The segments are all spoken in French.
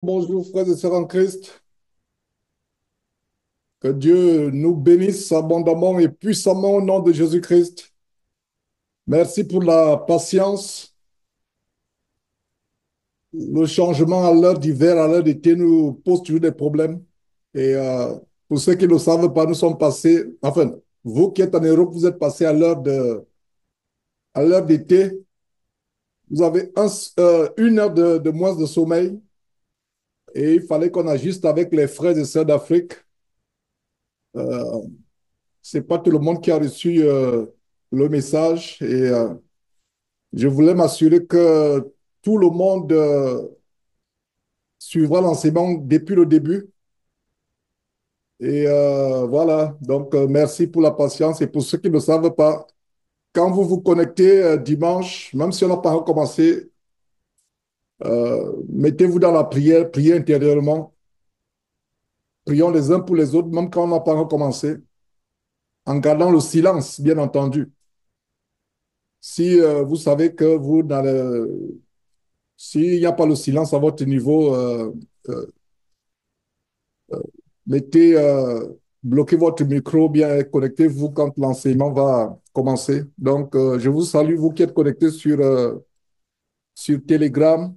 Bonjour frères et sœurs en Christ, que Dieu nous bénisse abondamment et puissamment au nom de Jésus-Christ. Merci pour la patience. Le changement à l'heure d'hiver, à l'heure d'été nous pose toujours des problèmes. Et pour ceux qui ne le savent pas, nous sommes passés, enfin, vous qui êtes en Europe, vous êtes passés à l'heure d'été. Vous avez une heure de moins de sommeil et il fallait qu'on ajuste avec les frères et sœurs d'Afrique. Euh, c'est pas tout le monde qui a reçu le message et je voulais m'assurer que tout le monde suivra l'enseignement depuis le début. Et voilà, donc merci pour la patience. Et pour ceux qui ne savent pas, quand vous vous connectez dimanche, même si on n'a pas recommencé, mettez-vous dans la prière, priez intérieurement, prions les uns pour les autres, même quand on n'a pas recommencé, en gardant le silence, bien entendu. Si vous savez que vous, s'il n'y a pas le silence à votre niveau, euh, mettez, bloquez votre micro, bien connectez-vous quand l'enseignement va commencer. Donc, je vous salue, vous qui êtes connectés sur Telegram.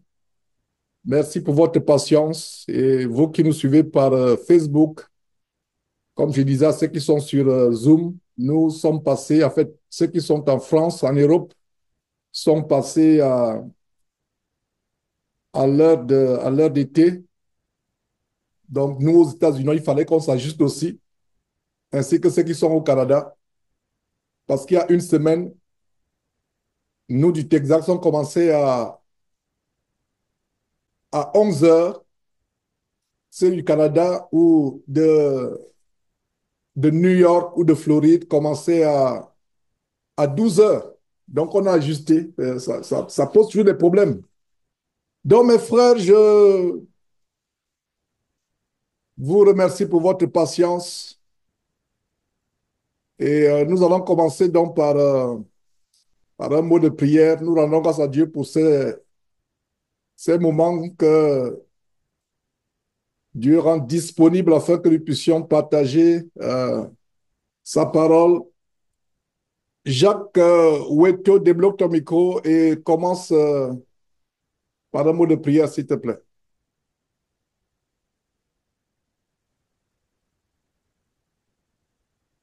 Merci pour votre patience. Et vous qui nous suivez par Facebook, comme je disais à ceux qui sont sur Zoom, nous sommes passés, en fait, ceux qui sont en France, en Europe, sont passés à l'heure d'été. Donc, nous, aux États-Unis, il fallait qu'on s'ajuste aussi, ainsi que ceux qui sont au Canada, parce qu'il y a une semaine, nous du Texas, on commençait à 11 heures, ceux du Canada ou de New York ou de Floride commençaient à 12 heures. Donc, on a ajusté. Ça pose toujours des problèmes. Donc, mes frères, je vous remercie pour votre patience et nous allons commencer donc par un mot de prière. Nous rendons grâce à Dieu pour ces moments que Dieu rend disponibles afin que nous puissions partager sa parole. Jacques Oueto, débloque ton micro et commence par un mot de prière, s'il te plaît.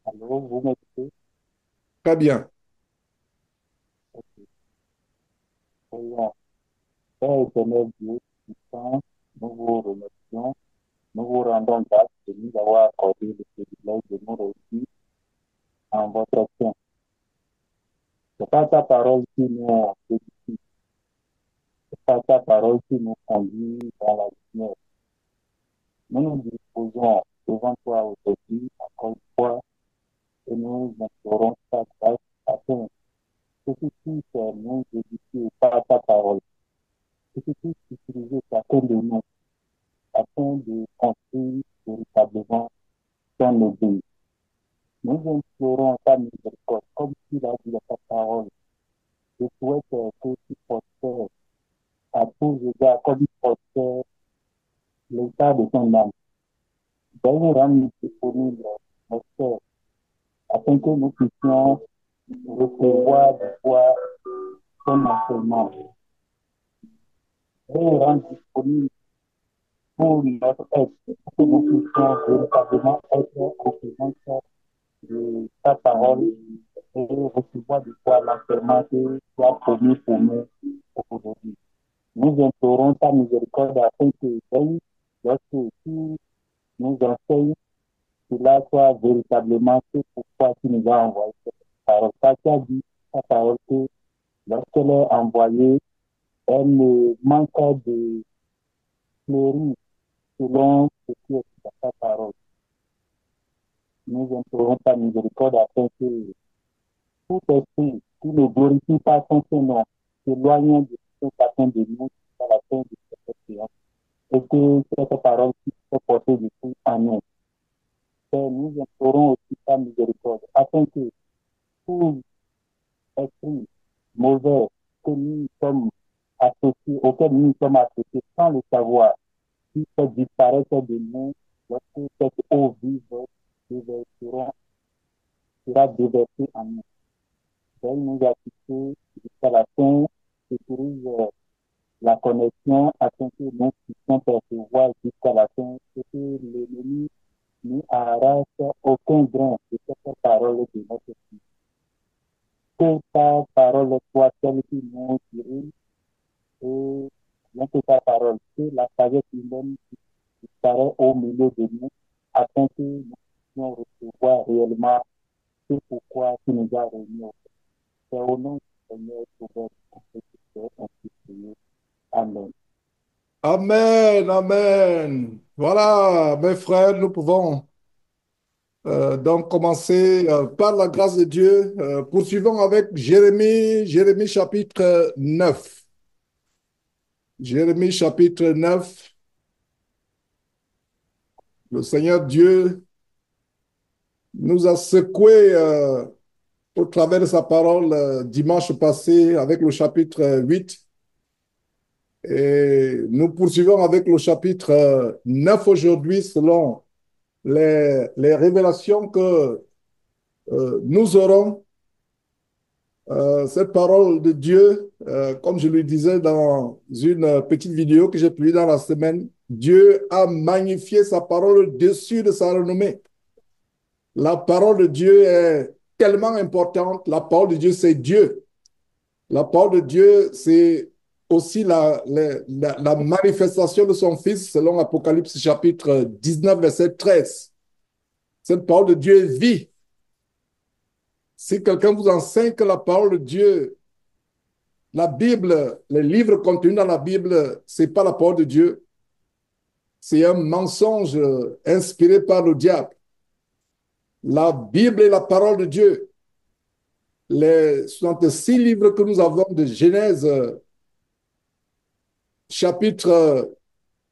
Alors, vous mettez, Très bien. voyons, Père éternel Dieu, puissant, nous vous remercions, nous vous rendons grâce de nous avoir accordé le privilège de nous réunir en votre sein. C'est pas ta parole qui nous édifie, c'est pas ta parole qui nous conduit dans la lumière. Nous nous disposons devant toi aujourd'hui, encore une fois, et nous implorons ta grâce afin que tu puisses nous édifier par ta parole, que tu puisses utiliser chacun de nous afin de construire véritablement ton obéissance. Nous implorons ta miséricorde, comme tu l'as dit dans ta parole. Je souhaite que tu prospères à tous égards, comme tu prospères l'état de ton âme. Donne-nous rendre disponible, nos frères, afin que nous puissions recevoir de toi ton enseignement. Donne-nous rendre disponible pour notre être, pour que nous puissions véritablement être représentants de ta parole et recevoir de toi l'enseignement que tu as promis pour nous aujourd'hui. Nous implorons ta miséricorde afin que, lorsque tu nous enseignes, cela soit véritablement ce pourquoi tu nous as envoyé cette parole. Car tu as dit ta parole que lorsqu'elle est envoyée, elle ne manque pas de fleurir selon ce qui est dans ta parole. Nous implorons ta miséricorde afin que tout esprit qui ne glorifie pas son Seigneur s'éloigne de chacun de nous à la fin de cette séance et que cette parole puisse porter du fruit en nous. Père, nous implorons aussi ta miséricorde afin que tout esprit mauvais que nous sommes associés, auquel nous sommes associés sans le savoir, qui fait disparaître de nous lorsque cette eau vive déversera, sera déversée en nous. Elle nous a quittés jusqu'à la fin, sécurise la connexion afin que nous puissions percevoir jusqu'à la fin ce que l'ennemi nous arrache aucun grain de cette parole de notre vie. Que ta parole soit celle qui nous dirige et bien que ta parole, que la sagesse humaine disparaît au milieu de nous afin que nous puissions recevoir réellement ce pourquoi tu nous as réunis. C'est au nom du Seigneur Sauveur que tu es ainsi prié. Amen. Amen, amen. Voilà, mes frères, nous pouvons donc commencer par la grâce de Dieu. Poursuivons avec Jérémie, Jérémie chapitre 9. Jérémie chapitre 9. Le Seigneur Dieu nous a secoué au travers de sa parole dimanche passé avec le chapitre 8. Et nous poursuivons avec le chapitre 9 aujourd'hui selon les révélations que nous aurons. Cette parole de Dieu, comme je le disais dans une petite vidéo que j'ai publiée dans la semaine, Dieu a magnifié sa parole au-dessus de sa renommée. La parole de Dieu est tellement importante. La parole de Dieu, c'est Dieu. La parole de Dieu, c'est aussi la manifestation de son Fils selon Apocalypse chapitre 19, verset 13. Cette parole de Dieu est vie. Si quelqu'un vous enseigne que la parole de Dieu, la Bible, les livres contenus dans la Bible, ce n'est pas la parole de Dieu, c'est un mensonge inspiré par le diable. La Bible est la parole de Dieu. Les 66 livres que nous avons de Genèse, chapitre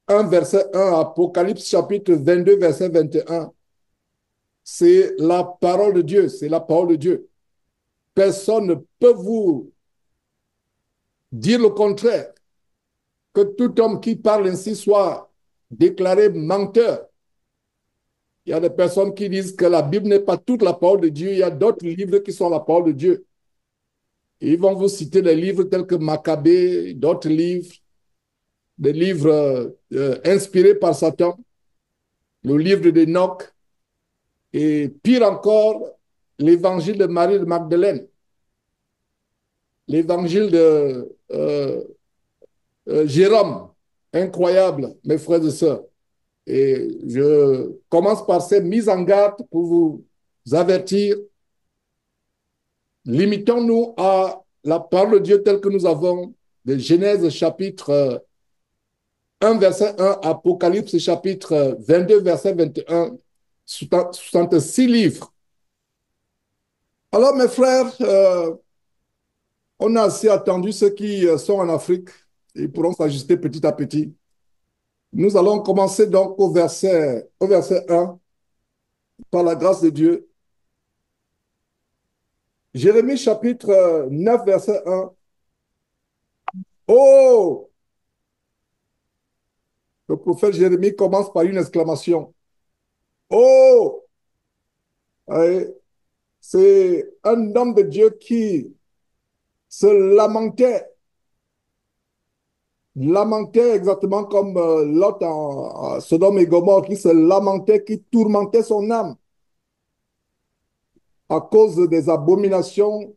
1, verset 1, Apocalypse, chapitre 22, verset 21, c'est la parole de Dieu, c'est la parole de Dieu. Personne ne peut vous dire le contraire, que tout homme qui parle ainsi soit déclaré menteur. Il y a des personnes qui disent que la Bible n'est pas toute la parole de Dieu, il y a d'autres livres qui sont la parole de Dieu. Et ils vont vous citer des livres tels que Maccabée, d'autres livres, des livres inspirés par Satan, le livre d'Enoch, et pire encore, l'évangile de Marie de Magdeleine, l'évangile de Jérôme, incroyable, mes frères et sœurs. Et je commence par ces mises en garde pour vous avertir. Limitons-nous à la parole de Dieu telle que nous avons de Genèse chapitre 1, verset 1, Apocalypse chapitre 22, verset 21, 66 livres. Alors, mes frères, on a assez attendu ceux qui sont en Afrique. Ils pourront s'ajuster petit à petit. Nous allons commencer donc au verset 1, par la grâce de Dieu. Jérémie chapitre 9, verset 1. Oh! Le prophète Jérémie commence par une exclamation. Oh! Ouais, c'est un homme de Dieu qui se lamentait exactement comme Lot en Sodome et Gomorrhe, qui se lamentait, qui tourmentait son âme à cause des abominations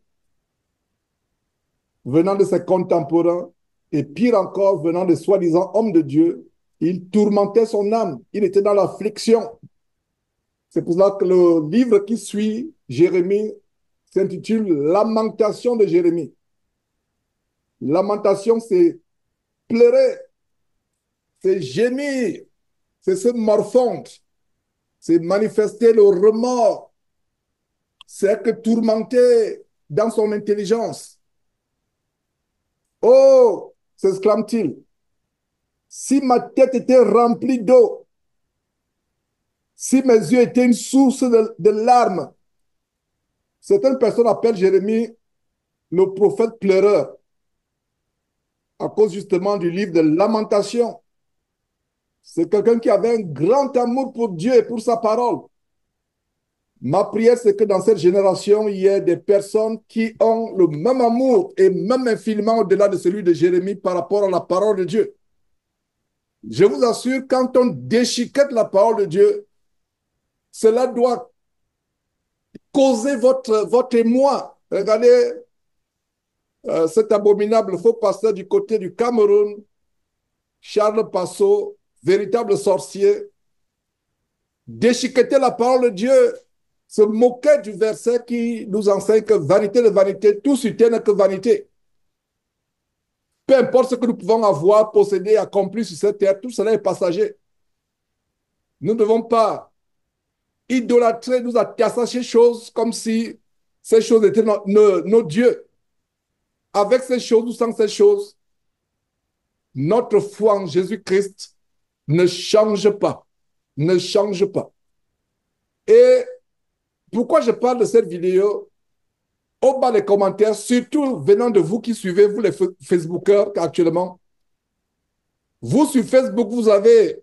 venant de ses contemporains et pire encore venant de soi-disant hommes de Dieu. Il tourmentait son âme, il était dans l'affliction. C'est pour cela que le livre qui suit, Jérémie, s'intitule Lamentation de Jérémie. Lamentation, c'est pleurer, c'est gémir, c'est se morfondre, c'est manifester le remords, c'est être tourmenté dans son intelligence. Oh, s'exclame-t-il, si ma tête était remplie d'eau, si mes yeux étaient une source de larmes. Certaines personnes appellent Jérémie le prophète pleureur à cause justement du livre de Lamentation. C'est quelqu'un qui avait un grand amour pour Dieu et pour sa parole. Ma prière, c'est que dans cette génération, il y ait des personnes qui ont le même amour et même infiniment au-delà de celui de Jérémie par rapport à la parole de Dieu. Je vous assure, quand on déchiquette la parole de Dieu, cela doit causer votre émoi. Regardez cet abominable faux pasteur du côté du Cameroun, Charles Passot, véritable sorcier, déchiqueter la parole de Dieu, se moquer du verset qui nous enseigne que vanité de vanité, tout sur terre n'est que vanité. Peu importe ce que nous pouvons avoir, posséder, accomplir sur cette terre, tout cela est passager. Nous ne devons pas idolâtrer, nous attacher à ces choses comme si ces choses étaient nos dieux. Avec ces choses ou sans ces choses, notre foi en Jésus-Christ ne change pas. Ne change pas. Et pourquoi je parle de cette vidéo? Au bas des commentaires, surtout venant de vous qui suivez, vous les Facebookers actuellement, vous sur Facebook, vous avez,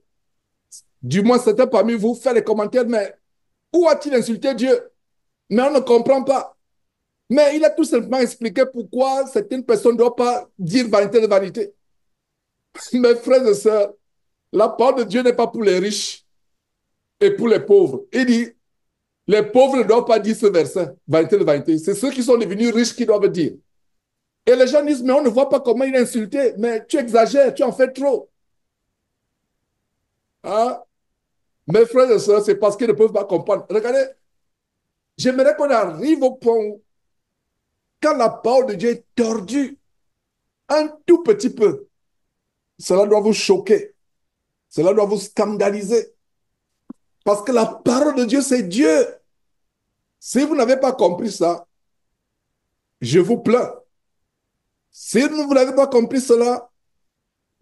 du moins certains parmi vous, fait les commentaires, mais où a-t-il insulté Dieu? Mais on ne comprend pas. Mais il a tout simplement expliqué pourquoi certaines personnes ne doivent pas dire vanité de vanité. Mes frères et sœurs, la parole de Dieu n'est pas pour les riches et pour les pauvres. Il dit, les pauvres ne doivent pas dire ce verset, vanité de vanité. C'est ceux qui sont devenus riches qui doivent dire. Et les gens disent, mais on ne voit pas comment il est insulté. Mais tu exagères, tu en fais trop. Hein? Mes frères et sœurs, c'est parce qu'ils ne peuvent pas comprendre. Regardez, j'aimerais qu'on arrive au point où, quand la parole de Dieu est tordue, un tout petit peu, cela doit vous choquer. Cela doit vous scandaliser. Parce que la parole de Dieu, c'est Dieu. Si vous n'avez pas compris ça, je vous plains. Si vous n'avez pas compris cela,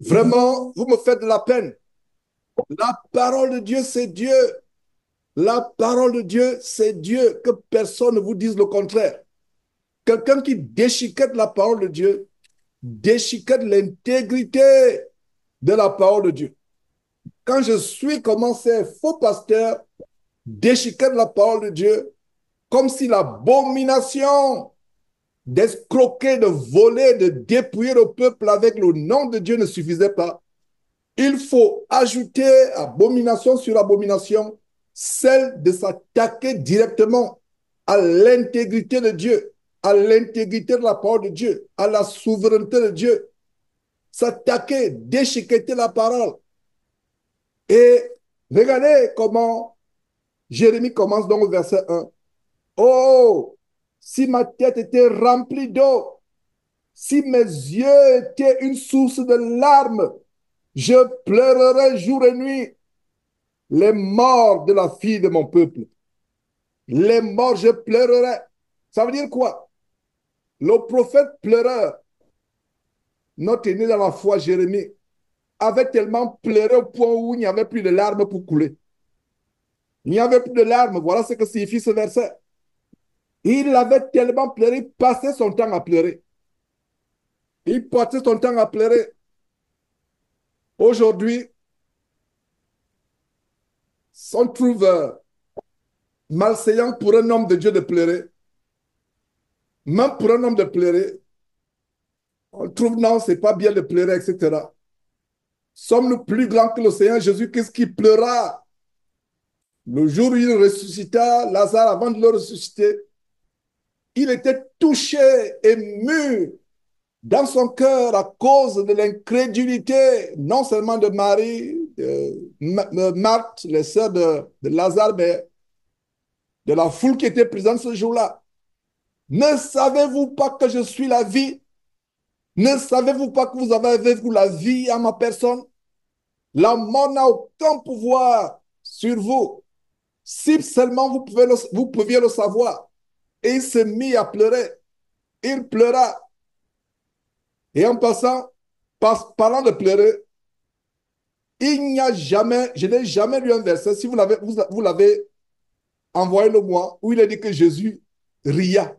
vraiment, vous me faites de la peine. La parole de Dieu, c'est Dieu. La parole de Dieu, c'est Dieu. Que personne ne vous dise le contraire. Quelqu'un qui déchiquette la parole de Dieu, déchiquette l'intégrité de la parole de Dieu. Quand je suis comme ces faux pasteurs, déchiquette la parole de Dieu, comme si l'abomination d'escroquer, de voler, de dépouiller le peuple avec le nom de Dieu ne suffisait pas. Il faut ajouter abomination sur abomination, celle de s'attaquer directement à l'intégrité de Dieu, à l'intégrité de la parole de Dieu, à la souveraineté de Dieu. S'attaquer, déchiqueter la parole. Et regardez comment Jérémie commence donc au verset 1. Oh, si ma tête était remplie d'eau, si mes yeux étaient une source de larmes, je pleurerais jour et nuit les morts de la fille de mon peuple. Les morts, je pleurerais. Ça veut dire quoi? Le prophète pleureur, notre aîné dans la foi, Jérémie, avait tellement pleuré au point où il n'y avait plus de larmes pour couler. Il n'y avait plus de larmes. Voilà ce que signifie ce verset. Il avait tellement pleuré, il passait son temps à pleurer. Il passait son temps à pleurer. Aujourd'hui, on trouve malséant pour un homme de Dieu de pleurer. Même pour un homme de pleurer, on trouve non, c'est pas bien de pleurer, etc. Sommes-nous plus grands que le Seigneur Jésus? Qu'est-ce qui pleura le jour où il ressuscita Lazare avant de le ressusciter? Il était touché, ému dans son cœur à cause de l'incrédulité, non seulement de Marie, de Marthe, les sœurs de Lazare, mais de la foule qui était présente ce jour-là. Ne savez-vous pas que je suis la vie? Ne savez-vous pas que vous avez avec vous la vie à ma personne? La mort n'a aucun pouvoir sur vous. Si seulement vous pouviez le savoir. Et il se mit à pleurer. Il pleura. Et en passant, parlant de pleurer, il n'y a jamais, je n'ai jamais lu un verset, si vous l'avez envoyé le moi, où il a dit que Jésus ria.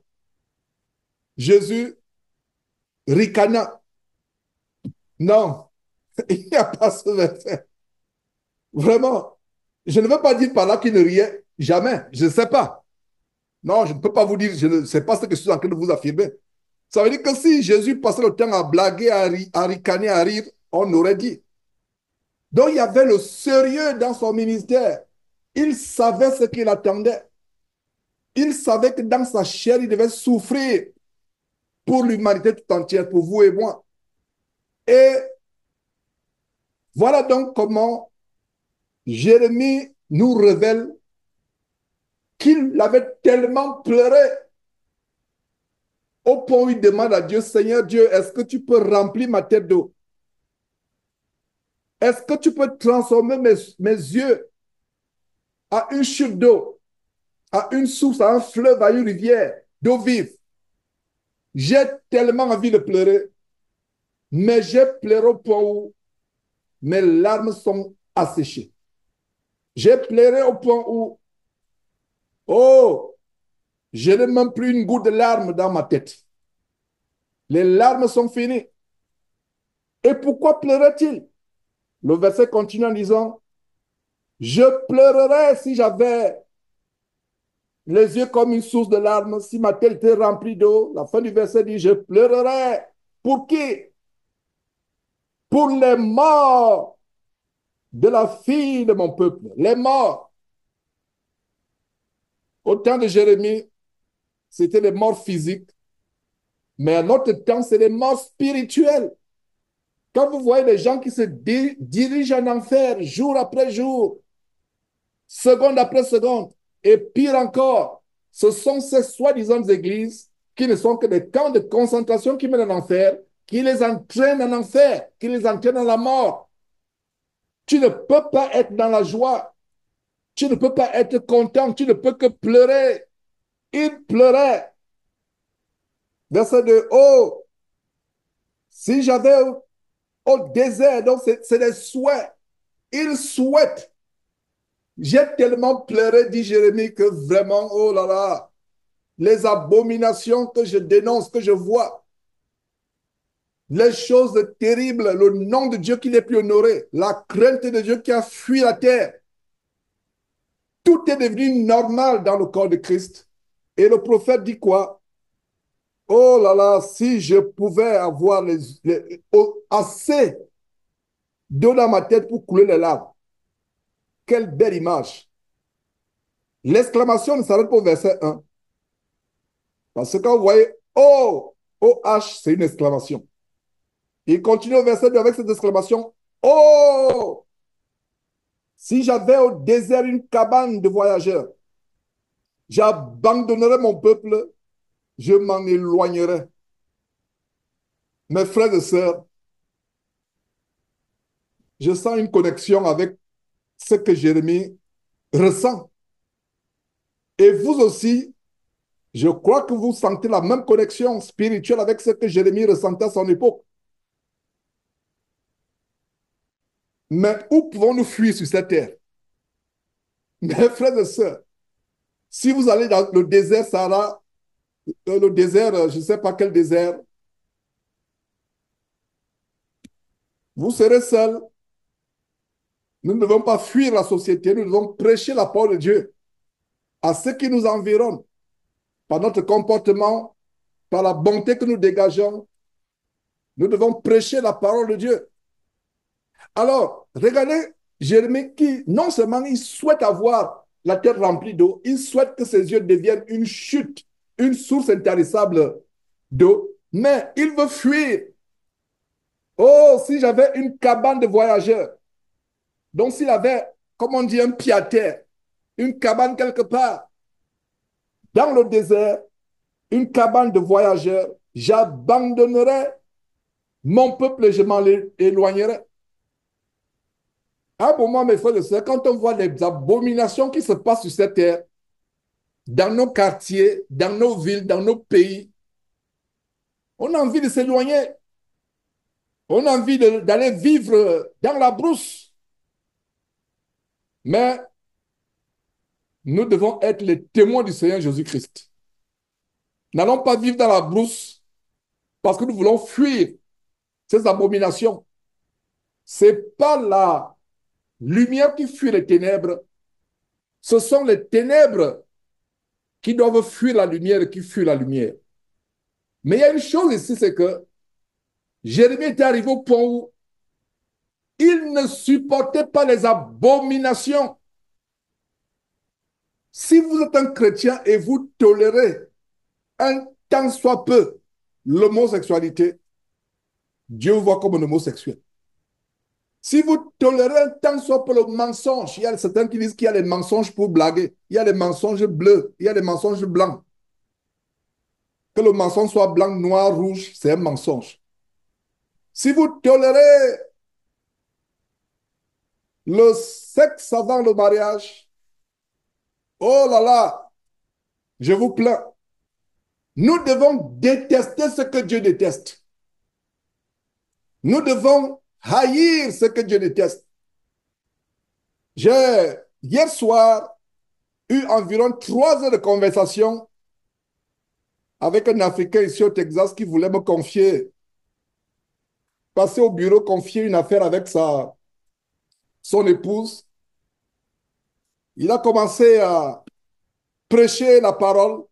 Jésus ricana. Non, il n'y a pas ce verset. Vraiment. Je ne veux pas dire par là qu'il ne riait jamais. Je ne sais pas. Non, je ne peux pas vous dire, je ne sais pas ce que je suis en train de vous affirmer. Ça veut dire que si Jésus passait le temps à blaguer, à ricaner, à rire, on aurait dit. Donc il y avait le sérieux dans son ministère. Il savait ce qu'il attendait. Il savait que dans sa chair, il devait souffrir pour l'humanité tout entière, pour vous et moi. Et voilà donc comment Jérémie nous révèle qu'il avait tellement pleuré au point où il demande à Dieu, Seigneur Dieu, est-ce que tu peux remplir ma tête d'eau? Est-ce que tu peux transformer mes yeux à une chute d'eau, à une source, à un fleuve, à une rivière d'eau vive? J'ai tellement envie de pleurer, mais j'ai pleuré au point où mes larmes sont asséchées. J'ai pleuré au point où, oh, je n'ai même plus une goutte de larmes dans ma tête. Les larmes sont finies. Et pourquoi pleurait-il? Le verset continue en disant, je pleurerais si j'avais les yeux comme une source de larmes, si ma tête était remplie d'eau. La fin du verset dit, je pleurerais. Pour qui? Pour les morts de la fille de mon peuple. Les morts. Au temps de Jérémie, c'était les morts physiques. Mais à notre temps, c'est les morts spirituelles. Quand vous voyez les gens qui se dirigent en enfer jour après jour, seconde après seconde, et pire encore, ce sont ces soi-disant églises qui ne sont que des camps de concentration qui mènent en enfer, qui les entraînent en enfer, qui les entraînent dans la mort. Tu ne peux pas être dans la joie, tu ne peux pas être content, tu ne peux que pleurer. Il pleurait. Verset 2, oh, si j'avais au désert, donc c'est des souhaits. Il souhaite. J'ai tellement pleuré, dit Jérémie, que vraiment, oh là là, les abominations que je dénonce, que je vois, les choses terribles, le nom de Dieu qui n'est plus honoré, la crainte de Dieu qui a fui la terre, tout est devenu normal dans le corps de Christ. Et le prophète dit quoi? Oh là là, si je pouvais avoir assez d'eau dans ma tête pour couler les larmes. Quelle belle image. L'exclamation ne s'arrête pas au verset 1. Parce que quand vous voyez oh, OH, c'est une exclamation. Il continue au verset 2 avec cette exclamation. Oh, si j'avais au désert une cabane de voyageurs, j'abandonnerais mon peuple, je m'en éloignerais. Mes frères et sœurs, je sens une connexion avec ce que Jérémie ressent. Et vous aussi, je crois que vous sentez la même connexion spirituelle avec ce que Jérémie ressentait à son époque. Mais où pouvons-nous fuir sur cette terre? Mes frères et sœurs, si vous allez dans le désert Sahara, le désert, je ne sais pas quel désert, vous serez seul. Nous ne devons pas fuir la société, nous devons prêcher la parole de Dieu à ceux qui nous environnent par notre comportement, par la bonté que nous dégageons. Nous devons prêcher la parole de Dieu. Alors, regardez Jérémie qui, non seulement il souhaite avoir la terre remplie d'eau, il souhaite que ses yeux deviennent une chute, une source intarissable d'eau, mais il veut fuir. Oh, si j'avais une cabane de voyageurs, donc s'il avait, comme on dit, un pied à terre, une cabane quelque part, dans le désert, une cabane de voyageurs, j'abandonnerais mon peuple et je m'en éloignerais. À un moment, mes frères et sœurs, quand on voit les abominations qui se passent sur cette terre, dans nos quartiers, dans nos villes, dans nos pays, on a envie de s'éloigner. On a envie d'aller vivre dans la brousse. Mais nous devons être les témoins du Seigneur Jésus-Christ. N'allons pas vivre dans la brousse parce que nous voulons fuir ces abominations. C'est pas là. lumière qui fuit les ténèbres, ce sont les ténèbres qui doivent fuir la lumière et qui fuient la lumière. Mais il y a une chose ici, c'est que Jérémie était arrivé au point où il ne supportait pas les abominations. Si vous êtes un chrétien et vous tolérez un tant soit peu l'homosexualité, Dieu vous voit comme un homosexuel. Si vous tolérez un tant soit peu le mensonge, il y a certains qui disent qu'il y a les mensonges pour blaguer, il y a les mensonges bleus, il y a les mensonges blancs. Que le mensonge soit blanc, noir, rouge, c'est un mensonge. Si vous tolérez le sexe avant le mariage, oh là là, je vous plains. Nous devons détester ce que Dieu déteste. Nous devons haïr ce que Dieu déteste. J'ai, hier soir, eu environ 3 heures de conversation avec un Africain ici au Texas qui voulait me confier, passer au bureau, confier une affaire avec son épouse. Il a commencé à prêcher la parole.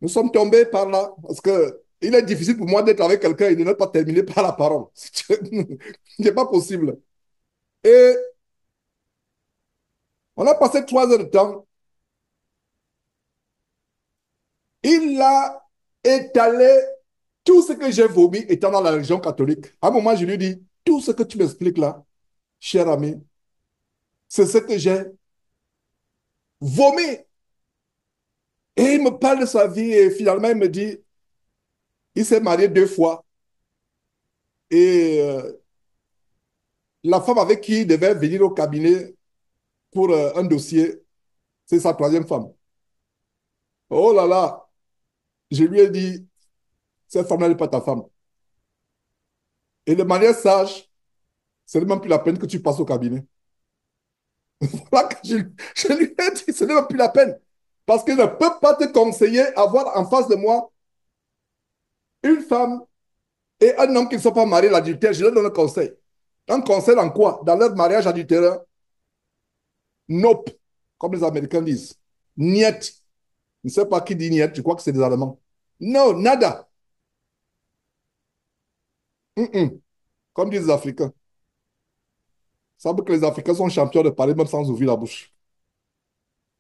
Nous sommes tombés par là parce que il est difficile pour moi d'être avec quelqu'un et de ne pas terminer par la parole. Ce n'est pas possible. Et on a passé 3 heures de temps. Il a étalé tout ce que j'ai vomi étant dans la religion catholique. À un moment, je lui dis, tout ce que tu m'expliques là, cher ami, c'est ce que j'ai vomi. Et il me parle de sa vie et finalement, il me dit, il s'est marié 2 fois. Et la femme avec qui il devait venir au cabinet pour un dossier, c'est sa troisième femme. Oh là là, je lui ai dit, cette femme-là n'est pas ta femme. Et de manière sage, ce n'est même plus la peine que tu passes au cabinet. Voilà que je lui ai dit, ce n'est même plus la peine. Parce qu'il ne peut pas te conseiller à avoir en face de moi une femme et un homme qui ne sont pas mariés, l'adultère. Je leur donne un conseil. Un conseil en quoi? Dans leur mariage adultère? Nope, comme les Américains disent. Niet. Je ne sais pas qui dit niet, je crois que c'est des Allemands. Non, nada. Mm-mm. Comme disent les Africains. Ça veut que les Africains sont champions de parler même sans ouvrir la bouche.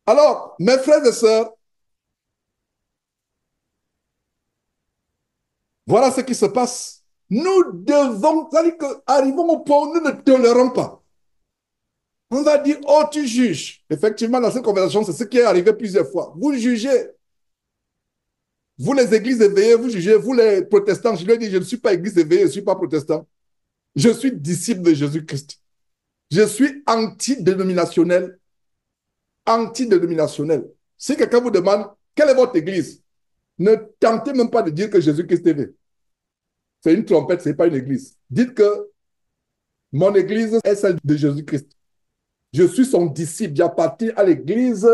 Alors, mes frères et sœurs, voilà ce qui se passe. Nous devons, c'est-à-dire qu'arrivons au point où nous ne tolérons pas. On va dire, oh, tu juges. Effectivement, dans cette conversation, c'est ce qui est arrivé plusieurs fois. Vous jugez. Vous, les églises éveillées, vous jugez. Vous, les protestants, je lui ai dit, je ne suis pas église éveillée, je ne suis pas protestant. Je suis disciple de Jésus-Christ. Je suis antidénominationnel. Antidénominationnel. Si quelqu'un vous demande, quelle est votre église? Ne tentez même pas de dire que Jésus-Christ est né. C'est une trompette, ce n'est pas une église. Dites que mon église est celle de Jésus-Christ. Je suis son disciple. J'appartiens à l'église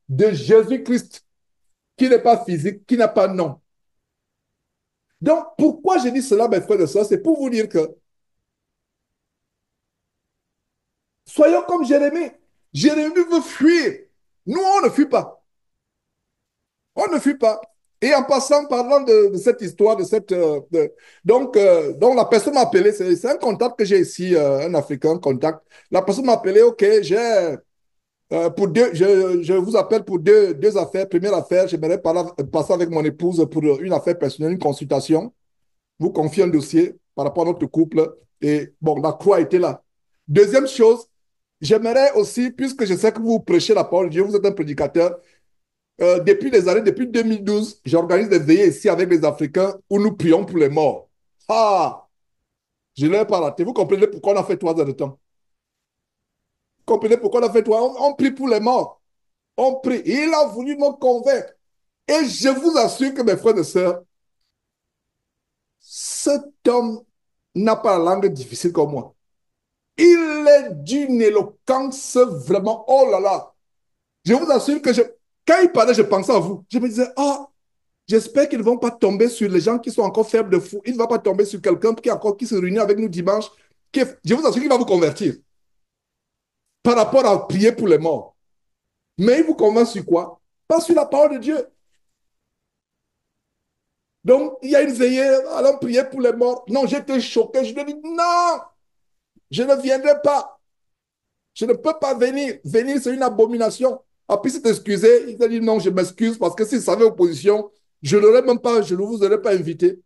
de Jésus-Christ, qui n'est pas physique, qui n'a pas de nom. Donc, pourquoi je dis cela, mes frères et sœurs? C'est pour vous dire que soyons comme Jérémie. Jérémie veut fuir. Nous, on ne fuit pas. On ne fuit pas. Et en passant, parlant de cette histoire, donc la personne m'a appelé, c'est un contact que j'ai ici, un Africain, contact. La personne m'a appelé, ok, pour je vous appelle pour deux affaires. Première affaire, j'aimerais passer avec mon épouse pour une affaire personnelle, une consultation. Vous confiez un dossier par rapport à notre couple. Et bon, la croix était là. Deuxième chose, j'aimerais aussi, puisque je sais que vous prêchez la parole de Dieu, vous êtes un prédicateur, depuis 2012, j'organise des veillées ici avec les Africains où nous prions pour les morts. Ah, je ne l'ai pas raté. Vous comprenez pourquoi on a fait 3 heures de temps? Vous comprenez pourquoi on a fait 3 heures? On prie pour les morts. On prie. Il a voulu me convaincre. Et je vous assure que mes frères et sœurs, cet homme n'a pas la langue difficile comme moi. Il est d'une éloquence vraiment, oh là là. Je vous assure que quand il parlait, je pensais à vous. Je me disais, ah, j'espère qu'ils ne vont pas tomber sur les gens qui sont encore faibles de fou. Il ne va pas tomber sur quelqu'un qui se réunit avec nous dimanche. Je vous assure qu'il va vous convertir. par rapport à prier pour les morts. Mais il vous convainc sur quoi? Pas sur la parole de Dieu. Donc, il y a une veillée, allons prier pour les morts. Non, j'étais choqué. Je lui ai dit, non, je ne viendrai pas. Je ne peux pas venir. Venir, c'est une abomination. Après, il s'est excusé. Il a dit, non, je m'excuse parce que s'il savait opposition, je n'aurais même pas, je ne vous aurais pas invité.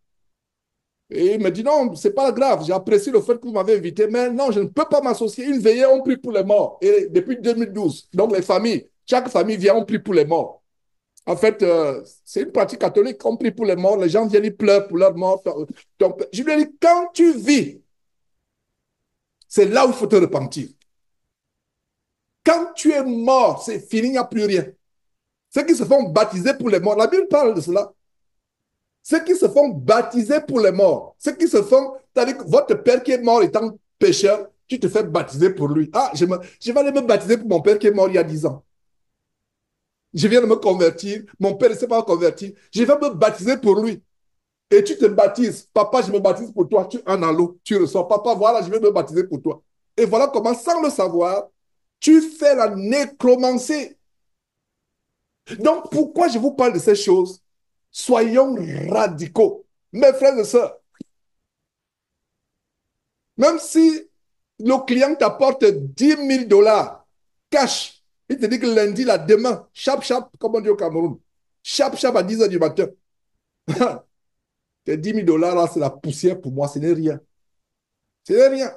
Et il me dit, non, c'est pas grave. J'apprécie le fait que vous m'avez invité, mais non, je ne peux pas m'associer. Une veillée, on prie pour les morts. Et depuis 2012, donc les familles, chaque famille vient, on prie pour les morts. En fait, c'est une pratique catholique. On prie pour les morts. Les gens viennent, ils pleurent pour leurs morts. Donc, je lui ai dit, quand tu vis, c'est là où il faut te repentir. Quand tu es mort, c'est fini, il n'y a plus rien. Ceux qui se font baptiser pour les morts, la Bible parle de cela. Ceux qui se font baptiser pour les morts, ceux qui se font, c'est-à-dire que votre père qui est mort étant pécheur, tu te fais baptiser pour lui. Ah, je vais aller me baptiser pour mon père qui est mort il y a 10 ans. Je viens de me convertir, mon père ne s'est pas converti, je vais me baptiser pour lui. Et tu te baptises. Papa, je me baptise pour toi. Tu es dans l'eau, tu ressors. Papa, voilà, je vais me baptiser pour toi. Et voilà comment, sans le savoir, tu fais la nécromancie. Donc, pourquoi je vous parle de ces choses? Soyons radicaux. Mes frères et sœurs, même si le client t'apporte 10 000 $ cash, il te dit que lundi, là, demain, chap, chap, comme on dit au Cameroun, chap, chap à 10 h du matin. Tes 10 000 $ là, c'est la poussière pour moi, ce n'est rien. Ce n'est rien.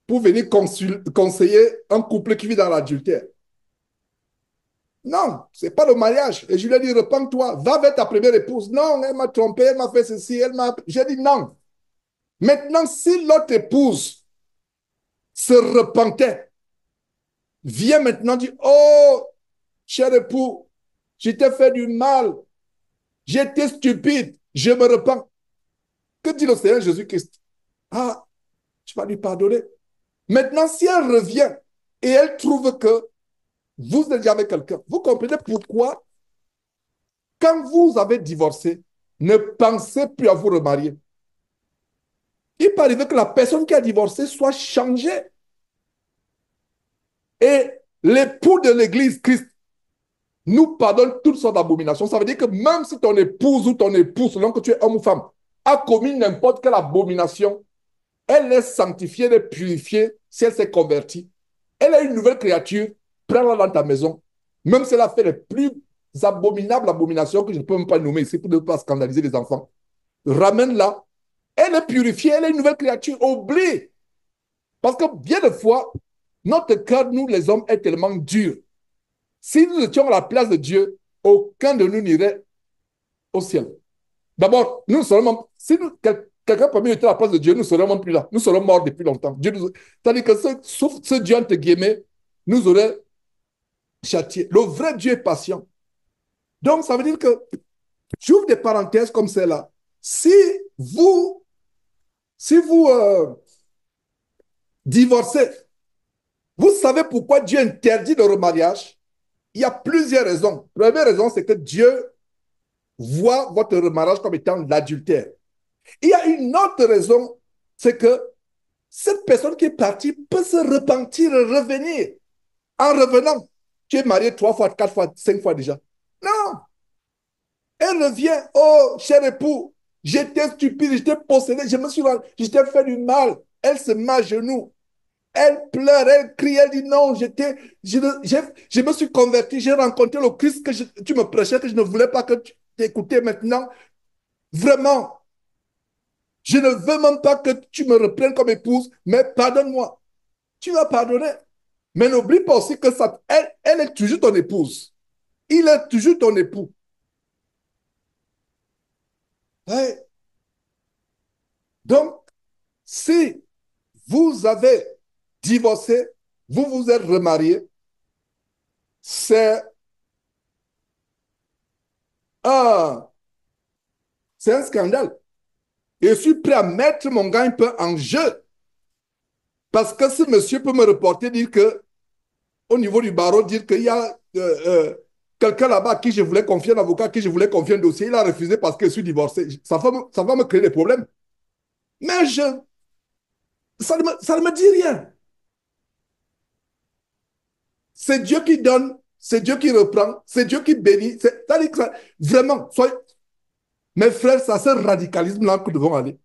Pour venir conseiller un couple qui vit dans l'adultère. Non, ce n'est pas le mariage. Et je lui ai dit, repens-toi, va vers ta première épouse. Non, elle m'a trompé, elle m'a fait ceci, elle m'a... J'ai dit non. Maintenant, si l'autre épouse se repentait, viens maintenant dire, oh, cher époux, je t'ai fait du mal, j'étais stupide, je me repens. Que dit le Seigneur Jésus-Christ? Ah, tu vas lui pardonner. Maintenant, si elle revient et elle trouve que vous êtes déjà avec quelqu'un, vous comprenez pourquoi, quand vous avez divorcé, ne pensez plus à vous remarier. Il peut arriver que la personne qui a divorcé soit changée. Et l'époux de l'Église, Christ, nous pardonne toutes sortes d'abominations. Ça veut dire que même si ton épouse ou ton époux, selon que tu es homme ou femme, a commis n'importe quelle abomination, elle est sanctifiée, elle est purifiée si elle s'est convertie. Elle est une nouvelle créature, prends-la dans ta maison. Même si elle a fait les plus abominables abominations que je ne peux même pas nommer ici pour ne pas scandaliser les enfants. Ramène-la. Elle est purifiée, elle est une nouvelle créature. Oublie. Parce que bien de fois, notre cœur, nous les hommes, est tellement dur. Si nous étions à la place de Dieu, aucun de nous n'irait au ciel. D'abord, nous serons, si quelqu'un parmi nous était à la place de Dieu, nous ne serions même plus là. Nous serons morts depuis longtemps. C'est-à-dire que ce Dieu, entre guillemets, nous aurait châtié. Le vrai Dieu est patient. Donc, ça veut dire que, j'ouvre des parenthèses comme celle-là. Si vous, si vous divorcez, vous savez pourquoi Dieu interdit le remariage? Il y a plusieurs raisons. La première raison, c'est que Dieu voit votre remariage comme étant l'adultère. Il y a une autre raison, c'est que cette personne qui est partie peut se repentir et revenir. En revenant, tu es marié 3 fois, 4 fois, 5 fois déjà. Non, elle revient. Oh, cher époux, j'étais stupide, j'étais possédé, je t'ai fait du mal. Elle se met à genoux. Elle pleure, elle crie, elle dit non, je me suis converti, j'ai rencontré le Christ que tu me prêchais, que je ne voulais pas que tu t'écoutais maintenant. Vraiment, je ne veux même pas que tu me reprennes comme épouse, mais pardonne-moi. Tu vas pardonner. Mais n'oublie pas aussi que elle est toujours ton épouse. Il est toujours ton époux. Ouais. Donc, si vous avez divorcé, vous vous êtes remarié, c'est un, c'est un scandale. Et je suis prêt à mettre mon gagne-pain en jeu. Parce que ce monsieur peut me reporter, dire que, au niveau du barreau, dire qu'il y a quelqu'un là-bas à qui je voulais confier un avocat, à qui je voulais confier un dossier, il a refusé parce que je suis divorcé. Ça va me créer des problèmes. Mais ça ne me dit rien. C'est Dieu qui donne, c'est Dieu qui reprend, c'est Dieu qui bénit. C'est-à-dire que vraiment, soyez, mes frères, c'est à ce radicalisme-là que nous devons aller.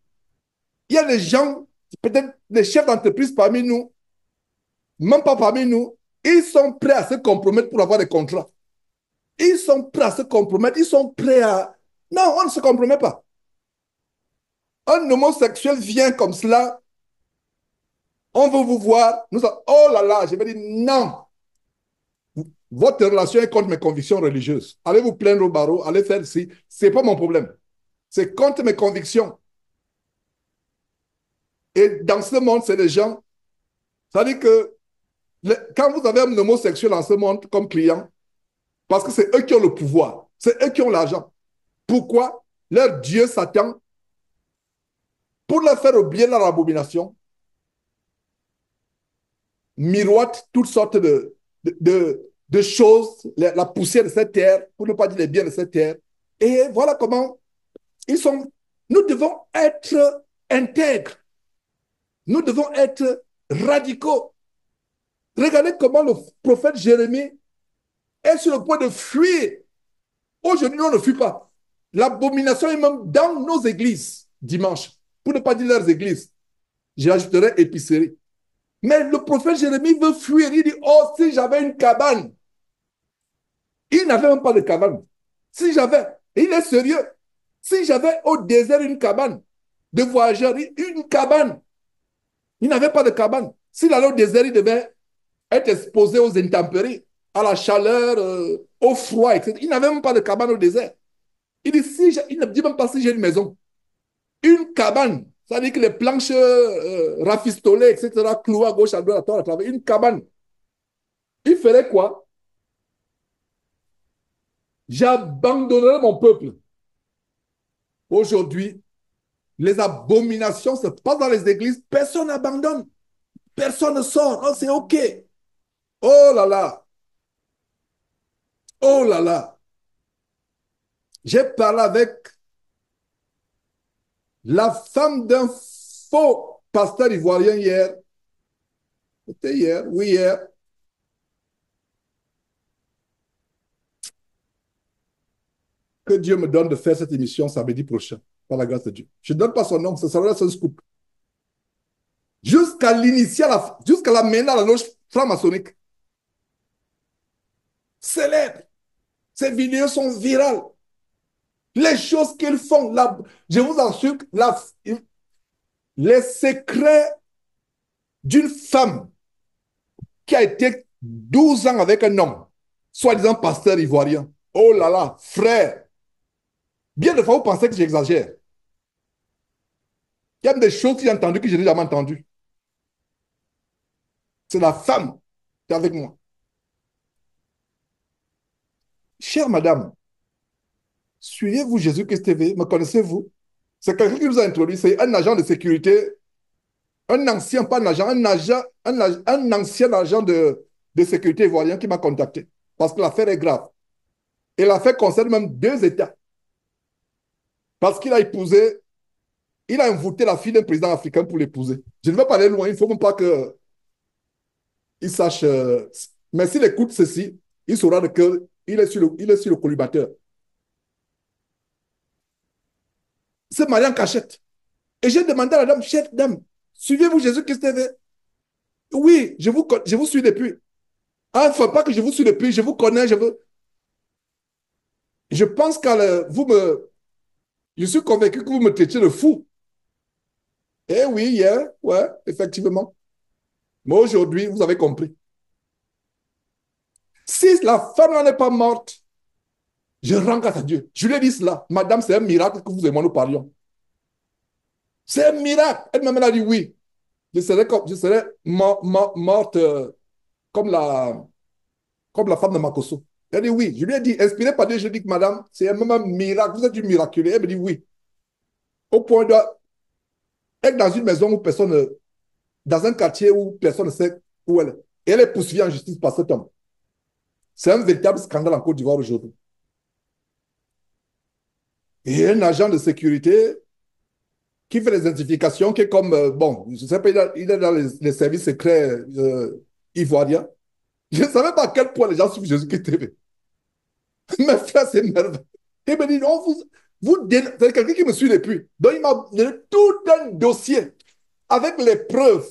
Il y a des gens, peut-être des chefs d'entreprise parmi nous, même pas parmi nous, ils sont prêts à se compromettre pour avoir des contrats. Ils sont prêts à se compromettre, ils sont prêts à... Non, on ne se compromet pas. Un homosexuel vient comme cela, on veut vous voir, oh là là, je vais dire non. Votre relation est contre mes convictions religieuses. Allez vous plaindre au barreau, allez faire ici. Ce n'est pas mon problème. C'est contre mes convictions. Et dans ce monde, c'est des gens. Ça veut dire que quand vous avez un homosexuel dans ce monde comme client, parce que c'est eux qui ont le pouvoir, c'est eux qui ont l'argent. Pourquoi? Leur Dieu Satan, pour leur faire oublier leur abomination, miroite toutes sortes de choses, la poussière de cette terre, pour ne pas dire les biens de cette terre. Et voilà comment ils sont. Nous devons être intègres. Nous devons être radicaux. Regardez comment le prophète Jérémie est sur le point de fuir. Aujourd'hui, on ne fuit pas. L'abomination est même dans nos églises dimanche. Pour ne pas dire leurs églises. J'ajouterai épicerie. Mais le prophète Jérémie veut fuir. Il dit, oh, si j'avais une cabane. Il n'avait même pas de cabane. Si j'avais, il est sérieux. Si j'avais au désert une cabane de voyageurs, une cabane. Il n'avait pas de cabane. S'il allait au désert, il devait être exposé aux intempéries, à la chaleur, au froid, etc. Il n'avait même pas de cabane au désert. Il dit, il ne dit même pas si j'ai une maison. Une cabane, ça veut dire que les planches rafistolées, etc., clouées à gauche, à droite, à travers. Une cabane. Il ferait quoi? J'abandonnerai mon peuple. Aujourd'hui, les abominations se passent dans les églises. Personne n'abandonne. Personne ne sort. Oh, c'est OK. Oh là là. Oh là là. J'ai parlé avec la femme d'un faux pasteur ivoirien hier. C'était hier, oui, hier. Que Dieu me donne de faire cette émission samedi prochain, par la grâce de Dieu. Je ne donne pas son nom, ce sera un scoop. Jusqu'à l'initiale, jusqu'à la mener à la loge franc-maçonnique. Célèbre. Ces vidéos sont virales. Les choses qu'ils font, je vous assure, les secrets d'une femme qui a été 12 ans avec un homme, soi-disant pasteur ivoirien. Oh là là, frère. Bien de fois, vous pensez que j'exagère. Il y a des choses que j'ai entendues que je n'ai jamais entendues. C'est la femme qui est avec moi. Chère madame, suivez-vous Jésus-Christ TV? Me connaissez-vous? C'est quelqu'un qui nous a introduit. C'est un agent de sécurité, un ancien, pas un ancien agent de sécurité ivoirien qui m'a contacté. Parce que l'affaire est grave. Et l'affaire concerne même 2 États. Parce qu'il a épousé, il a invité la fille d'un président africain pour l'épouser. Je ne vais pas aller loin, il ne faut même pas qu'il sache. Mais s'il écoute ceci, il saura qu'il est sur le collimateur. C'est marié en cachette. Et j'ai demandé à la dame, chère dame, suivez-vous Jésus-Christ TV? Oui, je vous suis depuis. Ah, il ne faut pas que je vous suis depuis, je vous connais, je pense que je suis convaincu que vous me traitez de fou. Eh oui, hier, ouais, effectivement. Mais aujourd'hui, vous avez compris. Si la femme n'est pas morte, je rends grâce à Dieu. Je lui ai dit cela. Madame, c'est un miracle que vous et moi nous parlions. C'est un miracle. Elle-même a dit oui. Je serais morte comme la femme de Makoso. Elle a dit oui. Je lui ai dit, inspiré par Dieu, je lui ai dit que madame, c'est même un miracle. Vous êtes une miraculeuse. Elle me dit oui. Au point d'être dans une maison où personne, dans un quartier où personne ne sait où elle est. Et elle est poursuivie en justice par cet homme. C'est un véritable scandale en Côte d'Ivoire aujourd'hui. Et un agent de sécurité qui fait les identifications, qui est comme, bon, je ne sais pas, il est dans les services secrets ivoiriens. Je ne savais pas à quel point les gens suivent Jésus-Christ TV. Mes frères, c'est merveilleux. Il me dit, non, c'est quelqu'un qui me suit depuis. Donc, il m'a donné tout un dossier avec les preuves.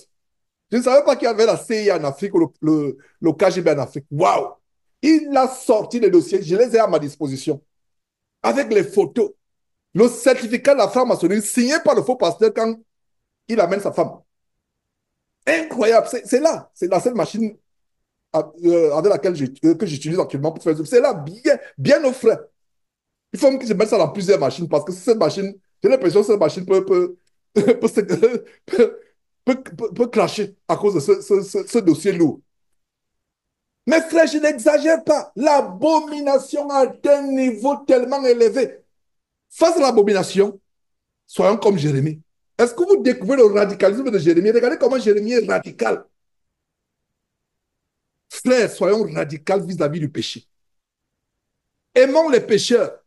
Je ne savais pas qu'il y avait la CIA en Afrique ou le KGB en Afrique. Waouh! Il a sorti les dossiers, je les ai à ma disposition, avec les photos. Le certificat de la franc-maçonnerie signé par le faux pasteur quand il amène sa femme. Incroyable, c'est là. C'est la seule machine avec laquelle que j'utilise actuellement pour faire. C'est là, bien, bien au frais. Il faut même que je mette ça dans plusieurs machines parce que cette machine, j'ai l'impression que cette machine peut clasher à cause de ce dossier lourd. Mais frère, je n'exagère pas. L'abomination a atteint un niveau tellement élevé. Face à l'abomination, soyons comme Jérémie. Est-ce que vous découvrez le radicalisme de Jérémie? Regardez comment Jérémie est radical. Frère, soyons radicaux vis-à-vis du péché. Aimons les pécheurs.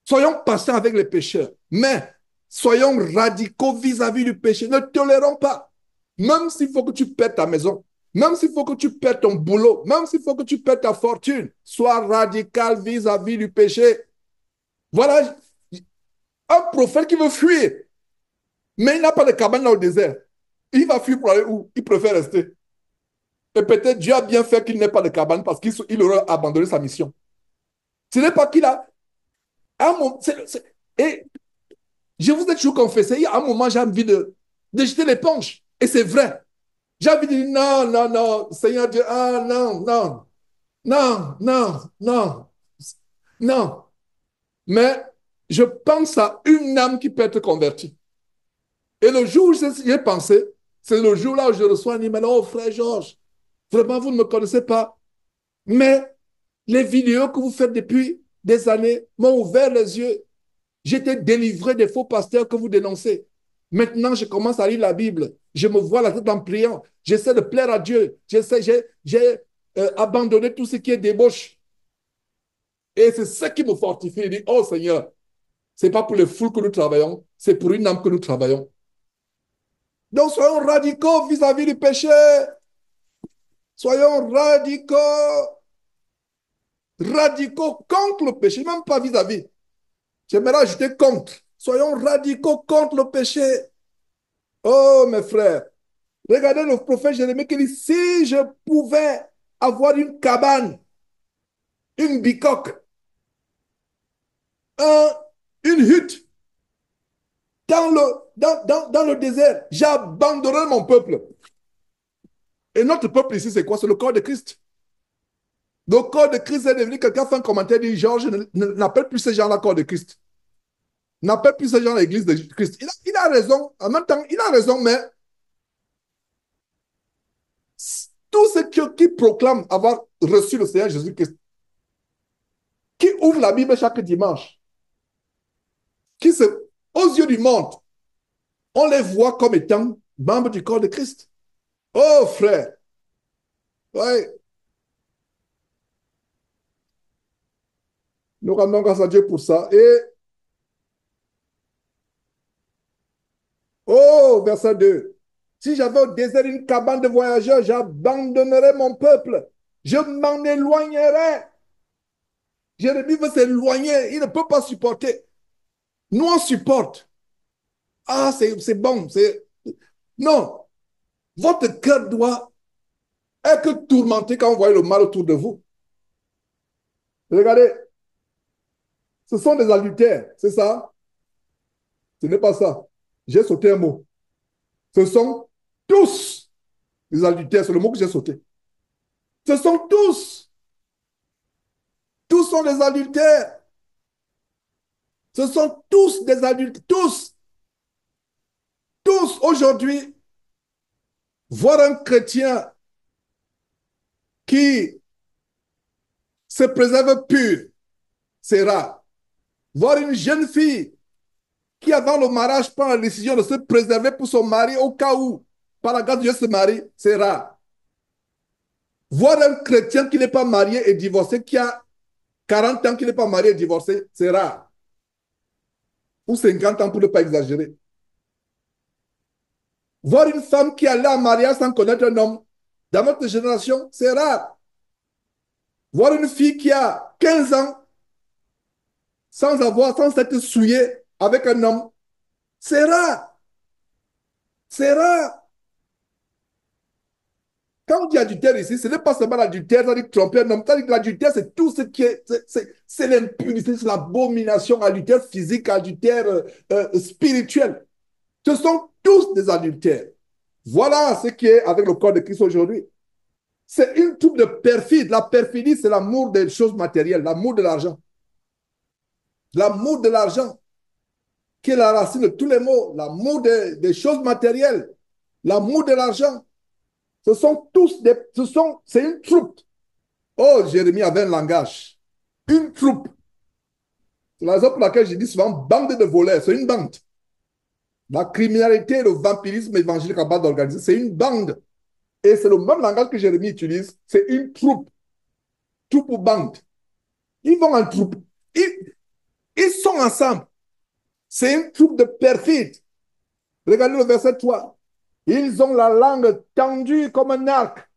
Soyons patients avec les pécheurs. Mais soyons radicaux vis-à-vis du péché. Ne tolérons pas. Même s'il faut que tu perdes ta maison, même s'il faut que tu perdes ton boulot, même s'il faut que tu perdes ta fortune, sois radical vis-à-vis du péché. Voilà un prophète qui veut fuir, mais il n'a pas de cabane dans le désert. Il va fuir pour aller où? Il préfère rester. Et peut-être Dieu a bien fait qu'il n'ait pas de cabane parce qu'il aurait abandonné sa mission. Ce n'est pas qu'il a... Un moment, et je vous ai toujours confessé, il y a un moment, j'ai envie de jeter l'éponge. Et c'est vrai. J'ai envie de dire non, non, non, Seigneur Dieu, ah non, non, non, non, non, non. Mais je pense à une âme qui peut être convertie. Et le jour où j'ai pensé, c'est le jour là où je reçois un email. Oh, frère Georges, vraiment, vous ne me connaissez pas. Mais les vidéos que vous faites depuis des années m'ont ouvert les yeux. J'étais délivré des faux pasteurs que vous dénoncez. Maintenant, je commence à lire la Bible. Je me vois la tête en priant. J'essaie de plaire à Dieu. J'ai abandonné tout ce qui est débauche. Et c'est ça qui me fortifie. Je dis, oh Seigneur, ce n'est pas pour les foules que nous travaillons, c'est pour une âme que nous travaillons. Donc soyons radicaux vis-à-vis du péché. Soyons radicaux. Radicaux contre le péché, même pas vis-à-vis. J'aimerais ajouter contre. Soyons radicaux contre le péché. Oh, mes frères, regardez le prophète Jérémie qui dit, si je pouvais avoir une cabane, une bicoque, un, une hutte dans le désert, j'abandonnerai mon peuple. Et notre peuple ici, c'est quoi? C'est le corps de Christ. Le corps de Christ est devenu, quelqu'un fait un commentaire, dit, Georges n'appelle plus ces gens-là corps de Christ. N'appelle plus ces gens l'église de Christ. Il a raison, en même temps, il a raison, mais tous ceux qui proclament avoir reçu le Seigneur Jésus-Christ, qui ouvrent la Bible chaque dimanche, qui se, aux yeux du monde, on les voit comme étant membres du corps de Christ. Oh frère, ouais, nous rendons grâce à Dieu pour ça. Et, oh, verset 2. Si j'avais au désert une cabane de voyageurs, j'abandonnerais mon peuple. Je m'en éloignerais. Jérémie veut s'éloigner. Il ne peut pas supporter. Nous, on supporte. Ah, c'est bon. Non. Votre cœur doit être tourmenté quand vous voyez le mal autour de vous. Regardez, ce sont des adultères, c'est ça? Ce n'est pas ça. J'ai sauté un mot. Ce sont tous des adultères, c'est le mot que j'ai sauté. Ce sont tous. Tous sont des adultères. Ce sont tous des adultes. Tous. Tous aujourd'hui, voir un chrétien qui se préserve pur, c'est rare. Voir une jeune fille qui, avant le mariage, prend la décision de se préserver pour son mari au cas où, par la grâce de Dieu, se marie, c'est rare. Voir un chrétien qui n'est pas marié et divorcé, qui a 40 ans qui n'est pas marié et divorcé, c'est rare. Ou 50 ans pour ne pas exagérer. Voir une femme qui allait en mariage sans connaître un homme, dans notre génération, c'est rare. Voir une fille qui a 15 ans sans s'être souillée avec un homme, c'est rare. C'est rare. Quand on dit adultère ici, ce n'est pas seulement l'adultère, c'est-à-dire tromper un homme. C'est-à-dire que l'adultère, c'est tout ce qui est, c'est l'impurité, c'est l'abomination, adultère physique, adultère spirituel. Ce sont tous des adultères. Voilà ce qui est avec le corps de Christ aujourd'hui. C'est une troupe de perfides. La perfidie, c'est l'amour des choses matérielles, l'amour de l'argent. L'amour de l'argent, qui est la racine de tous les maux, l'amour des choses matérielles, l'amour de l'argent. Ce sont tous des. C'est une troupe. Oh, Jérémie avait un langage. Une troupe. C'est la raison pour laquelle je dis souvent bande de voleurs. C'est une bande. La criminalité, le vampirisme évangélique à base organisée, c'est une bande. Et c'est le même langage que Jérémie utilise. C'est une troupe. Troupe ou bande. Ils vont en troupe. Ils, ils sont ensemble. C'est une troupe de perfides. Regardez le verset 3. Ils ont la langue tendue comme un arc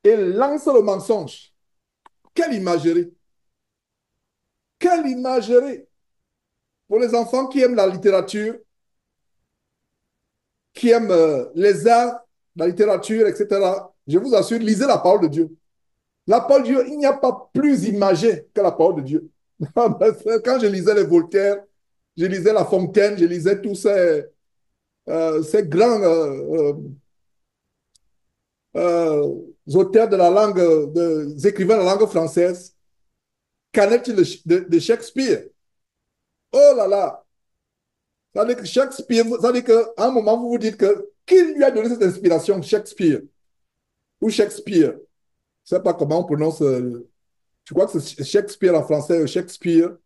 et lancent le mensonge. Quelle imagerie! Quelle imagerie! Pour les enfants qui aiment la littérature, qui aiment les arts, la littérature, etc., je vous assure, lisez la parole de Dieu. La parole de Dieu, il n'y a pas plus imagé que la parole de Dieu. Quand je lisais les Voltaire, je lisais La Fontaine, je lisais tous ces grands auteurs de la langue, des écrivains de la langue française, Canet de Shakespeare. Oh là là! Ça veut dire que Shakespeare, ça veut dire qu'à un moment, vous vous dites que qui lui a donné cette inspiration? Shakespeare ou Shakespeare. Je ne sais pas comment on prononce. Je crois que c'est Shakespeare en français, Shakespeare.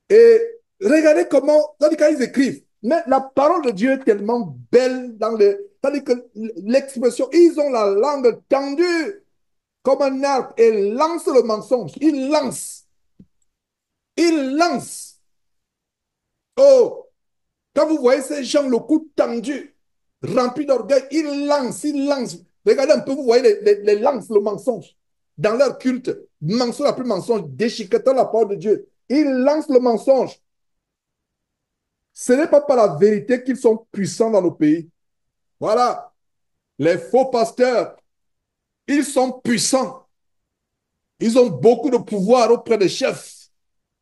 Et regardez comment, ça veut dire quand ils écrivent. Mais la parole de Dieu est tellement belle dans le. Ça veut dire que l'expression, ils ont la langue tendue comme un arbre et lancent le mensonge. Ils lancent. Ils lancent. Oh, quand vous voyez ces gens, le cou tendu, remplis d'orgueil, ils lancent, ils lancent. Regardez un peu, vous voyez les lances, le mensonge. Dans leur culte, mensonge après mensonge, déchiquetant la parole de Dieu. Ils lancent le mensonge. Ce n'est pas par la vérité qu'ils sont puissants dans le pays. Voilà. Les faux pasteurs, ils sont puissants. Ils ont beaucoup de pouvoir auprès des chefs.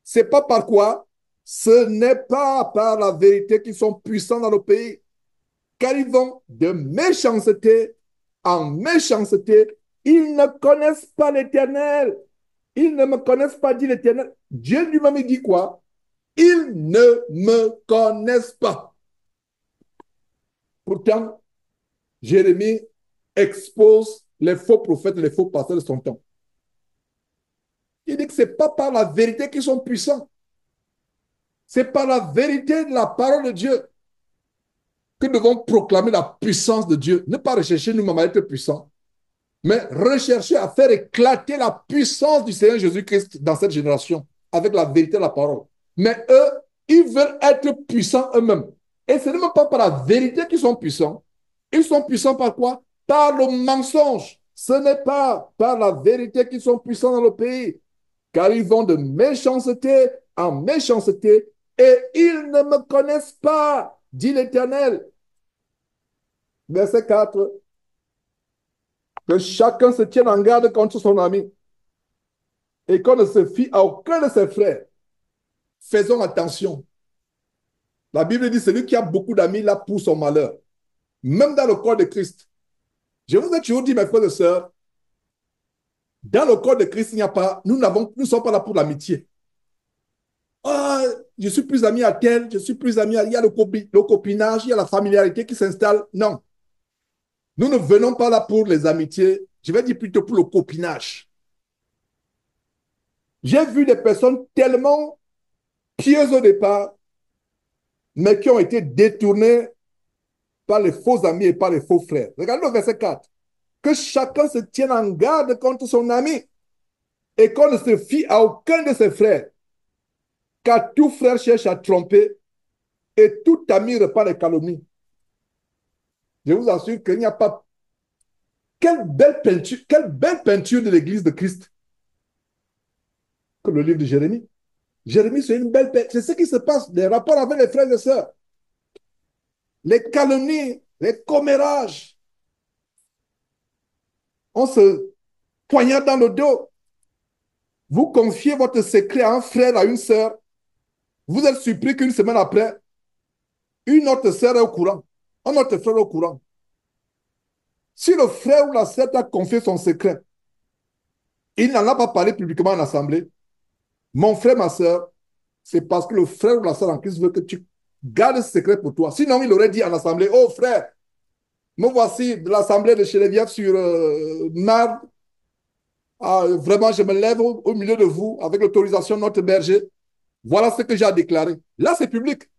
C'est pas par quoi? Ce n'est pas par la vérité qu'ils sont puissants dans le pays. Car ils vont de méchanceté en méchanceté. Ils ne connaissent pas l'Éternel. Ils ne me connaissent pas, dit l'Éternel. Dieu lui-même dit quoi? Ils ne me connaissent pas. Pourtant, Jérémie expose les faux prophètes et les faux pasteurs de son temps. Il dit que ce n'est pas par la vérité qu'ils sont puissants. C'est par la vérité de la parole de Dieu que nous devons proclamer la puissance de Dieu. Ne pas rechercher nous-mêmes à être puissants, mais rechercher à faire éclater la puissance du Seigneur Jésus-Christ dans cette génération avec la vérité de la parole. Mais eux, ils veulent être puissants eux-mêmes. Et ce n'est même pas par la vérité qu'ils sont puissants. Ils sont puissants par quoi? Par le mensonge. Ce n'est pas par la vérité qu'ils sont puissants dans le pays, car ils vont de méchanceté en méchanceté et ils ne me connaissent pas, dit l'Éternel. Verset 4. Que chacun se tienne en garde contre son ami et qu'on ne se fie à aucun de ses frères. Faisons attention. La Bible dit celui qui a beaucoup d'amis là pour son malheur, même dans le corps de Christ. Je vous ai toujours dit, mes frères et sœurs, dans le corps de Christ, il n'y a pas, nous ne sommes pas là pour l'amitié. Ah, je suis plus ami à tel, je suis plus ami à... Il y a le copinage, il y a la familiarité qui s'installe. Non. Nous ne venons pas là pour les amitiés, je vais dire plutôt pour le copinage. J'ai vu des personnes tellement pieuses au départ, mais qui ont été détournées par les faux amis et par les faux frères. Regardez le verset 4. Que chacun se tienne en garde contre son ami et qu'on ne se fie à aucun de ses frères, car tout frère cherche à tromper et tout ami répand les calomnies. Je vous assure qu'il n'y a pas... Quelle belle peinture de l'église de Christ. que le livre de Jérémie. Jérémie, c'est une belle paix. C'est ce qui se passe, des rapports avec les frères et sœurs. Les calomnies, les commérages. On se poignarde dans le dos. Vous confiez votre secret à un frère, à une sœur. Vous êtes surpris qu'une semaine après, une autre sœur est au courant. Un autre frère est au courant. Si le frère ou la sœur t'a confié son secret, il n'en a pas parlé publiquement en assemblée. Mon frère, ma sœur, c'est parce que le frère ou la sœur en Christ veut que tu gardes ce secret pour toi. Sinon, il aurait dit en assemblée, oh frère, me voici de l'assemblée de Chénéviève sur Marne. Ah, vraiment, je me lève au milieu de vous avec l'autorisation de notre berger. Voilà ce que j'ai à déclarer. Là, c'est public.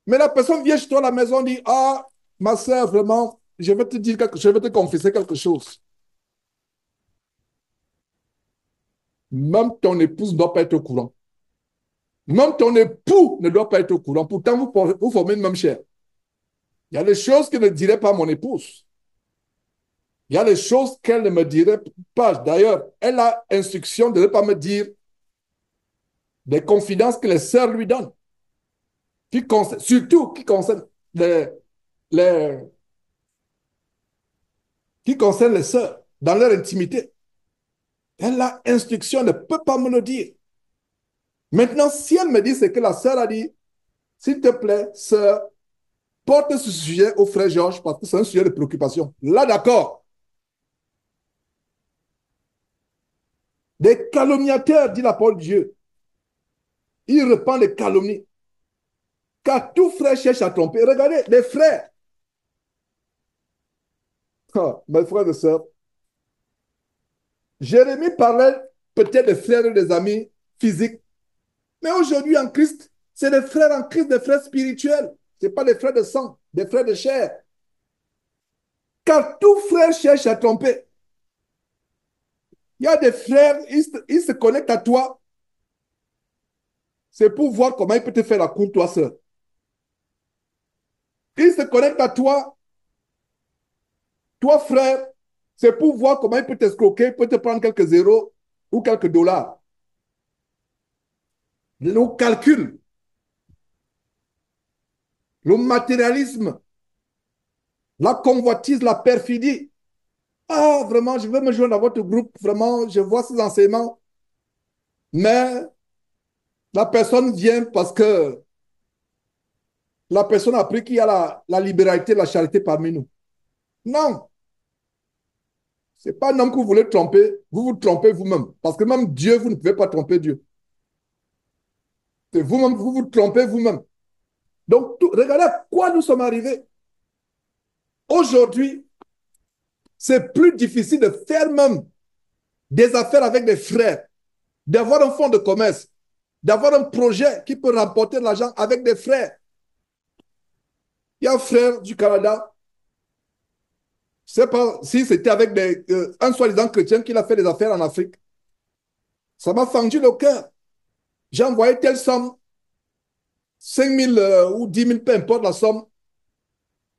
Mais la personne vient chez toi à la maison et dit, ah, ma sœur, vraiment, je vais te dire je vais te confesser quelque chose. Même ton épouse ne doit pas être au courant. Même ton époux ne doit pas être au courant. Pourtant, vous formez une même chair. Il y a des choses que ne dirait pas mon épouse. Il y a des choses qu'elle ne me dirait pas. D'ailleurs, elle a instruction de ne pas me dire des confidences que les sœurs lui donnent. Surtout les, les, qui concernent les sœurs dans leur intimité. Elle a instruction, elle ne peut pas me le dire. Maintenant, si elle me dit ce que la sœur a dit, s'il te plaît, sœur, porte ce sujet au frère Georges parce que c'est un sujet de préoccupation. Là, d'accord. Des calomniateurs, dit la parole de Dieu. Il reprend les calomnies. Car tout frère cherche à tromper. Regardez, les frères. Ah, mes frères et sœurs. Jérémie parlait peut-être des frères et des amis physiques. Mais aujourd'hui, en Christ, c'est des frères en Christ, des frères spirituels. Ce n'est pas des frères de sang, des frères de chair. Car tout frère cherche à tromper. Il y a des frères, ils se connectent à toi. C'est pour voir comment il peut te faire la cour, toi seul. Ils se connectent à toi, toi frère, c'est pour voir comment il peut t'escroquer, il peut te prendre quelques zéros ou quelques dollars. Le calcul, le matérialisme, la convoitise, la perfidie. Ah, vraiment, je veux me joindre à votre groupe. Vraiment, je vois ces enseignements. Mais la personne vient parce que la personne a appris qu'il y a la libéralité, la charité parmi nous. Non, ce n'est pas un homme que vous voulez tromper. Vous vous trompez vous-même. Parce que même Dieu, vous ne pouvez pas tromper Dieu. C'est vous-même, vous vous trompez vous-même. Donc, regardez à quoi nous sommes arrivés. Aujourd'hui, c'est plus difficile de faire même des affaires avec des frères, d'avoir un fonds de commerce, d'avoir un projet qui peut remporter de l'argent avec des frères. Il y a un frère du Canada, je ne sais pas si c'était avec un soi-disant chrétien qu'il a fait des affaires en Afrique. Ça m'a fendu le cœur. J'ai envoyé telle somme, 5 000 ou 10 000, peu importe la somme.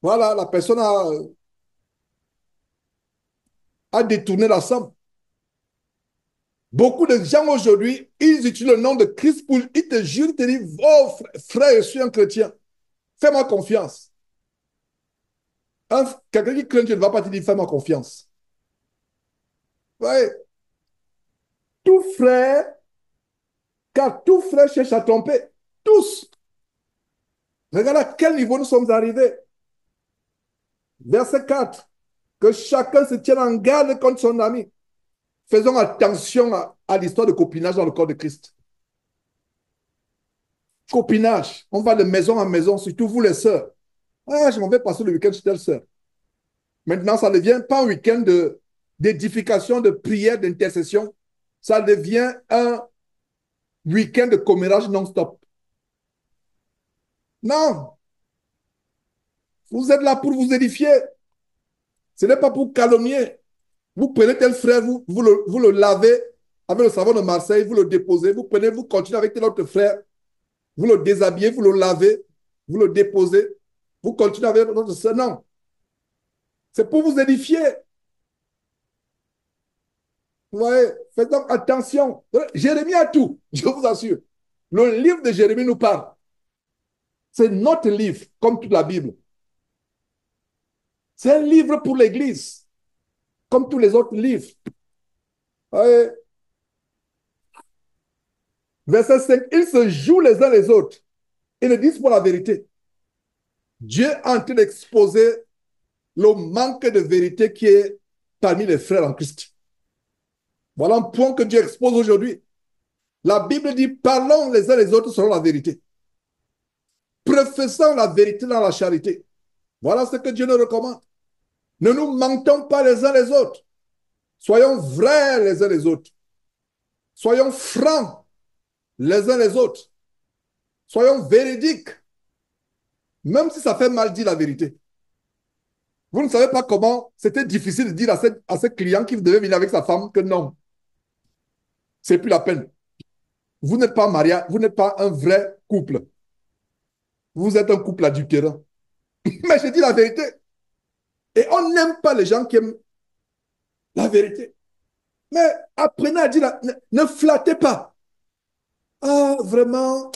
Voilà, la personne a détourné la somme. Beaucoup de gens aujourd'hui, ils utilisent le nom de Christ pour, ils te jurent, ils te disent, oh frère, je suis un chrétien. Fais-moi confiance. Quelqu'un qui craint Dieu ne va pas te dire, fais-moi confiance. Ouais. Tout frère, car tout frère cherche à tromper. Tous. Regarde à quel niveau nous sommes arrivés. Verset 4. Que chacun se tienne en garde contre son ami. Faisons attention à l'histoire de copinage dans le corps de Christ. Copinage. On va de maison en maison, surtout vous les sœurs. Ah, je m'en vais passer le week-end chez telle sœur. Maintenant, ça ne devient pas un week-end d'édification, de prière, d'intercession. Ça devient un week-end de commérage non-stop. Non. Vous êtes là pour vous édifier. Ce n'est pas pour calomnier. Vous prenez tel frère, vous le lavez avec le savon de Marseille, vous le déposez. Vous prenez, vous continuez avec tel autre frère. Vous le déshabillez, vous le lavez, vous le déposez. Vous continuez avec votre sœur. Non. C'est pour vous édifier. Vous voyez, faites donc attention. Jérémie a tout, je vous assure. Le livre de Jérémie nous parle. C'est notre livre, comme toute la Bible. C'est un livre pour l'Église, comme tous les autres livres. Vous voyez, verset 5, ils se jouent les uns les autres. Ils ne disent pas la vérité. Dieu est en train d'exposer le manque de vérité qui est parmi les frères en Christ. Voilà un point que Dieu expose aujourd'hui. La Bible dit, parlons les uns les autres selon la vérité. Professons la vérité dans la charité. Voilà ce que Dieu nous recommande. Ne nous mentons pas les uns les autres. Soyons vrais les uns les autres. Soyons francs les uns les autres. Soyons véridiques. Même si ça fait mal dire la vérité. Vous ne savez pas comment c'était difficile de dire à ce client qui devait venir avec sa femme que non, c'est plus la peine. Vous n'êtes pas marié, vous n'êtes pas un vrai couple. Vous êtes un couple adultéreux. Mais je dis la vérité. Et on n'aime pas les gens qui aiment la vérité. Mais apprenez à dire, ne flattez pas. Ah, vraiment,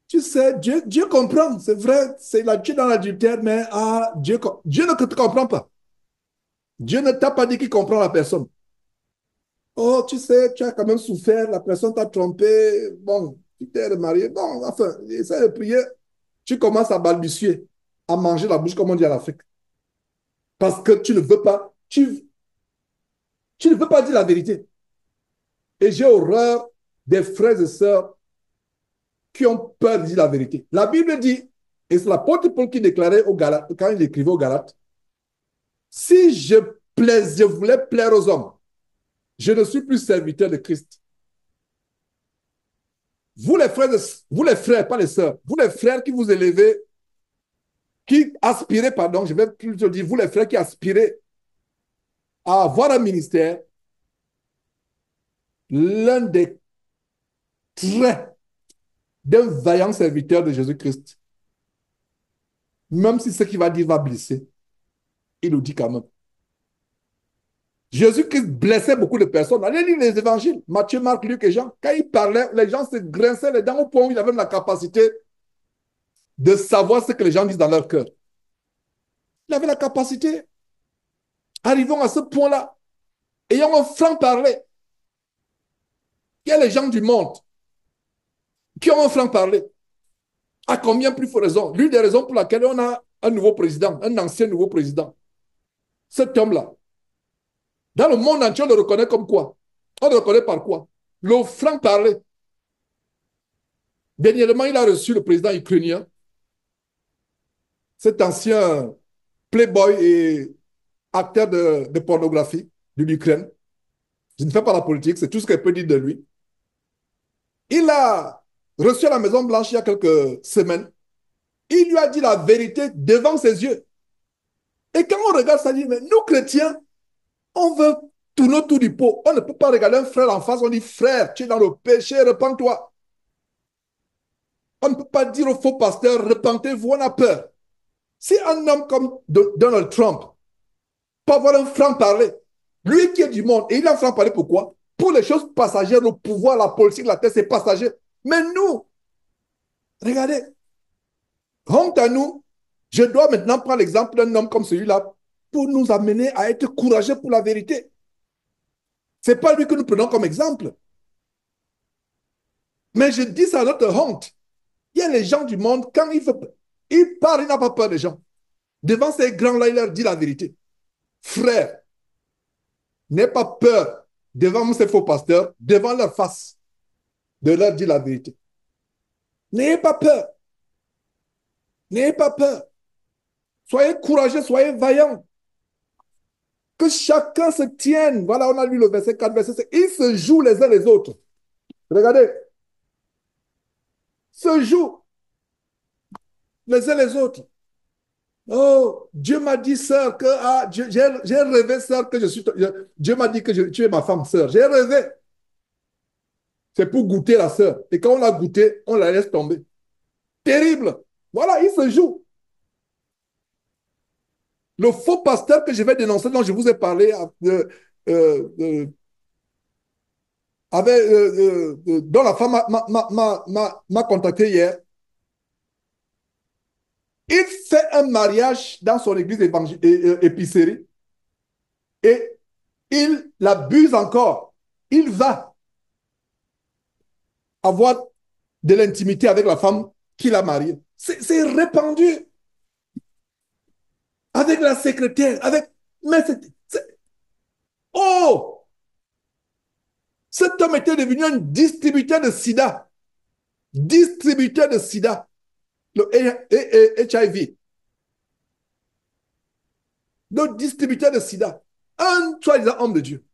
tu sais, Dieu comprend, c'est vrai, c'est la Dieu dans l'adultère, mais ah, Dieu ne te comprend pas. Dieu ne t'a pas dit qu'il comprend la personne. Oh, tu sais, tu as quand même souffert, la personne t'a trompé, bon, tu t'es remarié, bon, enfin, essaie de prier. Tu commences à balbutier, à manger la bouche, comme on dit en Afrique. Parce que tu ne veux pas, tu ne veux pas dire la vérité. Et j'ai horreur des frères et sœurs qui ont peur de dire la vérité. La Bible dit, et c'est l'apôtre Paul qui déclarait aux Galates, quand il écrivait aux Galates, si je voulais plaire aux hommes, je ne suis plus serviteur de Christ. Vous les frères, pas les sœurs, vous les frères qui vous élevez, qui aspirez, pardon, je vais plutôt dire, vous les frères qui aspirez à avoir un ministère, l'un des traits d'un vaillant serviteur de Jésus-Christ, même si ce qu'il va dire va blesser, il nous dit quand même. Jésus-Christ blessait beaucoup de personnes. Allez lire les évangiles, Matthieu, Marc, Luc et Jean. Quand il parlait, les gens se grinçaient les dents au point où il avait la capacité de savoir ce que les gens disent dans leur cœur. Il avait la capacité. Arrivons à ce point-là. Ayons un franc-parler. Il y a les gens du monde qui ont un franc-parler. À combien plus faut raison? L'une des raisons pour laquelle on a un nouveau président, un ancien nouveau président. Cet homme-là, dans le monde entier, on le reconnaît comme quoi? On le reconnaît par quoi? Le franc-parler. Dernièrement, il a reçu le président ukrainien, cet ancien playboy et acteur de pornographie de l'Ukraine. Je ne fais pas la politique, c'est tout ce qu'elle peut dire de lui. Il a reçu à la Maison-Blanche il y a quelques semaines. Il lui a dit la vérité devant ses yeux. Et quand on regarde ça, on dit, mais nous, chrétiens, on veut tourner autour du pot. On ne peut pas regarder un frère en face, on dit, frère, tu es dans le péché, repens-toi. On ne peut pas dire au faux pasteur, repentez-vous, on a peur. Si un homme comme Donald Trump peut avoir un franc-parler, lui qui est du monde, et il a un franc-parler pourquoi? Pour les choses passagères, le pouvoir, la politique, la terre, c'est passager. Mais nous, regardez, honte à nous, je dois maintenant prendre l'exemple d'un homme comme celui-là pour nous amener à être courageux pour la vérité. Ce n'est pas lui que nous prenons comme exemple. Mais je dis ça à notre honte. Il y a les gens du monde, quand il parle, il n'a pas peur des gens. Devant ces grands-là, il leur dit la vérité. Frère, n'aie pas peur devant ces faux pasteurs, devant leur face, de leur dire la vérité. N'ayez pas peur. N'ayez pas peur. Soyez courageux, soyez vaillants. Que chacun se tienne. Voilà, on a lu le verset 4, verset 5. Ils se jouent les uns les autres. Regardez. Se jouent les uns les autres. Oh, Dieu m'a dit, sœur, que j'ai rêvé, sœur, que je suis. Dieu m'a dit que tu es ma femme, sœur. J'ai rêvé. C'est pour goûter la sœur. Et quand on l'a goûté, on la laisse tomber. Terrible. Voilà, il se joue. Le faux pasteur que je vais dénoncer, dont je vous ai parlé dont la femme m'a contacté hier, il fait un mariage dans son église épicerie et il l'abuse encore. Il va avoir de l'intimité avec la femme qu'il a mariée. C'est répandu avec la secrétaire, avec... Mais oh! Cet homme était devenu un distributeur de sida. Distributeur de sida. Le HIV. Le distributeur de sida. Un soi-disant homme de Dieu.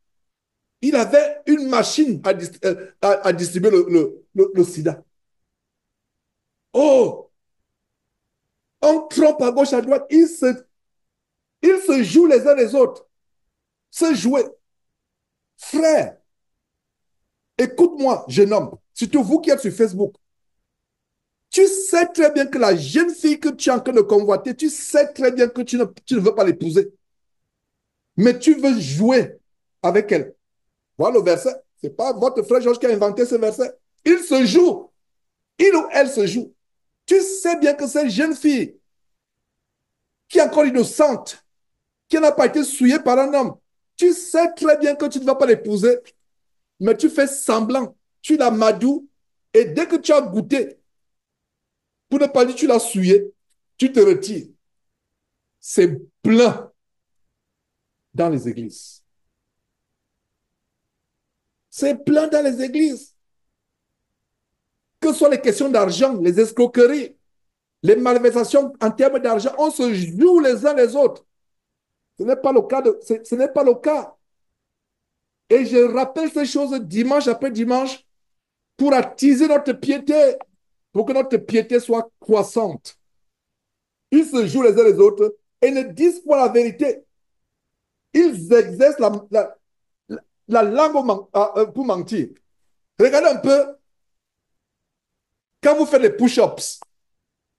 Il avait une machine à distribuer le sida. Oh! On trompe à gauche, à droite. Ils se jouent les uns les autres. Se jouer. Frère, écoute-moi, jeune homme, surtout vous qui êtes sur Facebook. Tu sais très bien que la jeune fille que tu es en train de convoiter, tu sais très bien que tu ne veux pas l'épouser. Mais tu veux jouer avec elle. Voilà le verset. Ce n'est pas votre frère Georges qui a inventé ce verset. Il se joue. Il ou elle se joue. Tu sais bien que cette jeune fille qui est encore innocente, qui n'a pas été souillée par un homme, tu sais très bien que tu ne vas pas l'épouser, mais tu fais semblant. Tu la madoues et dès que tu as goûté, pour ne pas dire tu l'as souillée, tu te retires. C'est plein dans les églises. C'est plein dans les églises. Que ce soit les questions d'argent, les escroqueries, les malversations en termes d'argent, on se joue les uns les autres. Ce n'est pas le cas. Ce n'est pas le cas. Et je rappelle ces choses dimanche après dimanche pour attiser notre piété, pour que notre piété soit croissante. Ils se jouent les uns les autres et ne disent pas la vérité. Ils exercent la langue pour mentir. Regardez un peu, quand vous faites les push-ups,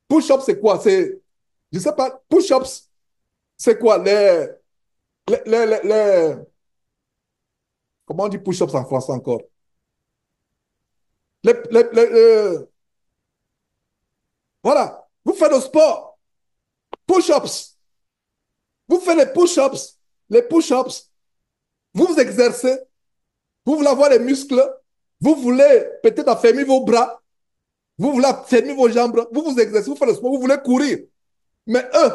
push-ups c'est quoi? Je ne sais pas, push-ups, c'est quoi? Comment on dit push-ups en français encore? Les, les, les, euh, voilà, vous faites le sport, push-ups, vous faites les push-ups, vous vous exercez, vous voulez avoir les muscles, vous voulez peut-être affermir vos bras, vous voulez affermir vos jambes, vous vous exercez, vous faites le sport, vous voulez courir. Mais eux,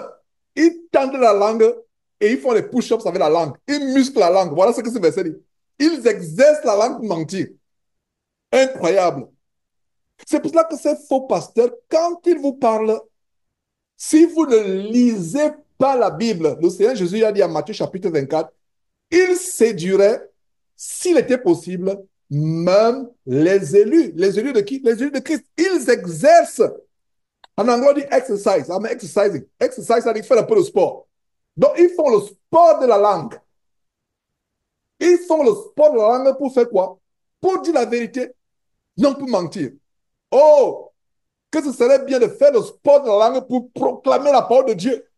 ils tendent la langue et ils font les push-ups avec la langue. Ils musclent la langue. Voilà ce que ce verset dit. Ils exercent la langue pour mentir. Incroyable. C'est pour cela que ces faux pasteurs, quand ils vous parlent, si vous ne lisez pas la Bible, le Seigneur Jésus a dit en Matthieu chapitre 24, il séduirait, s'il était possible, même les élus. Les élus de qui? Les élus de Christ. Ils exercent. En anglais, on dit exercise. I'm exercising. Exercise, ça dit faire un peu de sport. Donc, ils font le sport de la langue. Ils font le sport de la langue pour faire quoi? Pour dire la vérité, non pour mentir. Oh, que ce serait bien de faire le sport de la langue pour proclamer la parole de Dieu.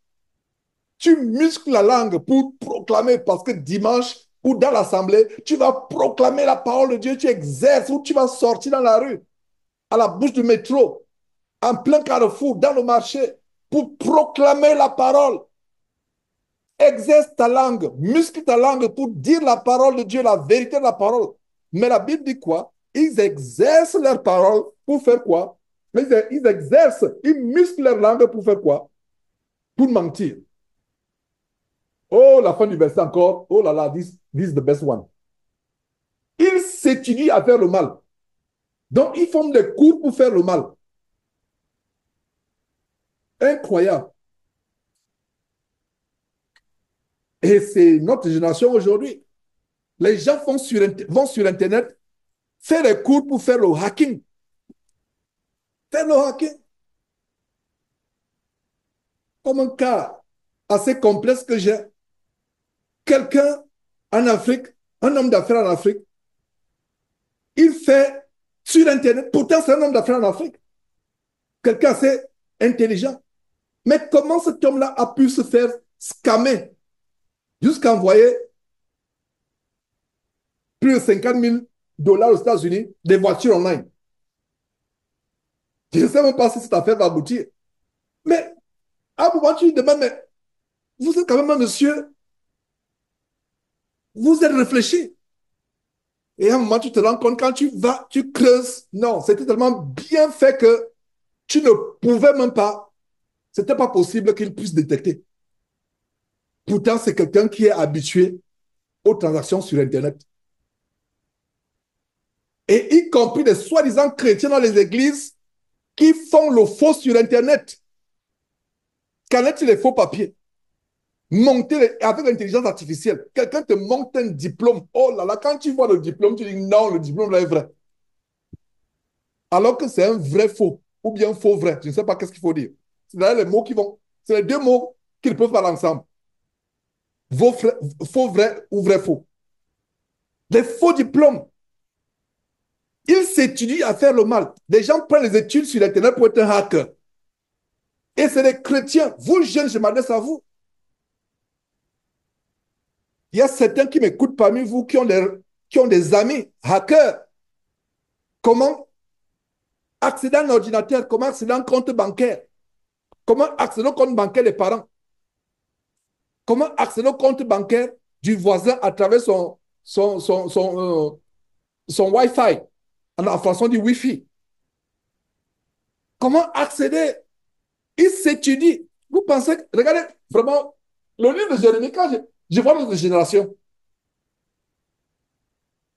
Tu muscles la langue pour proclamer parce que dimanche ou dans l'assemblée, tu vas proclamer la parole de Dieu, tu exerces ou tu vas sortir dans la rue, à la bouche du métro, en plein carrefour, dans le marché, pour proclamer la parole. Exerce ta langue, muscle ta langue pour dire la parole de Dieu, la vérité de la parole. Mais la Bible dit quoi? Ils exercent leur parole pour faire quoi? Ils exercent, ils musclent leur langue pour faire quoi? Pour mentir. Oh, la fin du verset encore. Oh là là, this is the best one. Ils s'étudient à faire le mal. Donc, ils font des cours pour faire le mal. Incroyable. Et c'est notre génération aujourd'hui. Les gens vont sur Internet faire des cours pour faire le hacking. Faire le hacking. Comme un cas assez complexe que j'ai. Quelqu'un en Afrique, un homme d'affaires en Afrique, il fait sur Internet, pourtant c'est un homme d'affaires en Afrique, quelqu'un assez intelligent. Mais comment cet homme-là a pu se faire scammer jusqu'à envoyer plus de 50 000 dollars aux États-Unis, des voitures online. Je ne sais même pas si cette affaire va aboutir. Mais à un moment, tu lui demandes, mais vous êtes quand même un monsieur, vous êtes réfléchi. Et à un moment, tu te rends compte, quand tu vas, tu creuses. Non, c'était tellement bien fait que tu ne pouvais même pas, c'était pas possible qu'il puisse détecter. Pourtant, c'est quelqu'un qui est habitué aux transactions sur Internet. Et y compris des soi-disant chrétiens dans les églises qui font le faux sur Internet. Qu'en est-il des faux papiers? Monter avec l'intelligence artificielle. Quelqu'un te monte un diplôme. Oh là là, quand tu vois le diplôme, tu dis non, le diplôme là est vrai. Alors que c'est un vrai faux ou bien faux vrai. Je ne sais pas qu'est-ce qu'il faut dire. C'est les mots qui vont. C'est les deux mots qu'ils peuvent parler ensemble. Faux vrai ou vrai faux. Les faux diplômes. Ils s'étudient à faire le mal. Les gens prennent les études sur Internet pour être un hacker. Et c'est les chrétiens. Vous, jeunes, je m'adresse à vous. Il y a certains qui m'écoutent parmi vous qui ont des amis hackers. Comment accéder à un ordinateur? Comment accéder à un compte bancaire? Comment accéder au compte bancaire des parents? Comment accéder au compte bancaire du voisin à travers son Wi-Fi? En français, on dit Wi-Fi. Comment accéder? Il s'étudie. Vous pensez que, regardez, vraiment, le livre de Jérémie, quand je vois notre génération,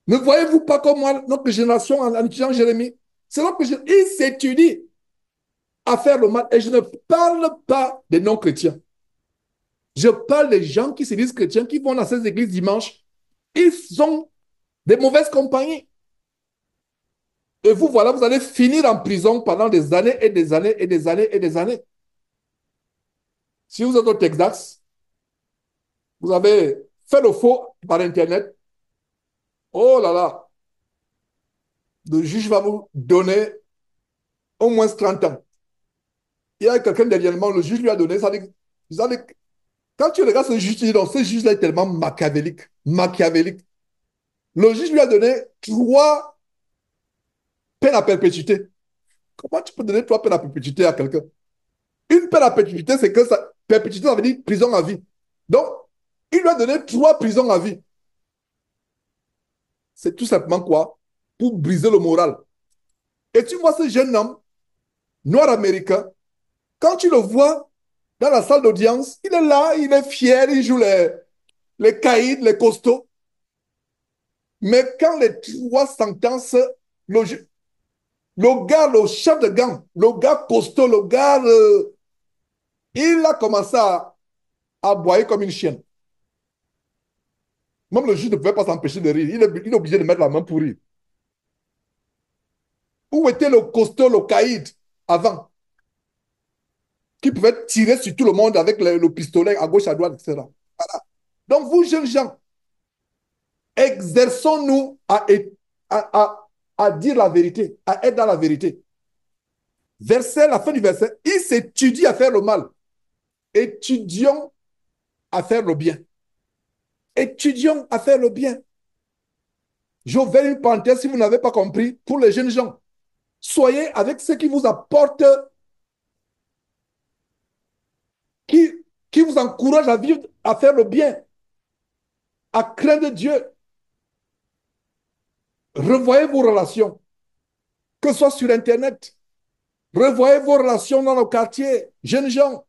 ne voyez-vous pas comme moi, notre génération en étudiant Jérémie? C'est là que il s'étudie à faire le mal. Et je ne parle pas des non-chrétiens. Je parle des gens qui se disent chrétiens, qui vont dans ces églises dimanche. Ils sont des mauvaises compagnies. Et vous, voilà, vous allez finir en prison pendant des années et des années et des années et des années. Si vous êtes au Texas, vous avez fait le faux par Internet. Oh là là, le juge va vous donner au moins 30 ans. Il y a quelqu'un dernièrement, le juge lui a donné, ça dit, quand tu regardes ce juge, tu dis non, ce juge-là est tellement machiavélique, machiavélique. Le juge lui a donné 3 peines à perpétuité. Comment tu peux donner 3 peines à perpétuité à quelqu'un? Une peine à perpétuité, c'est que ça, perpétuité, ça veut dire prison à vie. Donc, il lui a donné 3 prisons à vie. C'est tout simplement quoi? Pour briser le moral. Et tu vois ce jeune homme, noir américain, quand tu le vois dans la salle d'audience, il est là, il est fier, il joue les caïds, les costauds. Mais quand les 3 sentences, le, le gars, le chef de gang, le gars costaud, le gars, il a commencé à aboyer comme une chienne. Même le juge ne pouvait pas s'empêcher de rire. Il est obligé de mettre la main pour rire. Où était le costaud, le caïd, avant, qui pouvait tirer sur tout le monde avec le pistolet à gauche, à droite, etc. Voilà. Donc, vous, jeunes gens, exerçons-nous à dire la vérité, à être dans la vérité. Verset, la fin du verset, il s'étudie à faire le mal. Étudions à faire le bien. Étudions à faire le bien. J'ouvre une parenthèse si vous n'avez pas compris pour les jeunes gens. Soyez avec ceux qui vous apportent, qui, qui vous encouragent à vivre, à faire le bien, à craindre Dieu. Revoyez vos relations, que ce soit sur Internet. Revoyez vos relations dans le quartier, jeunes gens,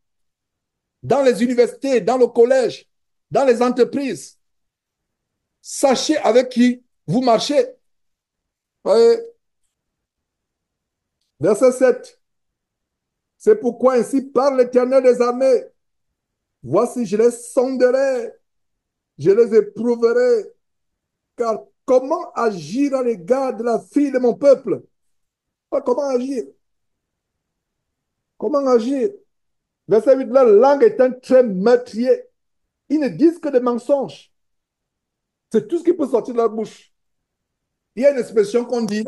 dans les universités, dans le collège, dans les entreprises. Sachez avec qui vous marchez. Voyez, verset 7. C'est pourquoi ainsi parle l'Éternel des armées. Voici, je les sonderai, je les éprouverai. Car comment agir à l'égard de la fille de mon peuple? Comment agir? Comment agir? Verset 8, leur langue est un trait meurtrier. Ils ne disent que des mensonges. C'est tout ce qui peut sortir de leur bouche. Il y a une expression qu'on dit,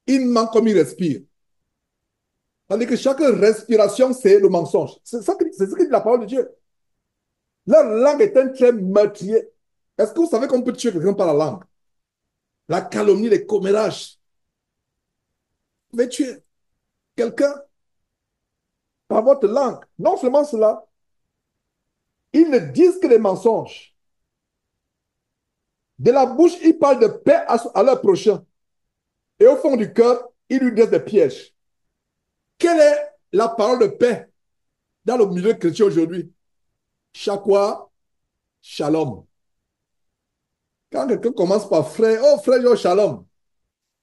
il ment comme il respire. C'est-à-dire que chaque respiration, c'est le mensonge. C'est ce que dit la parole de Dieu. Leur langue est un trait meurtrier. Est-ce que vous savez qu'on peut tuer quelqu'un par la langue? la calomnie, les commérages. Vous pouvez tuer quelqu'un par votre langue. Non seulement cela, ils ne disent que des mensonges. De la bouche, ils parlent de paix à leur prochain. Et au fond du cœur, ils lui disent des pièges. Quelle est la parole de paix dans le milieu chrétien aujourd'hui? Chaque fois, shalom. Quand quelqu'un commence par frère, oh frère, oh shalom,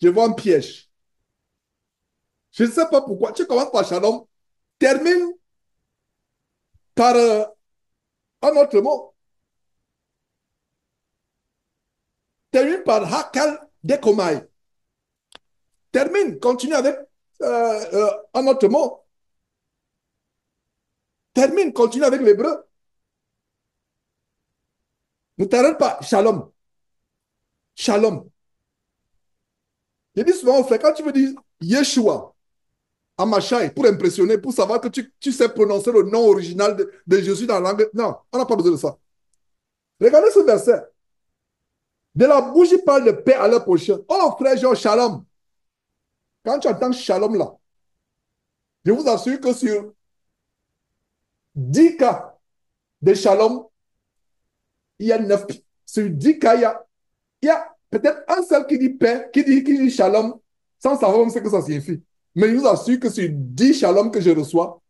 je vois un piège. Je ne sais pas pourquoi. Tu commences par shalom, termine par un autre mot. Termine par hakal dekomai. Termine, continue avec un autre mot. Termine, continue avec l'hébreu. Ne t'arrête pas, shalom. Shalom. Je dis souvent au frère, quand tu veux dire Yeshua, Amashai, pour impressionner, pour savoir que tu sais prononcer le nom original de Jésus dans la langue. Non, on n'a pas besoin de ça. Regardez ce verset. De la bouche, il parle de paix à leur prochain. Oh frère, genre shalom. Quand tu entends shalom là, je vous assure que sur 10 cas de shalom, il y a 9. Sur 10 cas, il y a peut-être un seul qui dit paix, qui dit shalom, sans savoir même ce que ça signifie. Mais je vous assure que sur 10 shalom que je reçois,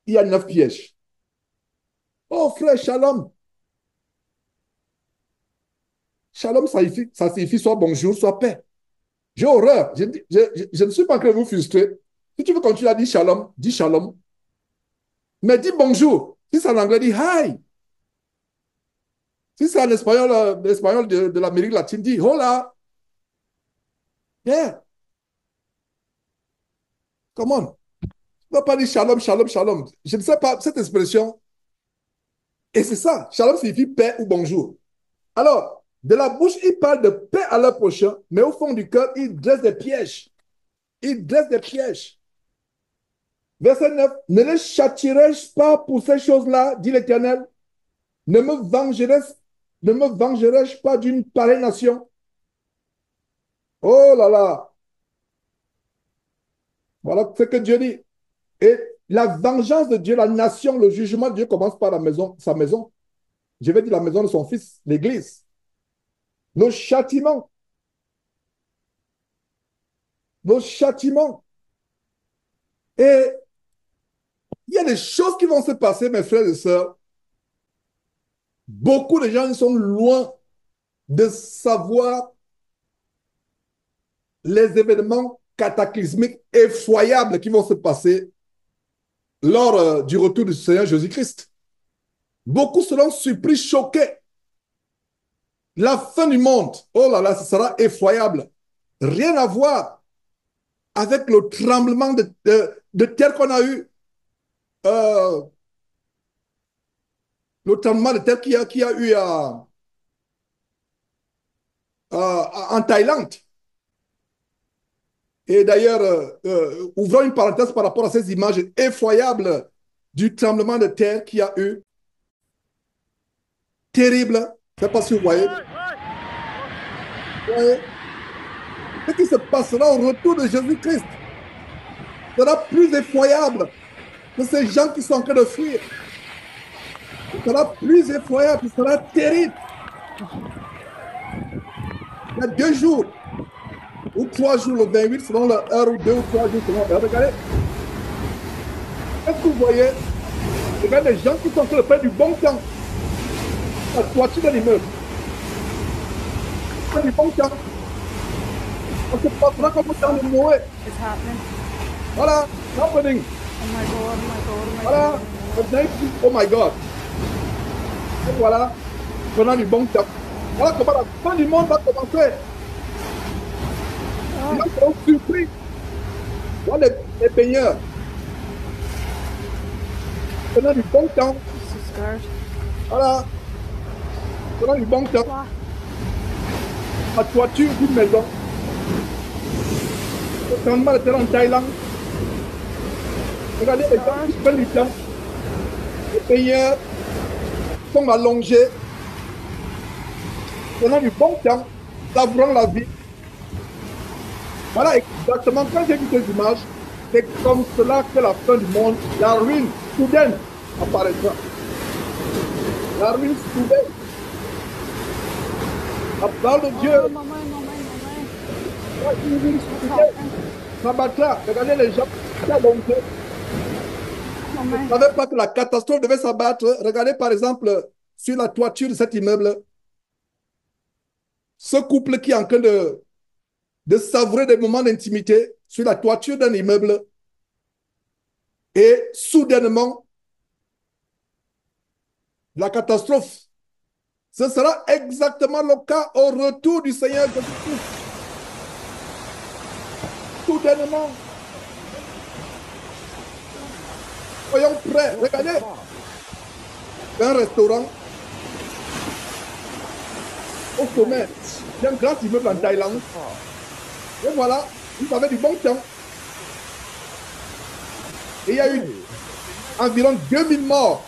il y a 9 pièges. Oh frère, shalom. Shalom, ça signifie soit bonjour, soit paix. J'ai horreur. Je ne suis pas en train de vous frustrer. Si tu veux continuer à dire shalom, dis shalom. Mais dis bonjour. Si c'est en anglais, dis hi. Si c'est en espagnol, l'espagnol de l'Amérique latine, dis hola. Yeah. Come on. Tu ne vas pas dire shalom, shalom, shalom. Je ne sais pas cette expression. Et c'est ça. Shalom signifie paix ou bonjour. Alors, de la bouche, ils parlent de paix à leur prochain, mais au fond du cœur, ils dressent des pièges. Ils dressent des pièges. Verset 9. Ne les châtierai-je pas pour ces choses-là, dit l'Éternel? Ne me vengerai-je pas d'une pareille nation? Oh là là. Voilà ce que Dieu dit. Et la vengeance de Dieu, la nation, le jugement de Dieu commence par la maison, sa maison. Je vais dire la maison de son fils, l'Église. Nos châtiments. Nos châtiments. Et il y a des choses qui vont se passer, mes frères et sœurs. Beaucoup de gens sont loin de savoir les événements cataclysmiques effroyables qui vont se passer lors du retour du Seigneur Jésus-Christ. Beaucoup seront surpris, choqués. La fin du monde, oh là là, ce sera effroyable. Rien à voir avec le tremblement de terre qu'on a eu, euh, le tremblement de terre qui a eu en Thaïlande. Et d'ailleurs, ouvrons une parenthèse par rapport à ces images effroyables du tremblement de terre qu'il y a eu. Terrible. Je ne sais pas si vous voyez. Voyez. Ce qui se passera au retour de Jésus-Christ sera plus effroyable que ces gens qui sont en train de fuir. Ce sera plus effroyable, ce sera terrible. Il y a 2 jours ou 3 jours, le 28 selon l'heure, ou 2 ou 3 jours selon l'heure. Regardez. Est-ce que vous voyez? Regardez les gens qui sont en train de faire du bon temps. La toiture de l'immeuble. Faire du bon temps. On se passera comme au temps de Noé. It's happening. Voilà, happening. Oh my God, oh my God, oh my Voilà, God. oh my God. Et voilà, prenant du bon temps. Voilà comment la fin du monde va commencer. Les gens seront surpris. Voilà les peigneurs. Prenant du bon temps. I'm so scared. Voilà, prenant du bon temps. Wow. La toiture d'une maison. Le tremblement de terre en Thaïlande. Regardez les gens qui prennent du temps. Les peigneurs sont allongés. Prenant du bon temps. savourant la vie. Voilà exactement, quand j'ai vu ces images, c'est comme cela que la fin du monde, la ruine soudaine apparaîtra. La ruine soudaine. La parole de Dieu, une ruine soudaine s'abattra. Regardez les gens qui ont monté. Vous ne savez pas que la catastrophe devait s'abattre. Regardez par exemple sur la toiture de cet immeuble, ce couple qui est en train de savourer des moments d'intimité sur la toiture d'un immeuble et soudainement, la catastrophe. Ce sera exactement le cas au retour du Seigneur Jésus-Christ. Soudainement. Soyons prêts. Regardez. Un restaurant au sommet d'un grand immeuble en Thaïlande. Et voilà, vous avez du bon temps. Et il y a eu environ 2000 morts.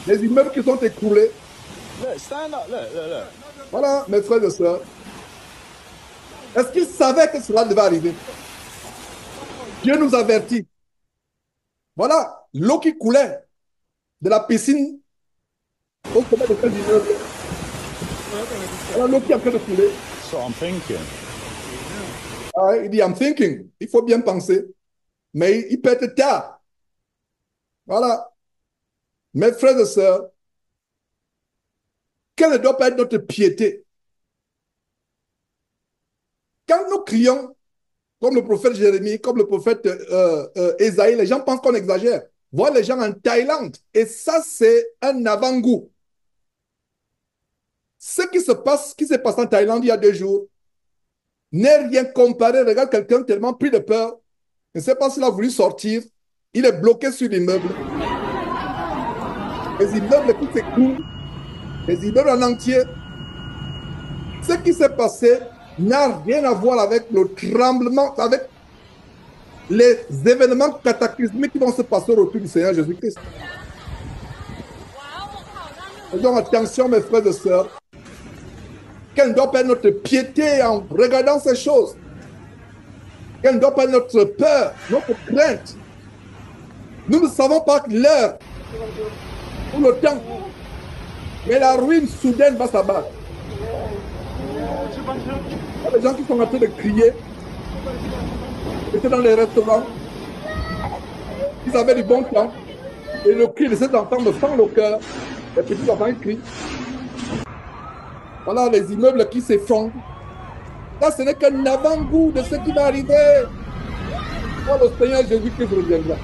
Les immeubles qui sont écroulés. Voilà, mes frères et sœurs. Est-ce qu'ils savaient que cela devait arriver? Dieu nous avertit. Voilà, l'eau qui coulait de la piscine au sommet de cet immeuble. Voilà l'eau qui est en train de couler. So I'm thinking. Ah, il dit, I'm thinking. Il faut bien penser. Mais il peut être tard. Voilà. Mes frères et sœurs, quelle ne doit pas être notre piété? Quand nous crions, comme le prophète Jérémie, comme le prophète Ésaïe, les gens pensent qu'on exagère. Voir les gens en Thaïlande. Et ça, c'est un avant-goût. Ce qui s'est passé en Thaïlande il y a 2 jours, n'est rien comparé. Regarde quelqu'un tellement pris de peur. Je ne sais pas s'il a voulu sortir. Il est bloqué sur l'immeuble. Les immeubles qui s'écroulent, les immeubles en entier. Ce qui s'est passé n'a rien à voir avec le tremblement, avec les événements cataclysmiques qui vont se passer au retour du Seigneur Jésus-Christ. Faisons attention, mes frères et sœurs. Quelle ne doit pas être notre piété en regardant ces choses? Quelle ne doit pas être notre peur, notre crainte? Nous ne savons pas l'heure ou le temps, mais la ruine soudaine va s'abattre. Il y a des gens qui sont en train de crier. Ils étaient dans les restaurants. Ils avaient du bon temps. Et le cri de cet enfant me fend le cœur. Les petits enfants crient. Voilà les immeubles qui s'effondrent. Là, ce n'est qu'un avant-goût de ce qui va arriver quand le Seigneur Jésus-Christ reviendra.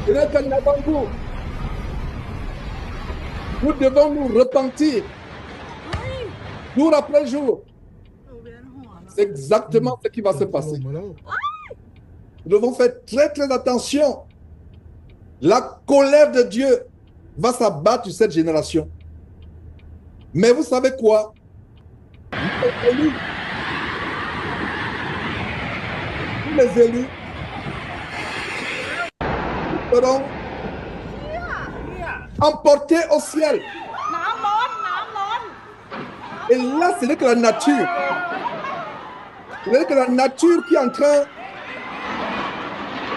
Ce n'est qu'un avant-goût. Nous devons nous repentir jour après jour. C'est exactement ce qui va se passer. Nous devons faire très très attention. La colère de Dieu va s'abattre sur cette génération. Mais vous savez quoi? Les élus, tous les élus seront emportés au ciel. Et là, ce n'est que la nature. Ce n'est que la nature qui est en train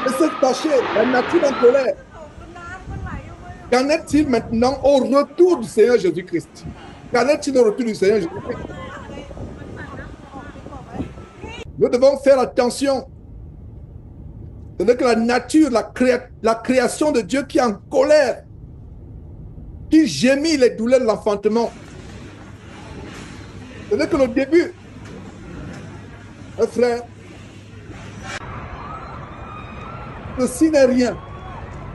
de se tâcher, la nature en colère. Qu'en est-il maintenant au retour du Seigneur Jésus-Christ? Qu'en est-il au retour du Seigneur Jésus-Christ? Nous devons faire attention. Ce n'est que la nature, la création de Dieu qui est en colère, qui gémit les douleurs de l'enfantement. Ce n'est que le début. Mes frères, ceci n'est rien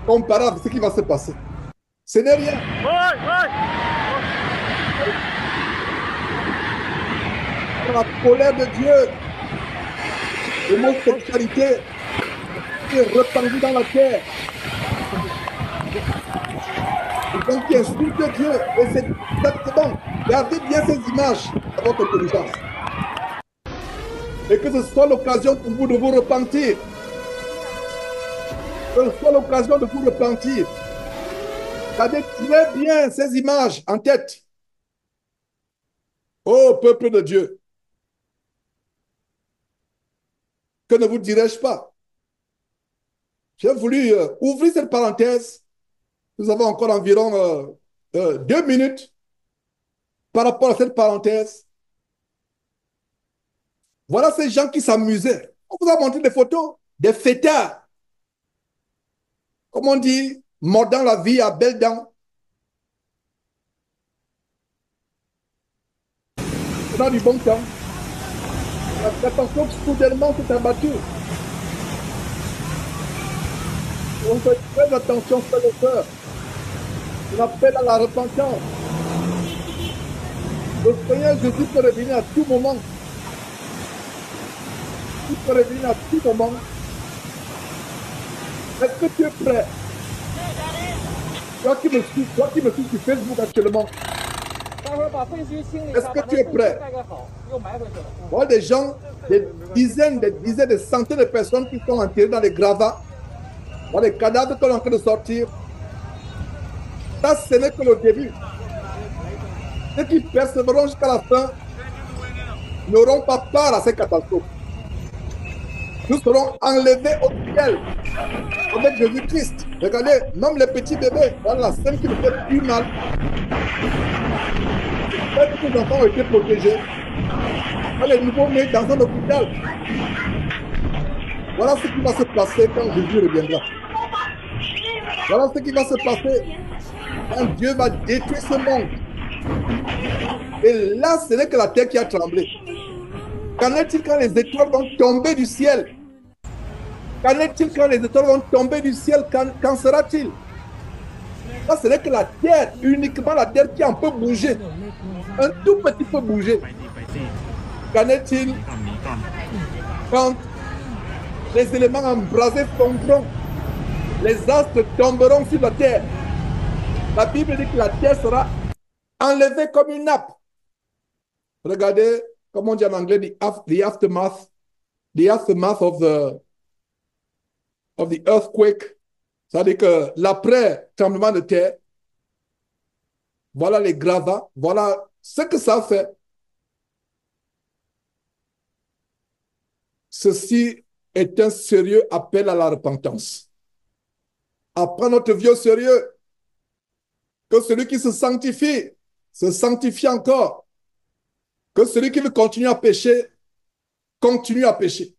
comparé à ce qui va se passer. Ce n'est rien. La colère de Dieu, l'homosexualité qui est répandue dans la terre. Les gens qui insultent Dieu, et c'est exactement. Gardez bien ces images à votre intelligence. Et que ce soit l'occasion pour vous de vous repentir. Que ce soit l'occasion de vous repentir. Gardez très bien ces images en tête. Ô peuple de Dieu, que ne vous dirais-je pas? J'ai voulu ouvrir cette parenthèse. Nous avons encore environ 2 minutes par rapport à cette parenthèse. Voilà ces gens qui s'amusaient. On vous a montré des photos, des fêtards, comme on dit, mordant la vie à belles dents. Dans du bon temps, la catastrophe soudainement s'est abattue. On fait très attention, frères et sœurs. On appelle à la repentance. Le Seigneur Jésus peut revenir à tout moment. Il peut revenir à tout moment. Est-ce que tu es prêt? Toi qui me suis sur Facebook actuellement, est-ce que tu es prêt? Voilà des gens, des dizaines, des centaines de personnes qui sont enterrées dans les gravats. Voilà les cadavres qu'on est en train de sortir. Ça, ce n'est que le début. Ceux qui persévéreront jusqu'à la fin n'auront pas part à ces catastrophes. Nous serons enlevés au ciel avec Jésus-Christ. Regardez, même les petits bébés, voilà la scène qui me fait plus mal. J'espère que les enfants ont été protégés. Voilà les nouveaux-nés dans un hôpital. Voilà ce qui va se passer quand Jésus reviendra. Voilà ce qui va se passer quand Dieu va détruire ce monde. Et là, ce n'est que la terre qui a tremblé. Qu'en est-il quand les étoiles vont tomber du ciel? Qu'en est-il quand les étoiles vont tomber du ciel? Qu'en sera-t-il? Ça, ce n'est que la terre, uniquement la terre qui en peut bouger. Un tout petit peu bouger. Qu'en est-il quand les éléments embrasés tomberont? Les astres tomberont sur la terre. La Bible dit que la terre sera enlevée comme une nappe. Regardez, comme on dit en anglais, the aftermath of the earthquake. C'est-à-dire que l'après tremblement de terre, voilà les gravats, voilà ce que ça fait. Ceci est un sérieux appel à la repentance. À prendre notre vie au sérieux. Que celui qui se sanctifie encore. Que celui qui veut continuer à pécher, continue à pécher.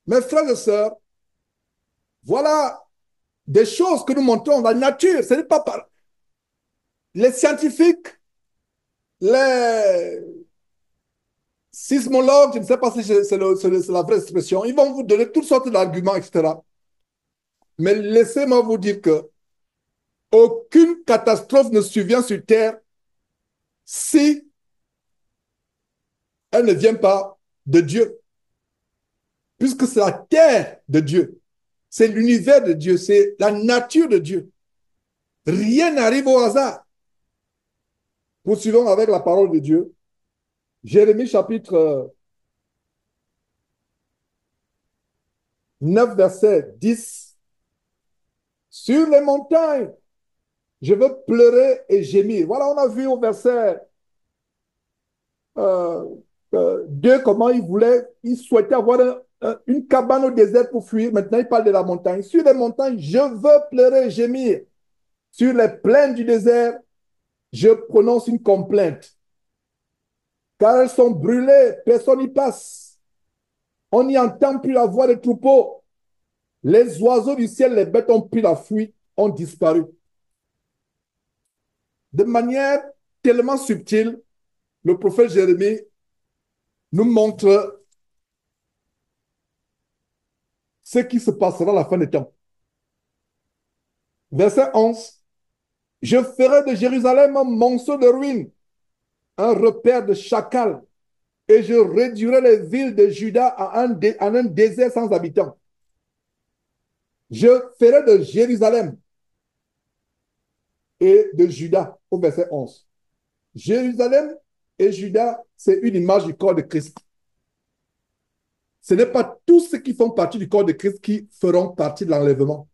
Mes frères et sœurs, voilà des choses que nous montrons dans la nature. Ce n'est pas par... Les scientifiques, les sismologues, je ne sais pas si c'est la vraie expression, ils vont vous donner toutes sortes d'arguments, etc. Mais laissez-moi vous dire que aucune catastrophe ne survient sur Terre si elle ne vient pas de Dieu. Puisque c'est la terre de Dieu, c'est l'univers de Dieu, c'est la nature de Dieu. Rien n'arrive au hasard. Poursuivons avec la parole de Dieu. Jérémie chapitre 9, verset 10. Sur les montagnes, je veux pleurer et gémir. Voilà, on a vu au verset 2 comment il souhaitait avoir une cabane au désert pour fuir. Maintenant, il parle de la montagne. Sur les montagnes, je veux pleurer et gémir. Sur les plaines du désert, je prononce une complainte. Car elles sont brûlées, personne n'y passe. On n'y entend plus la voix des troupeaux. Les oiseaux du ciel, les bêtes ont pris la fuite, ont disparu. De manière tellement subtile, le prophète Jérémie nous montre ce qui se passera à la fin des temps. Verset 11. Je ferai de Jérusalem un monceau de ruines, un repère de chacals, et je réduirai les villes de Juda à un désert sans habitants. Je ferai de Jérusalem et de Juda, au verset 11. Jérusalem et Juda, c'est une image du corps de Christ. Ce n'est pas tous ceux qui font partie du corps de Christ qui feront partie de l'enlèvement.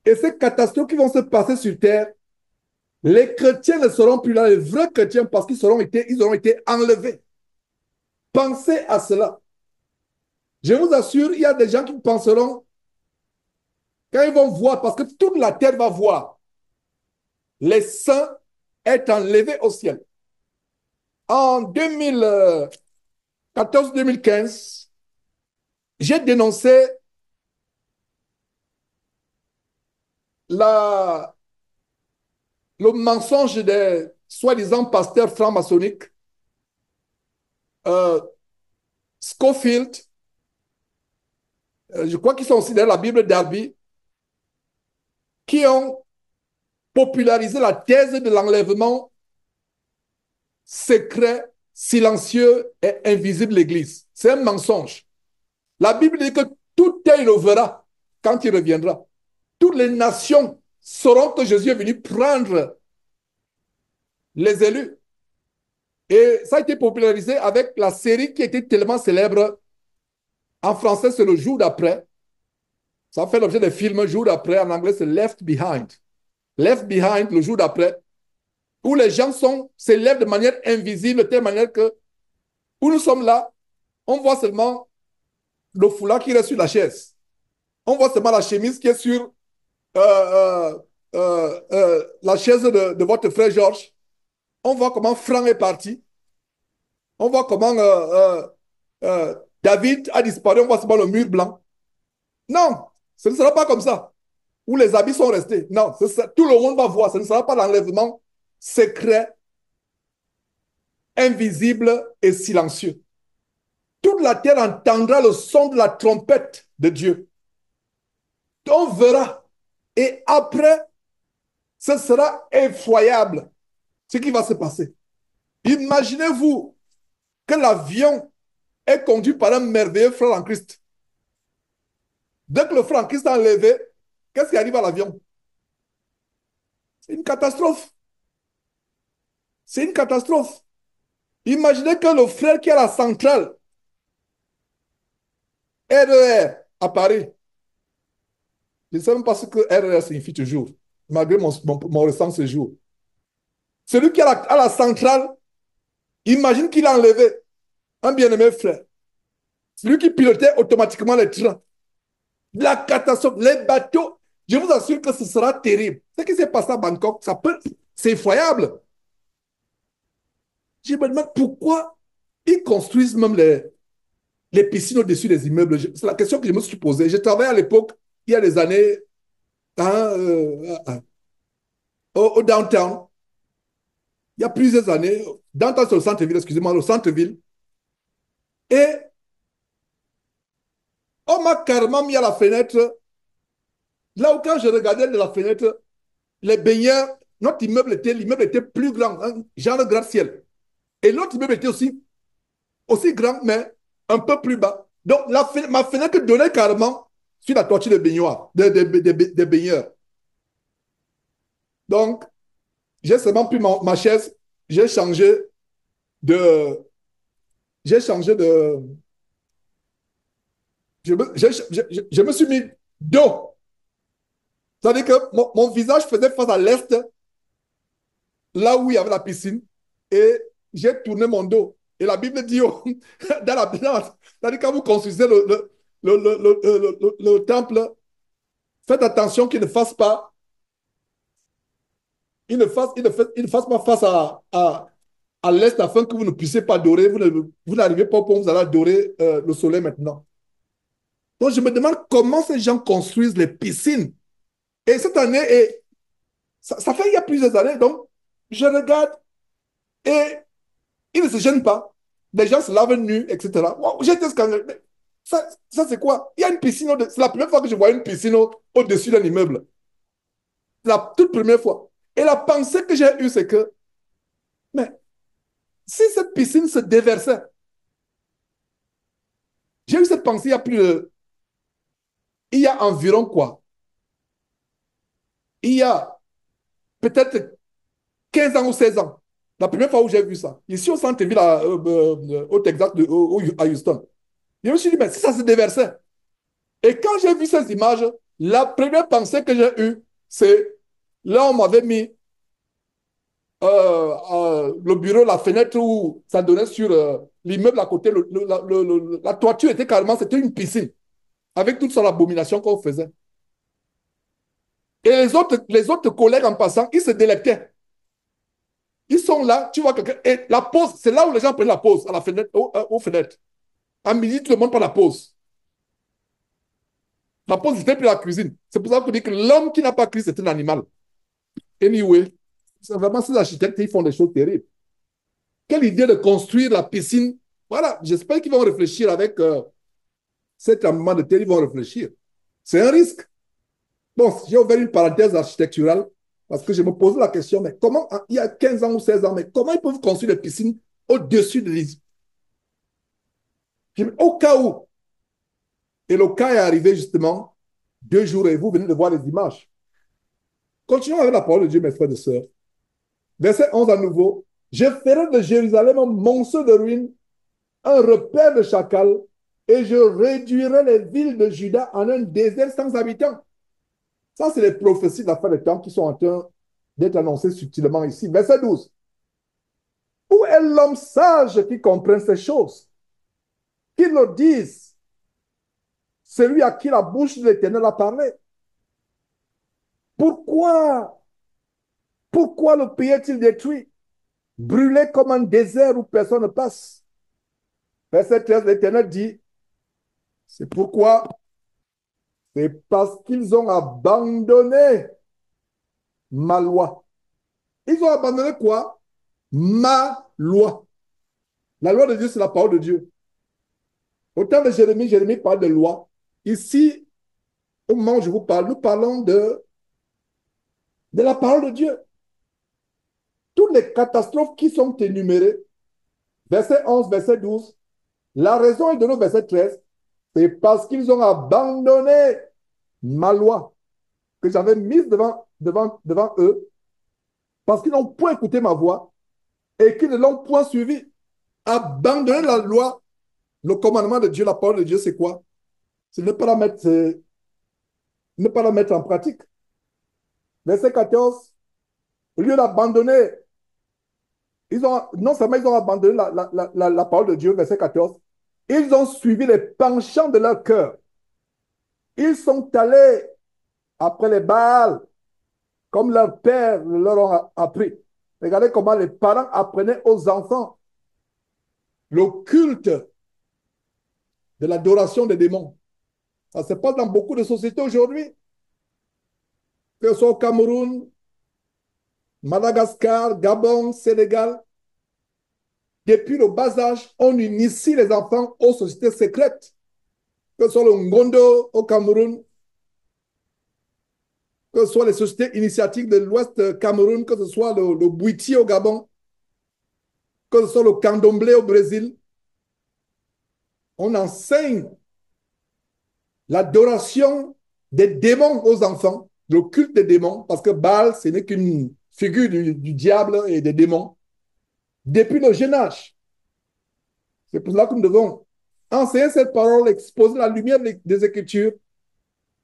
Et ces catastrophes qui vont se passer sur terre Les chrétiens ne seront plus là, les vrais chrétiens, parce ils auront été enlevés. Pensez à cela. Je vous assure, il y a des gens qui penseront, quand ils vont voir, parce que toute la terre va voir, les saints être enlevés au ciel. En 2014-2015, j'ai dénoncé la, le mensonge des soi-disant pasteurs francs-maçonniques, euh, Scofield, je crois qu'ils sont aussi dans la Bible d'Arby, qui ont popularisé la thèse de l'enlèvement secret, silencieux et invisible de l'Église. C'est un mensonge. La Bible dit que tout œil le verra quand il reviendra. Toutes les nations sauront que Jésus est venu prendre les élus. Et ça a été popularisé avec la série qui était tellement célèbre. En français, c'est Le Jour d'après. Ça fait l'objet des films Jour d'après. En anglais, c'est Left Behind. Left Behind, le jour d'après, où les gens s'élèvent de manière invisible, de telle manière que, où nous sommes là, on voit seulement le foulard qui reste sur la chaise. On voit seulement la chemise qui est sur la chaise de votre frère Georges. On voit comment Franck est parti. On voit comment David a disparu. On voit seulement le mur blanc. Non, ce ne sera pas comme ça. Où les habits sont restés. Non, tout le monde va voir. Ce ne sera pas l'enlèvement secret, invisible et silencieux. Toute la terre entendra le son de la trompette de Dieu. On verra. Et après, ce sera effroyable ce qui va se passer. Imaginez-vous que l'avion est conduit par un merveilleux frère en Christ. Dès que le frère en Christ est enlevé, qu'est-ce qui arrive à l'avion? C'est une catastrophe. C'est une catastrophe. Imaginez que le frère qui est à la centrale RER à Paris, je ne sais même pas ce que RER signifie toujours, malgré mon récent séjour. Celui qui est à la centrale, imagine qu'il a enlevé un bien-aimé frère. Celui qui pilotait automatiquement les trains. La catastrophe, les bateaux, je vous assure que ce sera terrible. Ce qui s'est passé à Bangkok, c'est effroyable. Je me demande pourquoi ils construisent même les piscines au-dessus des immeubles. C'est la question que je me suis posée. Je travaillais à l'époque, il y a des années, hein, au downtown. Il y a plusieurs années, downtown c'est le centre-ville, excusez-moi, le centre-ville. Et on m'a carrément mis à la fenêtre. Là où quand je regardais de la fenêtre, les baigneurs, l'immeuble était plus grand, hein, genre de gratte-ciel. Et l'autre immeuble était aussi grand, mais un peu plus bas. Donc, ma fenêtre donnait carrément sur la toiture des baignoires, des baigneurs. Donc, j'ai seulement pris ma chaise, j'ai changé de. J'ai changé de. Je me suis mis dos. C'est-à-dire que mon visage faisait face à l'est, là où il y avait la piscine, et j'ai tourné mon dos. Et la Bible dit, c'est-à-dire quand vous construisez le temple, faites attention qu'il ne fasse pas, il ne fasse pas face à l'est afin que vous ne puissiez pas adorer, vous n'arrivez pas au point où vous allez adorer le soleil maintenant. Donc je me demande comment ces gens construisent les piscines. Et cette année, ça fait il y a plusieurs années, donc je regarde et ils ne se gênent pas. Les gens se lavent nus, etc. Wow, j'étais scandalisé. Ça c'est quoi? Il y a une piscine, c'est la première fois que je vois une piscine au-dessus d'un immeuble. La toute première fois. Et la pensée que j'ai eue, c'est que, mais si cette piscine se déversait, j'ai eu cette pensée il y a environ quoi? Il y a peut-être 15 ans ou 16 ans. La première fois où j'ai vu ça. Ici au centre-ville, au Texas, à Houston. Je me suis dit, mais si ça se déversait. Et quand j'ai vu ces images, la première pensée que j'ai eue, c'est là, on m'avait mis le bureau, la fenêtre où ça donnait sur l'immeuble à côté, la toiture était carrément, c'était une piscine, avec toute son abomination qu'on faisait. Et les autres collègues en passant, ils se délectaient. Ils sont là, tu vois quelqu'un. Et la pause, c'est là où les gens prennent la pause, à la fenêtre, aux fenêtres. À midi, tout le monde prend la pause. La pause, c'était plus la cuisine. C'est pour ça qu'on dit que l'homme qui n'a pas Christ, c'est un animal. Anyway, c'est vraiment ces architectes, ils font des choses terribles. Quelle idée de construire la piscine. Voilà, j'espère qu'ils vont réfléchir avec cet amendement de terre, ils vont réfléchir. C'est un risque. Bon, j'ai ouvert une parenthèse architecturale parce que je me posais la question, mais comment, il y a 15 ans ou 16 ans, mais comment ils peuvent construire des piscines au-dessus de l'île? Au cas où, et le cas est arrivé justement 2 jours et vous venez de voir les images. Continuons avec la parole de Dieu, mes frères et sœurs. Verset 11 à nouveau. Je ferai de Jérusalem un monceau de ruines, un repère de chacals, et je réduirai les villes de Juda en un désert sans habitants. Ça, c'est les prophéties de la fin des temps qui sont en train d'être annoncées subtilement ici. Verset 12. Où est l'homme sage qui comprend ces choses? Qu'il le dise, celui à qui la bouche de l'Éternel a parlé. Pourquoi? Pourquoi le pays est-il détruit? Brûlé comme un désert où personne ne passe. Verset 13, l'Éternel dit, c'est pourquoi, c'est parce qu'ils ont abandonné ma loi. Ils ont abandonné quoi? Ma loi. La loi de Dieu, c'est la parole de Dieu. Au temps de Jérémie, Jérémie parle de loi. Ici, au moment où je vous parle, nous parlons de la parole de Dieu. Toutes les catastrophes qui sont énumérées, verset 11, verset 12, la raison est donnée au verset 13, c'est parce qu'ils ont abandonné ma loi que j'avais mise devant eux, parce qu'ils n'ont point écouté ma voix et qu'ils ne l'ont point suivi. Abandonner la loi, le commandement de Dieu, la parole de Dieu, c'est quoi? C'est ne pas la mettre en pratique. Verset 14, au lieu d'abandonner, non seulement ils ont abandonné la parole de Dieu, verset 14, ils ont suivi les penchants de leur cœur. Ils sont allés après les Baals, comme leurs pères leur ont appris. Regardez comment les parents apprenaient aux enfants le culte de l'adoration des démons. Ça se passe dans beaucoup de sociétés aujourd'hui, que ce soit au Cameroun, Madagascar, Gabon, Sénégal. Depuis le bas âge, on initie les enfants aux sociétés secrètes, que ce soit le Ngondo au Cameroun, que ce soit les sociétés initiatiques de l'Ouest Cameroun, que ce soit le Bouiti au Gabon, que ce soit le Candomblé au Brésil. On enseigne l'adoration des démons aux enfants, le culte des démons, parce que Baal, ce n'est qu'une figure du diable et des démons, depuis le jeune âge. C'est pour cela que nous devons enseigner cette parole, exposer la lumière des Écritures,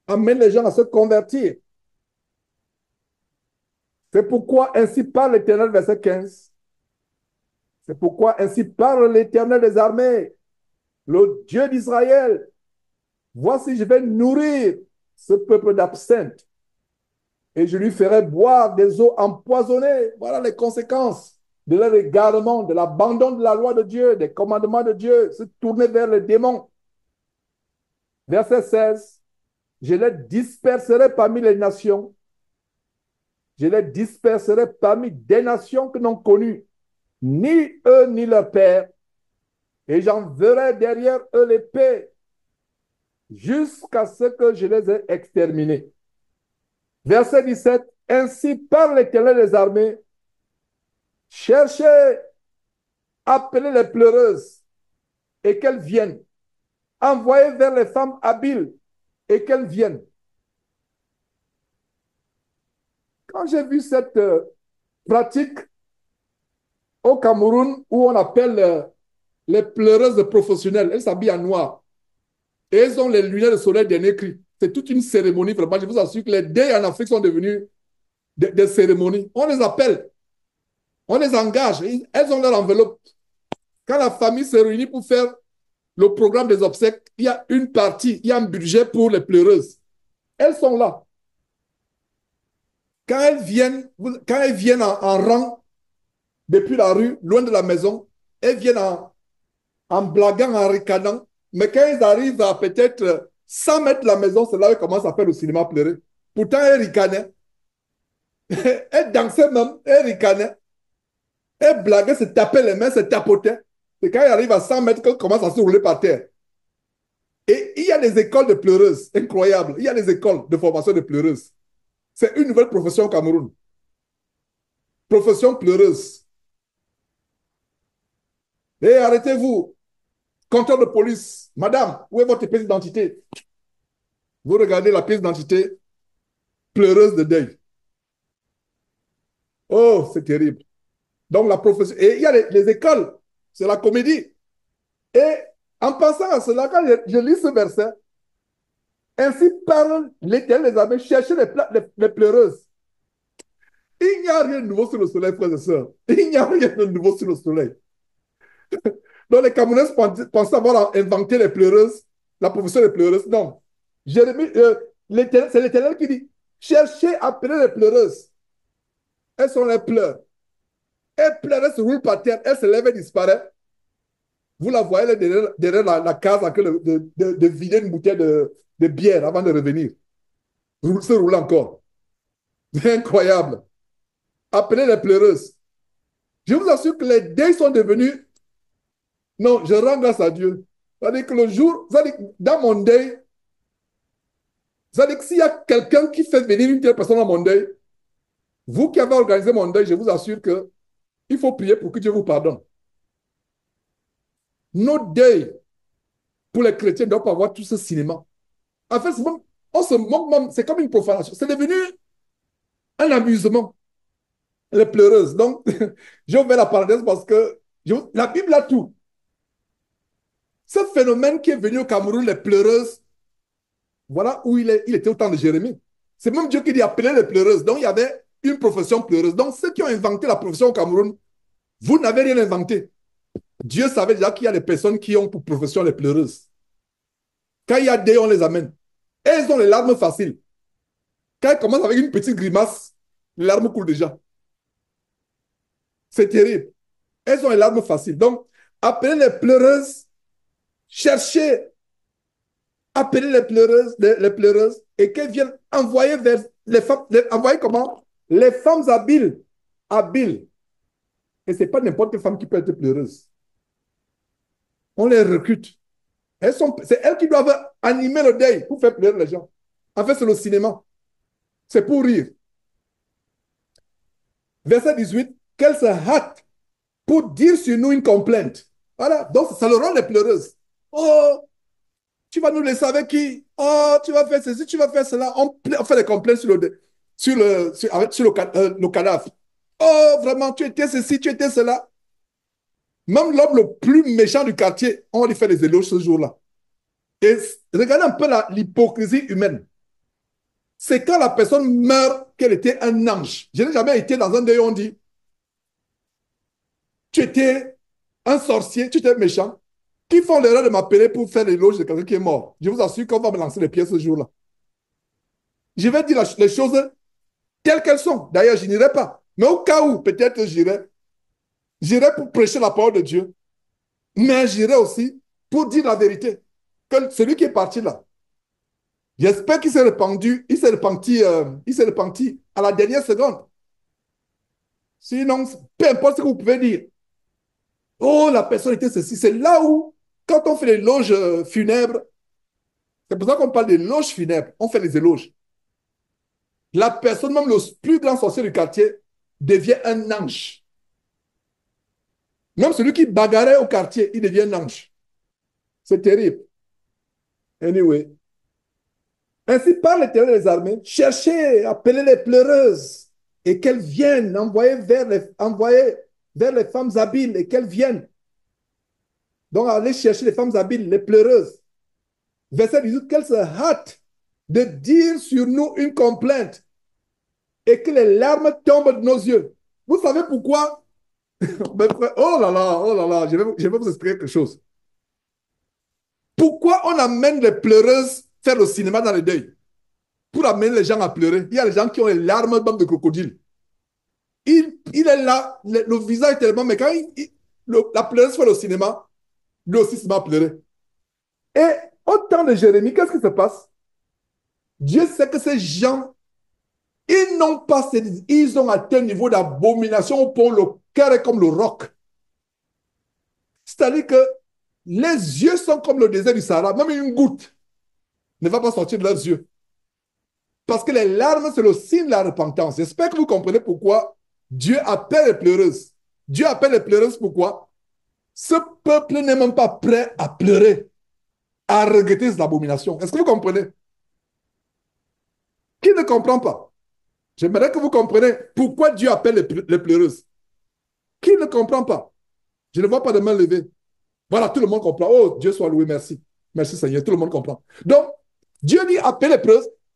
amener les gens à se convertir. C'est pourquoi ainsi parle l'Éternel, verset 15. C'est pourquoi ainsi parle l'Éternel des armées, le Dieu d'Israël. Voici, je vais nourrir ce peuple d'absinthe et je lui ferai boire des eaux empoisonnées. Voilà les conséquences de leur égarement, de l'abandon de la loi de Dieu, des commandements de Dieu, se tourner vers les démons. Verset 16. Je les disperserai parmi les nations. Je les disperserai parmi des nations que n'ont connu ni eux ni leur père. Et j'enverrai derrière eux l'épée jusqu'à ce que je les ai exterminés. Verset 17. Ainsi parle l'Éternel des armées. Cherchez, appelez les pleureuses et qu'elles viennent. Envoyez vers les femmes habiles et qu'elles viennent. Quand j'ai vu cette pratique au Cameroun où on appelle les pleureuses professionnelles, elles s'habillent en noir et elles ont les lunettes de soleil dernier cri. C'est toute une cérémonie, vraiment. Je vous assure que les deuils en Afrique sont devenus des cérémonies. On les appelle. On les engage. Elles ont leur enveloppe. Quand la famille se réunit pour faire le programme des obsèques, il y a une partie, il y a un budget pour les pleureuses. Elles sont là. Quand elles viennent en rang depuis la rue, loin de la maison, elles viennent en blaguant, en ricanant. Mais quand elles arrivent à peut-être 100 mètres de la maison, c'est là qu'elles commencent à faire le cinéma pleurer. Pourtant, elles ricanaient. Elles dansaient même, elles ricanaient. Elles blaguaient, se tapaient les mains, se tapotaient. Et quand elles arrivent à 100 mètres, qu'elles commencent à se rouler par terre. Et il y a des écoles de pleureuses, incroyables. Il y a des écoles de formation de pleureuses. C'est une nouvelle profession au Cameroun. Profession pleureuse. Et arrêtez-vous, compteur de police. Madame, où est votre pièce d'identité? Vous regardez la pièce d'identité, pleureuse de deuil. Oh, c'est terrible. Donc, la profession. Et il y a les écoles, c'est la comédie. Et en passant à cela, quand je lis ce verset, ainsi parle l'Éternel des armées, cherchez les pleureuses. Il n'y a rien de nouveau sur le soleil, frères et sœurs. Il n'y a rien de nouveau sur le soleil. Donc, les Camerounais pensent avoir inventé les pleureuses, la profession des pleureuses. Non. Jérémie, c'est l'Éternel qui dit, cherchez, appelez les pleureuses. Elles sont les pleurs. Elles pleurent, elles se roulent par terre, elles se lèvent et disparaissent. Vous la voyez derrière la case en train de vider une bouteille de bière avant de revenir. Se roule encore. C'est incroyable. Appelez les pleureuses. Je vous assure que les deuils sont devenus... Non, je rends grâce à Dieu. C'est-à-dire que le jour, dans mon deuil, c'est-à-dire que s'il y a quelqu'un qui fait venir une telle personne dans mon deuil, vous qui avez organisé mon deuil, je vous assure que il faut prier pour que Dieu vous pardonne. Nos deuils, pour les chrétiens, ne doivent pas avoir tout ce cinéma. En fait, on se moque même, c'est comme une profanation. C'est devenu un amusement, les pleureuses. Donc, j'ai ouvert la parenthèse parce que la Bible a tout. Ce phénomène qui est venu au Cameroun, les pleureuses, voilà où il était au temps de Jérémie. C'est même Dieu qui dit appeler les pleureuses. Donc, il y avait une profession pleureuse. Donc, ceux qui ont inventé la profession au Cameroun, vous n'avez rien inventé. Dieu savait déjà qu'il y a des personnes qui ont pour profession les pleureuses. Quand il y a des, on les amène. Et elles ont les larmes faciles. Quand elles commencent avec une petite grimace, les larmes coulent déjà. C'est terrible. Elles ont les larmes faciles. Donc, appelez les pleureuses, cherchez, appelez les pleureuses et qu'elles viennent envoyer vers les femmes, envoyer comment? Les femmes habiles. Habiles. Et ce n'est pas n'importe quelle femme qui peut être pleureuse. On les recrute. C'est elles qui doivent animer le deuil pour faire pleurer les gens. En fait, c'est le cinéma. C'est pour rire. Verset 18, qu'elles se hâtent pour dire sur nous une complainte. Voilà, donc c'est le rôle des pleureuses. Oh, tu vas nous laisser avec qui? Oh, tu vas faire ceci, tu vas faire cela. On fait des complaintes sur le cadavre. Oh, vraiment, tu étais ceci, tu étais cela. Même l'homme le plus méchant du quartier, on lui fait des éloges ce jour-là. Et regardez un peu l'hypocrisie humaine. C'est quand la personne meurt qu'elle était un ange. Je n'ai jamais été dans un deuil où on dit tu étais un sorcier, tu étais méchant. Qui font l'erreur de m'appeler pour faire l'éloge de quelqu'un qui est mort? Je vous assure qu'on va me lancer les pieds ce jour-là. Je vais dire les choses telles qu'elles sont. D'ailleurs, je n'irai pas. Mais au cas où, peut-être j'irai. J'irai pour prêcher la parole de Dieu. Mais j'irai aussi pour dire la vérité. Que celui qui est parti là, j'espère qu'il s'est repenti, il s'est repenti à la dernière seconde. Sinon, peu importe ce que vous pouvez dire. Oh, la personne était ceci. C'est là où, quand on fait les éloges funèbres, c'est pour ça qu'on parle des éloges funèbres. On fait les éloges. La personne, même le plus grand sorcier du quartier, devient un ange. Même celui qui bagarrait au quartier, il devient un ange. C'est terrible. Anyway. Ainsi parle l'Éternel des armées. Cherchez, appelez les pleureuses et qu'elles viennent, envoyer vers les femmes habiles et qu'elles viennent. Donc, allez chercher les femmes habiles, les pleureuses. Verset 18, qu'elles se hâtent de dire sur nous une complainte et que les larmes tombent de nos yeux. Vous savez pourquoi Oh là là, je vais vous expliquer quelque chose. Pourquoi on amène les pleureuses faire le cinéma dans le deuil? Pour amener les gens à pleurer. Il y a des gens qui ont les larmes même de crocodile. Il est là, le visage est tellement... Mais quand la pleureuse fait le cinéma, lui aussi se met à pleurer. Et au temps de Jérémie, qu'est-ce qui se passe? Dieu sait que ces gens, ils n'ont pas, ils ont atteint un niveau d'abomination au point où le cœur est comme le roc. C'est-à-dire que les yeux sont comme le désert du Sahara, même une goutte ne va pas sortir de leurs yeux. Parce que les larmes, c'est le signe de la repentance. J'espère que vous comprenez pourquoi Dieu appelle les pleureuses. Dieu appelle les pleureuses pourquoi? Ce peuple n'est même pas prêt à pleurer, à regretter ses abominations. Est-ce que vous comprenez? Qui ne comprend pas? J'aimerais que vous compreniez pourquoi Dieu appelle les pleureuses. Qui ne comprend pas? Je ne vois pas de main levée. Voilà, tout le monde comprend. Oh, Dieu soit loué, merci. Merci Seigneur, tout le monde comprend. Donc, Dieu dit appelle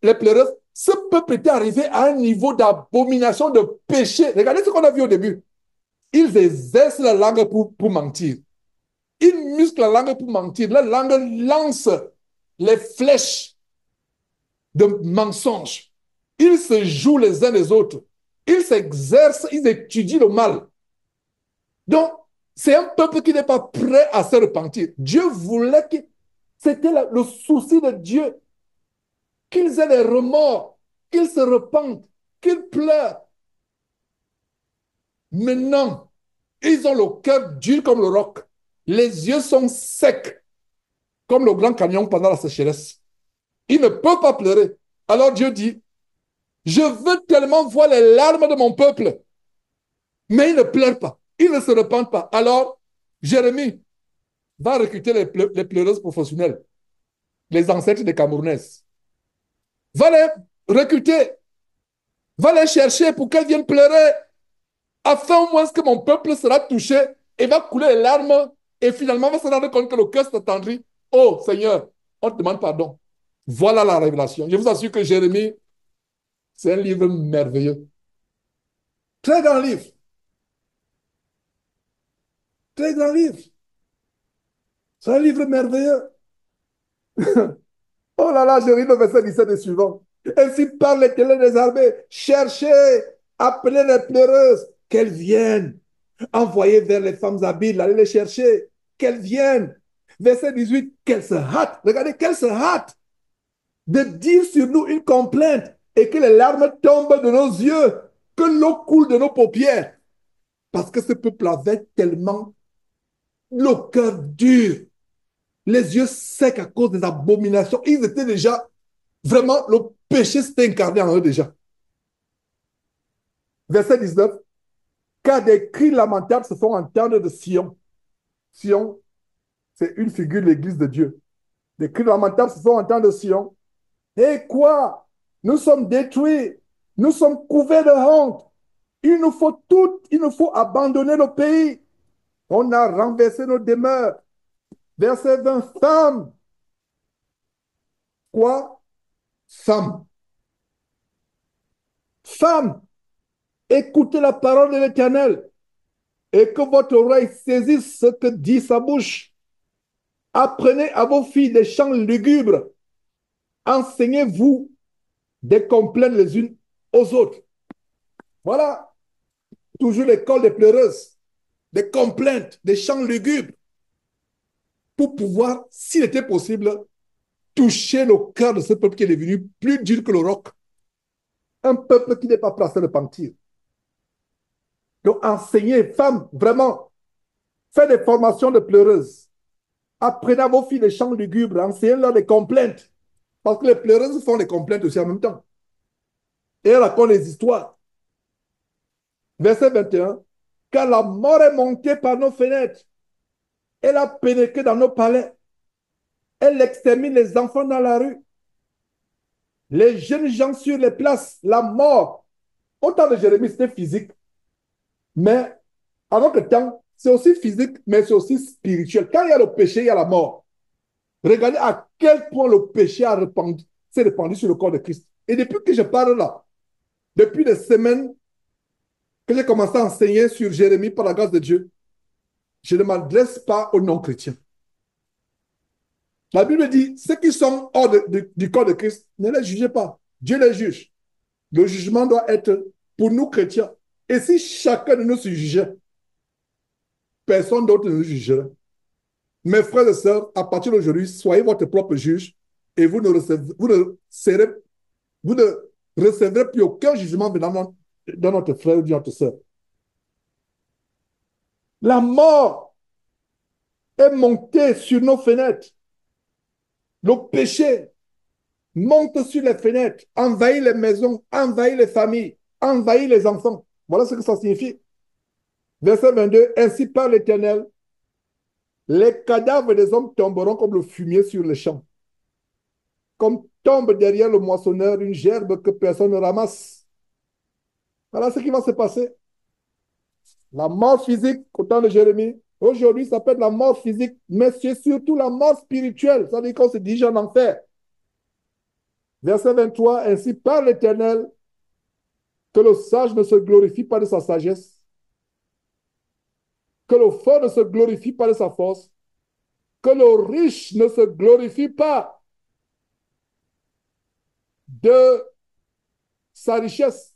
les pleureuses. Ce peuple était arrivé à un niveau d'abomination, de péché. Regardez ce qu'on a vu au début. Ils exercent la langue pour mentir. Ils musclent la langue pour mentir. La langue lance les flèches de mensonges. Ils se jouent les uns les autres. Ils s'exercent, ils étudient le mal. Donc, c'est un peuple qui n'est pas prêt à se repentir. Dieu voulait que c'était le souci de Dieu, qu'ils aient des remords, qu'ils se repentent, qu'ils pleurent. Maintenant, ils ont le cœur dur comme le roc. Les yeux sont secs comme le Grand Canyon pendant la sécheresse. Ils ne peuvent pas pleurer. Alors Dieu dit, je veux tellement voir les larmes de mon peuple, mais ils ne pleurent pas, ils ne se repentent pas. Alors, Jérémie va recruter les pleureuses professionnelles, les ancêtres des Camerounaises. Va les recruter, va les chercher pour qu'elles viennent pleurer, afin au moins que mon peuple sera touché et va couler les larmes et finalement va se rendre compte que le cœur s'attendrit. Oh Seigneur, on te demande pardon. Voilà la révélation. Je vous assure que Jérémie, c'est un livre merveilleux. Très grand livre. Très grand livre. C'est un livre merveilleux. Oh là là, je lis le verset 17 et suivant. Ainsi parle l'Éternel des armées. Cherchez, appelez les pleureuses, qu'elles viennent. Envoyez vers les femmes habiles, allez les chercher, qu'elles viennent. Verset 18, qu'elles se hâtent. Regardez, qu'elles se hâtent de dire sur nous une complainte et que les larmes tombent de nos yeux, que l'eau coule de nos paupières. Parce que ce peuple avait tellement le cœur dur, les yeux secs à cause des abominations. Ils étaient déjà, vraiment, le péché s'était incarné en eux déjà. Verset 19, car des cris lamentables se font entendre de Sion. Sion, c'est une figure de l'église de Dieu. Des cris lamentables se font entendre de Sion. Et quoi? Nous sommes détruits. Nous sommes couverts de honte. Il nous faut tout, il nous faut abandonner le pays. On a renversé nos demeures. Verset 20, femme. Quoi? Femme. Femme, écoutez la parole de l'Éternel et que votre oreille saisisse ce que dit sa bouche. Apprenez à vos filles des chants lugubres. Enseignez-vous des complaintes les unes aux autres. Voilà, toujours l'école des pleureuses, des complaintes, des chants lugubres, pour pouvoir, s'il était possible, toucher le cœur de ce peuple qui est devenu plus dur que le roc. Un peuple qui n'est pas prêt à se repentir. Donc, enseignez, femmes, vraiment, faites des formations de pleureuses. Apprenez à vos filles des chants lugubres, enseignez-leur des complaintes. Parce que les pleureuses font des complaintes aussi en même temps. Et elles racontent des histoires. Verset 21. Car la mort est montée par nos fenêtres. Elle a pénétré dans nos palais. Elle extermine les enfants dans la rue. Les jeunes gens sur les places. La mort. Au temps de Jérémie, c'était physique. Mais à notre temps, c'est aussi physique, mais c'est aussi spirituel. Quand il y a le péché, il y a la mort. Regardez à quel point le péché s'est répandu sur le corps de Christ. Et depuis que je parle là, depuis des semaines que j'ai commencé à enseigner sur Jérémie par la grâce de Dieu, je ne m'adresse pas aux non-chrétiens. La Bible dit, ceux qui sont hors du corps de Christ, ne les jugez pas. Dieu les juge. Le jugement doit être pour nous chrétiens. Et si chacun de nous se jugeait, personne d'autre ne nous jugerait. Mes frères et sœurs, à partir d'aujourd'hui, soyez votre propre juge et vous ne recevrez plus aucun jugement venant de notre frère ou de notre sœur. La mort est montée sur nos fenêtres. Le péché monte sur les fenêtres, envahit les maisons, envahit les familles, envahit les enfants. Voilà ce que ça signifie. Verset 22, ainsi par l'Éternel, les cadavres des hommes tomberont comme le fumier sur les champs, comme tombe derrière le moissonneur une gerbe que personne ne ramasse. Voilà ce qui va se passer. La mort physique au temps de Jérémie, aujourd'hui, ça peut être la mort physique, mais c'est surtout la mort spirituelle. Ça veut dire qu'on se dirige en enfer. Verset 23, ainsi par l'Éternel, que le sage ne se glorifie pas de sa sagesse, que le fort ne se glorifie pas de sa force, que le riche ne se glorifie pas de sa richesse.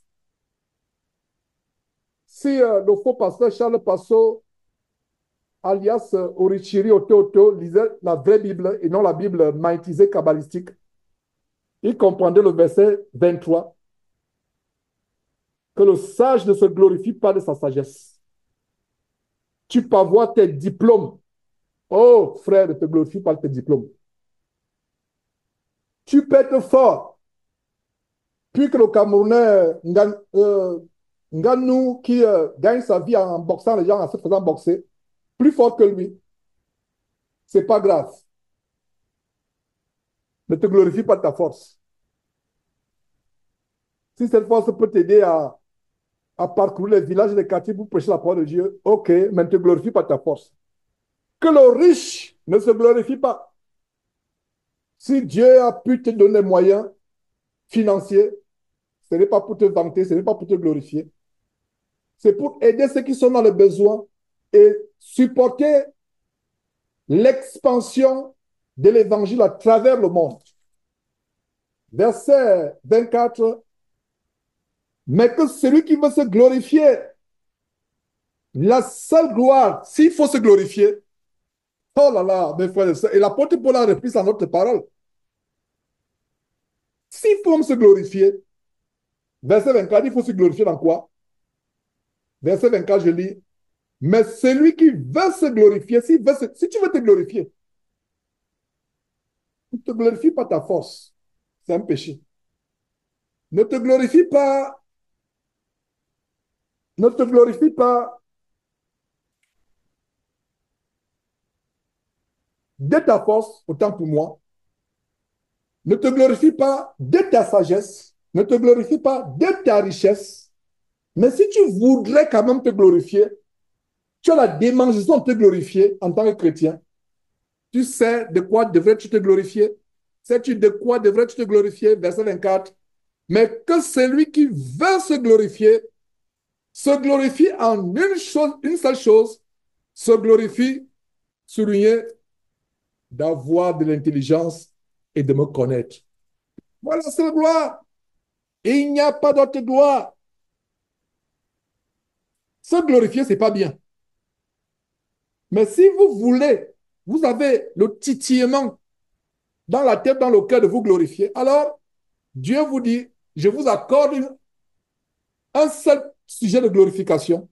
Si le faux pasteur Charles Passot, alias Orichiri Ototo, lisait la vraie Bible et non la Bible maïtisée kabbalistique, il comprendrait le verset 23, que le sage ne se glorifie pas de sa sagesse. Tu peux avoir tes diplômes. Oh, frère, ne te glorifie pas de tes diplômes. Tu peux être fort. Puis que le Camerounais Nganou, qui gagne sa vie en boxant les gens, en se faisant boxer, plus fort que lui, c'est pas grave. Ne te glorifie pas de ta force. Si cette force peut t'aider à parcourir les villages et les quartiers pour prêcher la parole de Dieu, ok, mais ne te glorifie pas de ta force. Que le riche ne se glorifie pas. Si Dieu a pu te donner des moyens financiers, ce n'est pas pour te vanter, ce n'est pas pour te glorifier. C'est pour aider ceux qui sont dans le besoin et supporter l'expansion de l'évangile à travers le monde. Verset 24. Mais que celui qui veut se glorifier, la seule gloire, s'il faut se glorifier, oh là là, mes frères et sœurs, et l'apôtre Paul a repris sa notre parole. S'il faut se glorifier, verset 24, il faut se glorifier dans quoi? Verset 24, je lis, mais celui qui veut se glorifier, si tu veux te glorifier, ne te glorifie pas ta force. C'est un péché. Ne te glorifie pas, ne te glorifie pas de ta force, autant pour moi. Ne te glorifie pas de ta sagesse. Ne te glorifie pas de ta richesse. Mais si tu voudrais quand même te glorifier, tu as la démangeaison de te glorifier en tant que chrétien. Tu sais de quoi devrais-tu te glorifier? Sais-tu de quoi devrais-tu te glorifier? Verset 24. Mais que celui qui veut se glorifie en une seule chose, se glorifie, souligner, d'avoir de l'intelligence et de me connaître. Voilà, c'est la gloire. Il n'y a pas d'autre gloire. Se glorifier, ce n'est pas bien. Mais si vous voulez, vous avez le titillement dans la tête, dans le cœur de vous glorifier, alors Dieu vous dit, je vous accorde un seul sujet de glorification.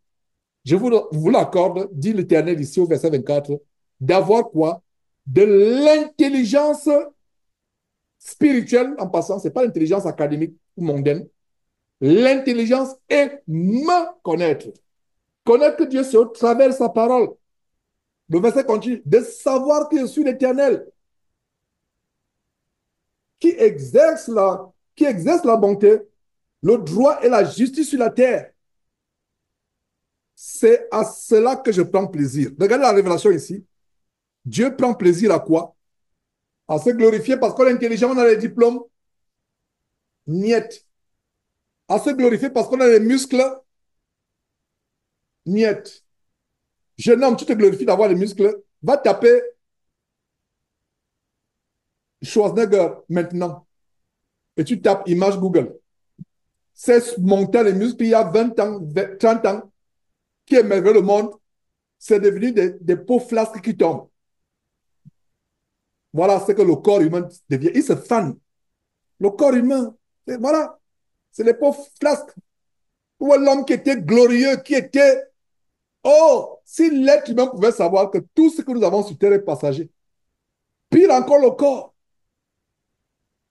Je vous l'accorde, dit l'Éternel ici au verset 24, d'avoir quoi? De l'intelligence spirituelle, en passant, ce n'est pas l'intelligence académique ou mondaine. L'intelligence est me connaître. Connaître Dieu, c'est au travers de sa parole. Le verset continue, de savoir que je suis l'Éternel, qui exerce la bonté, le droit et la justice sur la terre. C'est à cela que je prends plaisir. Regardez la révélation ici. Dieu prend plaisir à quoi? À se glorifier parce qu'on est intelligent, on a les diplômes. Niet. À se glorifier parce qu'on a les muscles. niet. Jeune homme, tu te glorifies d'avoir les muscles. Va taper Schwarzenegger maintenant. Et tu tapes image Google. C'est monter les muscles il y a 20 ans, 30 ans, qui émerveille le monde. C'est devenu des peaux flasques qui tombent. Voilà ce que le corps humain devient. Il se fane. Le corps humain, voilà, c'est les peaux flasques. Ou l'homme qui était glorieux, qui était... Oh, si l'être humain pouvait savoir que tout ce que nous avons sur terre est passager. Pire encore le corps.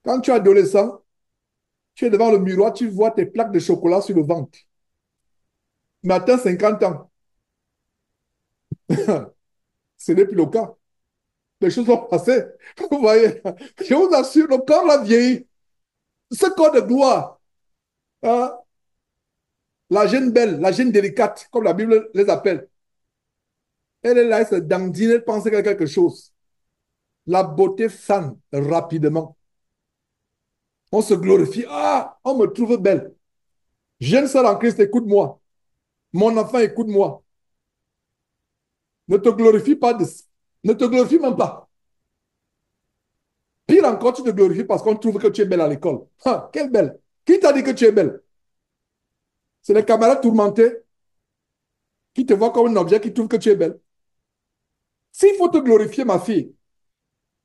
Quand tu es adolescent, tu es devant le miroir, tu vois tes plaques de chocolat sur le ventre. Mais atteins 50 ans. Ce n'est plus le cas. Les choses sont passées. Vous voyez, je vous assure, le corps l'a vieilli. Ce corps de gloire, hein, la jeune belle, la jeune délicate, comme la Bible les appelle, elle est là, elle se dandine, elle pense qu'elle a quelque chose. La beauté fane rapidement. On se glorifie. Ah, on me trouve belle. Jeune sœur en Christ, écoute-moi. Mon enfant, écoute-moi. Ne te glorifie pas de... Ne te glorifie même pas. Pire encore, tu te glorifies parce qu'on trouve que tu es belle à l'école. Ah, quelle belle. Qui t'a dit que tu es belle? C'est les camarades tourmentés qui te voient comme un objet, qui trouvent que tu es belle. S'il faut te glorifier, ma fille,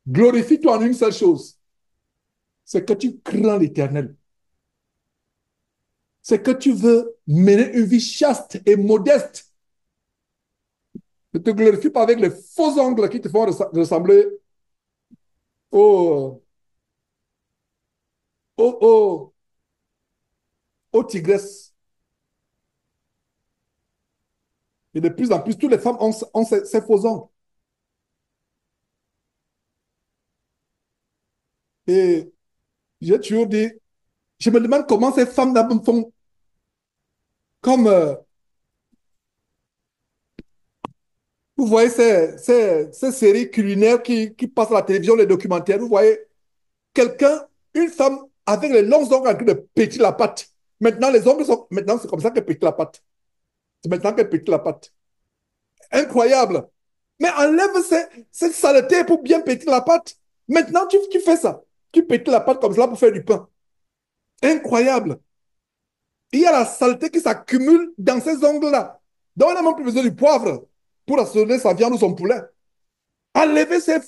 glorifie-toi en une seule chose. C'est que tu crains l'Éternel. C'est que tu veux mener une vie chaste et modeste. Ne te glorifie pas avec les faux ongles qui te font ressembler aux, aux, aux, aux tigresses. Et de plus en plus, toutes les femmes ont ces faux ongles. Et j'ai toujours dit, je me demande comment ces femmes font comme, vous voyez ces séries culinaires qui passent à la télévision, les documentaires, vous voyez quelqu'un, une femme avec les longs ongles en train de pétiller la pâte. Maintenant, les ongles sont, maintenant c'est comme ça qu'elle pétille la pâte. C'est maintenant qu'elle pétille la pâte. Incroyable. Mais enlève cette saleté pour bien pétiller la pâte. Maintenant, tu fais ça. Tu pétilles la pâte comme ça pour faire du pain. Incroyable. Il y a la saleté qui s'accumule dans ces ongles-là. Donc, on n'a même plus besoin du poivre pour assaisonner sa viande ou son poulet. Enlevez ces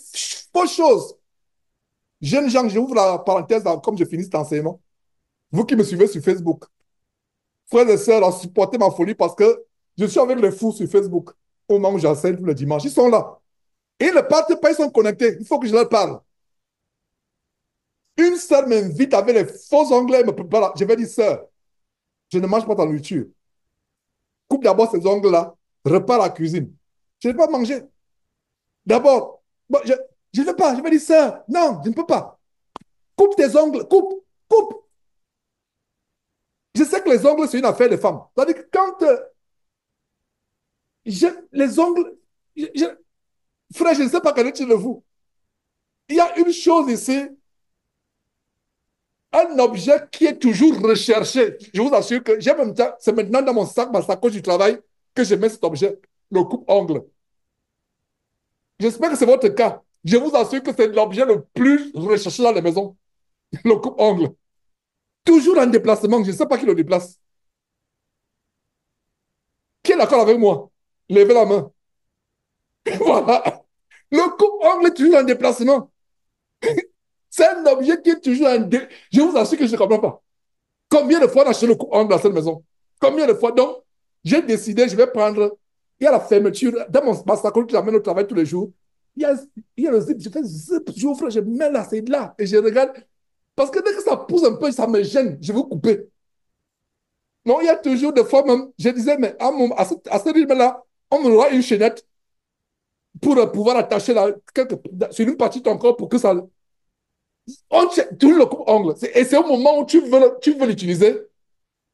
fausses choses. Jeunes gens, j'ouvre la parenthèse comme je finis cet enseignement. Vous qui me suivez sur Facebook, frères et sœurs, supportez ma folie parce que je suis avec les fous sur Facebook au moment où j'enseigne tous les dimanches. Ils sont là. Et ils ne partent pas, ils sont connectés. Il faut que je leur parle. Une sœur m'invite avec les faux ongles, me prépare. Je vais dire, sœur, je ne mange pas ta nourriture. Coupe d'abord ces ongles-là, repars à la cuisine. Je ne vais pas manger. D'abord, bon, je ne veux pas. Je vais dire, sœur, non, je ne peux pas. Coupe tes ongles, coupe, coupe. Je sais que les ongles, c'est une affaire de femmes. C'est-à-dire que quand les ongles, frère, je ne sais pas quel est de vous. Il y a une chose ici, un objet qui est toujours recherché. Je vous assure que c'est maintenant dans mon sac, ma sacoche du travail, que je mets cet objet, le coupe-ongle. J'espère que c'est votre cas. Je vous assure que c'est l'objet le plus recherché dans les maisons, le coupe-ongle. Toujours en déplacement, je ne sais pas qui le déplace. Qui est d'accord avec moi? Levez la main. Voilà. Le coupe-ongle est toujours en déplacement. C'est un objet qui est toujours en déplacement. Je vous assure que je ne comprends pas. Combien de fois on a acheté le coupe-ongle dans cette maison? Combien de fois? Donc, j'ai décidé, je vais prendre. Il y a la fermeture. Dans ma sacoche que j'amène au travail tous les jours, il y a le zip. Je fais zip, j'ouvre, je mets là, c'est là. Et je regarde. Parce que dès que ça pousse un peu, ça me gêne. Je veux couper. Non, il y a toujours des fois même, je disais, mais à ce rythme-là, on me aura une chaînette pour pouvoir attacher sur une partie de ton corps pour que ça. On toujours le coupe-ongle. Et c'est au moment où tu veux l'utiliser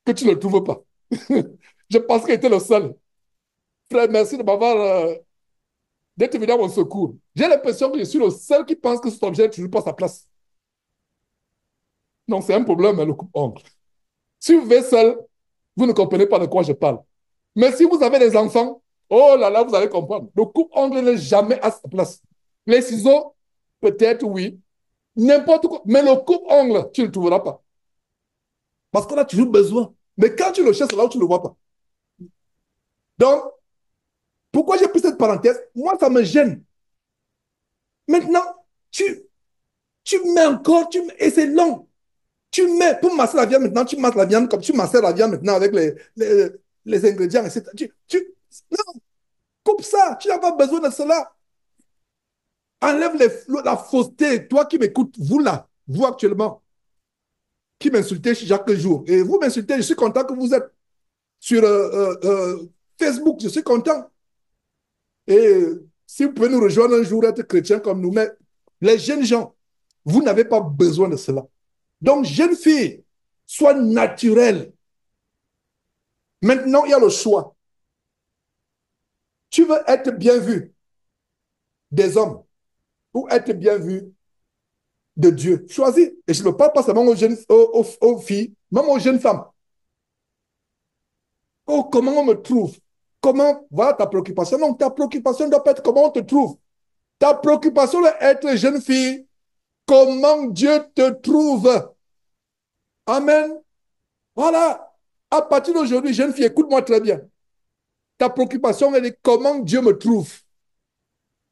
que tu ne le trouves pas. Je pense qu'il était le seul. Frère, merci de m'avoir d'être venu à mon secours. J'ai l'impression que je suis le seul qui pense que cet objet n'est toujours pas à sa place. Donc, c'est un problème, hein, le coupe-ongle. Si vous vivez seul, vous ne comprenez pas de quoi je parle. Mais si vous avez des enfants, oh là là, vous allez comprendre. Le coupe-ongle n'est jamais à sa place. Les ciseaux, peut-être oui. N'importe quoi. Mais le coupe-ongle, tu ne le trouveras pas. Parce qu'on a toujours besoin. Mais quand tu le cherches, là où tu ne le vois pas. Donc, pourquoi j'ai pris cette parenthèse? Moi, ça me gêne. Maintenant, tu mets encore, et c'est long. Tu mets, pour masser la viande maintenant, tu masses la viande comme tu massais la viande maintenant avec les ingrédients, etc. Non, coupe ça, tu n'as pas besoin de cela. Enlève la fausseté. Toi qui m'écoutes, vous là, vous actuellement, qui m'insultez chaque jour. Et vous m'insultez, je suis content que vous êtes sur Facebook, je suis content. Et si vous pouvez nous rejoindre un jour, être chrétien comme nous, mais les jeunes gens, vous n'avez pas besoin de cela. Donc, jeune fille, sois naturelle. Maintenant, il y a le choix. Tu veux être bien vu des hommes ou être bien vu de Dieu. Choisis. Et je ne parle pas seulement aux filles, même aux jeunes femmes. Oh, comment on me trouve? Comment, voilà ta préoccupation. Non, ta préoccupation ne doit pas être comment on te trouve. Ta préoccupation doit être, jeune fille, comment Dieu te trouve. Amen. Voilà. À partir d'aujourd'hui, jeune fille, écoute-moi très bien. Ta préoccupation, elle est comment Dieu me trouve.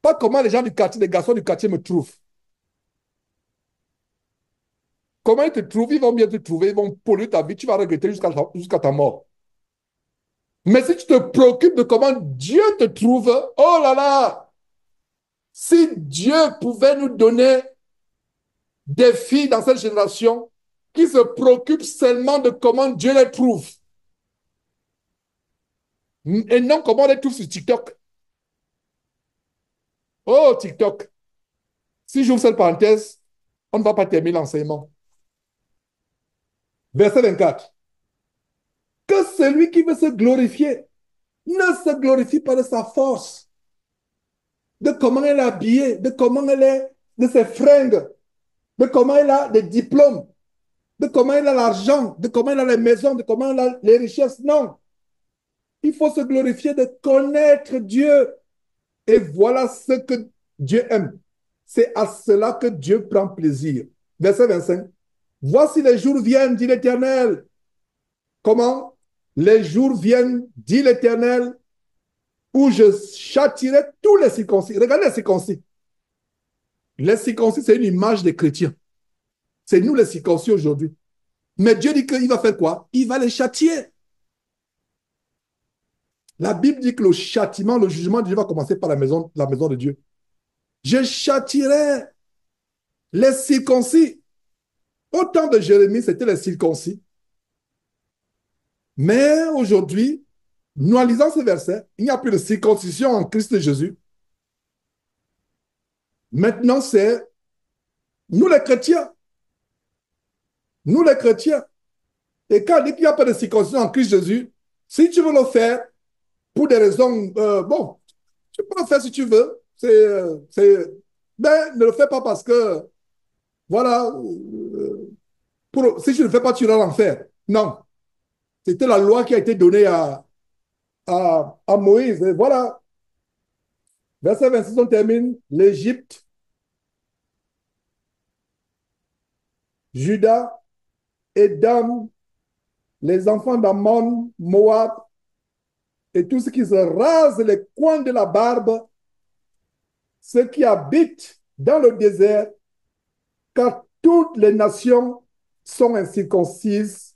Pas comment les gens du quartier, les garçons du quartier me trouvent. Comment ils te trouvent? Ils vont bien te trouver, ils vont polluer ta vie, tu vas regretter jusqu'à ta mort. Mais si tu te préoccupes de comment Dieu te trouve, oh là là, si Dieu pouvait nous donner des filles dans cette génération qui se préoccupent seulement de comment Dieu les trouve et non comment on les trouve sur TikTok. Oh, TikTok. Si j'ouvre cette parenthèse, on ne va pas terminer l'enseignement. Verset 24. Que celui qui veut se glorifier ne se glorifie pas de sa force, de comment elle est habillée, de comment elle est, de ses fringues, de comment elle a des diplômes, de comment elle a l'argent, de comment elle a les maisons, de comment elle a les richesses. Non. Il faut se glorifier de connaître Dieu. Et voilà ce que Dieu aime. C'est à cela que Dieu prend plaisir. Verset 25. Voici les jours viennent, dit l'Éternel. Comment? Les jours viennent, dit l'Éternel, où je châtirai tous les circoncis. Regardez les circoncis. Les circoncis, c'est une image des chrétiens. C'est nous les circoncis aujourd'hui. Mais Dieu dit qu'il va faire quoi? Il va les châtier. La Bible dit que le châtiment, le jugement de Dieu va commencer par la maison de Dieu. Je châtirai les circoncis. Au temps de Jérémie, c'était les circoncis. Mais aujourd'hui, nous en lisant ce verset, il n'y a plus de circoncision en Christ Jésus. Maintenant, c'est nous les chrétiens. Nous les chrétiens. Et quand on dit qu'il n'y a pas de circoncision en Christ Jésus, si tu veux le faire pour des raisons, bon, tu peux le faire si tu veux. Mais ne le fais pas parce que, voilà, si tu ne le fais pas, tu iras l'enfer. Non. C'était la loi qui a été donnée à Moïse. Et voilà. Verset 26, on termine. L'Égypte, Juda, Édom, les enfants d'Ammon, Moab, et tous ceux qui se rasent les coins de la barbe, ceux qui habitent dans le désert, car toutes les nations sont incirconcises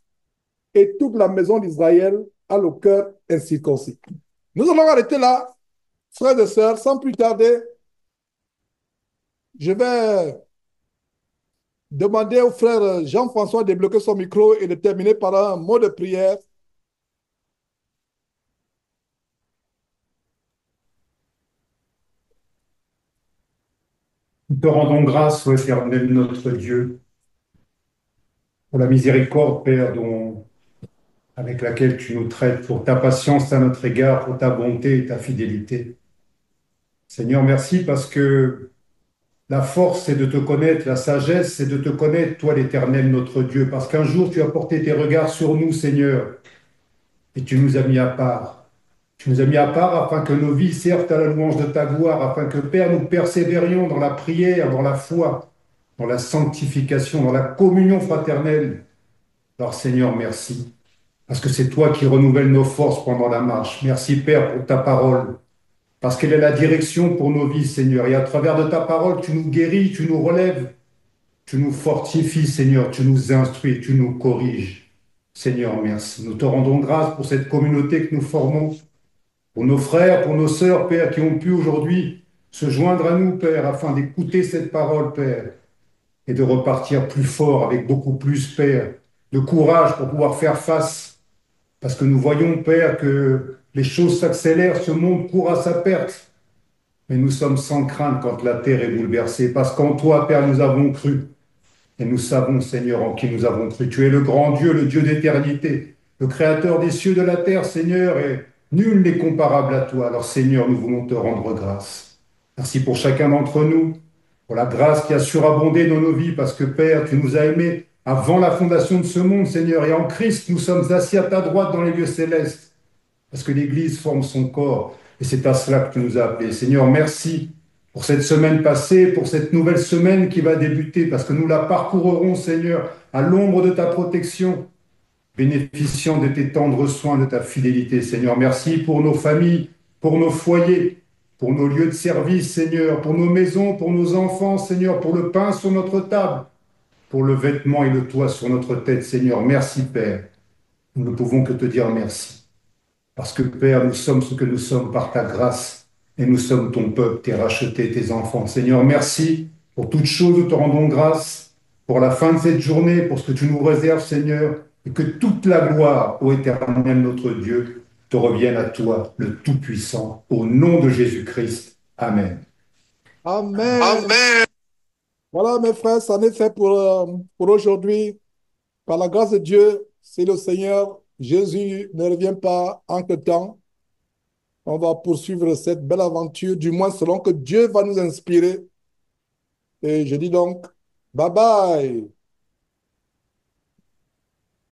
et toute la maison d'Israël a le cœur incirconcis. Nous allons arrêter là, frères et sœurs, sans plus tarder. Je vais demander au frère Jean-François de débloquer son micro et de terminer par un mot de prière. Nous te rendons grâce, ô Éternel, notre Dieu, pour la miséricorde, Père, avec laquelle tu nous traites, pour ta patience à notre égard, pour ta bonté et ta fidélité. Seigneur, merci parce que la force, c'est de te connaître, la sagesse, c'est de te connaître, toi, l'Éternel, notre Dieu, parce qu'un jour, tu as porté tes regards sur nous, Seigneur, et tu nous as mis à part. Tu nous as mis à part afin que nos vies servent à la louange de ta gloire, afin que, Père, nous persévérions dans la prière, dans la foi, dans la sanctification, dans la communion fraternelle. Alors, Seigneur, merci, parce que c'est toi qui renouvelles nos forces pendant la marche. Merci, Père, pour ta parole, parce qu'elle est la direction pour nos vies, Seigneur. Et à travers de ta parole, tu nous guéris, tu nous relèves, tu nous fortifies, Seigneur, tu nous instruis, tu nous corriges. Seigneur, merci. Nous te rendons grâce pour cette communauté que nous formons, pour nos frères, pour nos sœurs, Père, qui ont pu aujourd'hui se joindre à nous, Père, afin d'écouter cette parole, Père, et de repartir plus fort, avec beaucoup plus, Père, de courage pour pouvoir faire face. Parce que nous voyons, Père, que les choses s'accélèrent, ce monde court à sa perte. Mais nous sommes sans crainte quand la terre est bouleversée, parce qu'en toi, Père, nous avons cru. Et nous savons, Seigneur, en qui nous avons cru. Tu es le grand Dieu, le Dieu d'éternité, le créateur des cieux et de la terre, Seigneur, et nul n'est comparable à toi. Alors, Seigneur, nous voulons te rendre grâce. Merci pour chacun d'entre nous, pour la grâce qui a surabondé dans nos vies, parce que, Père, tu nous as aimés avant la fondation de ce monde, Seigneur, et en Christ, nous sommes assis à ta droite dans les lieux célestes, parce que l'Église forme son corps, et c'est à cela que tu nous as appelés. Seigneur, merci pour cette semaine passée, pour cette nouvelle semaine qui va débuter, parce que nous la parcourrons, Seigneur, à l'ombre de ta protection, bénéficiant de tes tendres soins, de ta fidélité, Seigneur. Merci pour nos familles, pour nos foyers, pour nos lieux de service, Seigneur, pour nos maisons, pour nos enfants, Seigneur, pour le pain sur notre table, pour le vêtement et le toit sur notre tête, Seigneur. Merci, Père. Nous ne pouvons que te dire merci. Parce que, Père, nous sommes ce que nous sommes par ta grâce, et nous sommes ton peuple, tes rachetés, tes enfants. Seigneur, merci pour toutes choses, nous te rendons grâce pour la fin de cette journée, pour ce que tu nous réserves, Seigneur, et que toute la gloire, ô Éternel notre Dieu, te revienne à toi, le Tout-Puissant, au nom de Jésus-Christ. Amen. Amen. Voilà, mes frères, c'en est fait pour aujourd'hui. Par la grâce de Dieu, si le Seigneur Jésus ne revient pas entre-temps, on va poursuivre cette belle aventure, du moins selon que Dieu va nous inspirer. Et je dis donc, bye bye.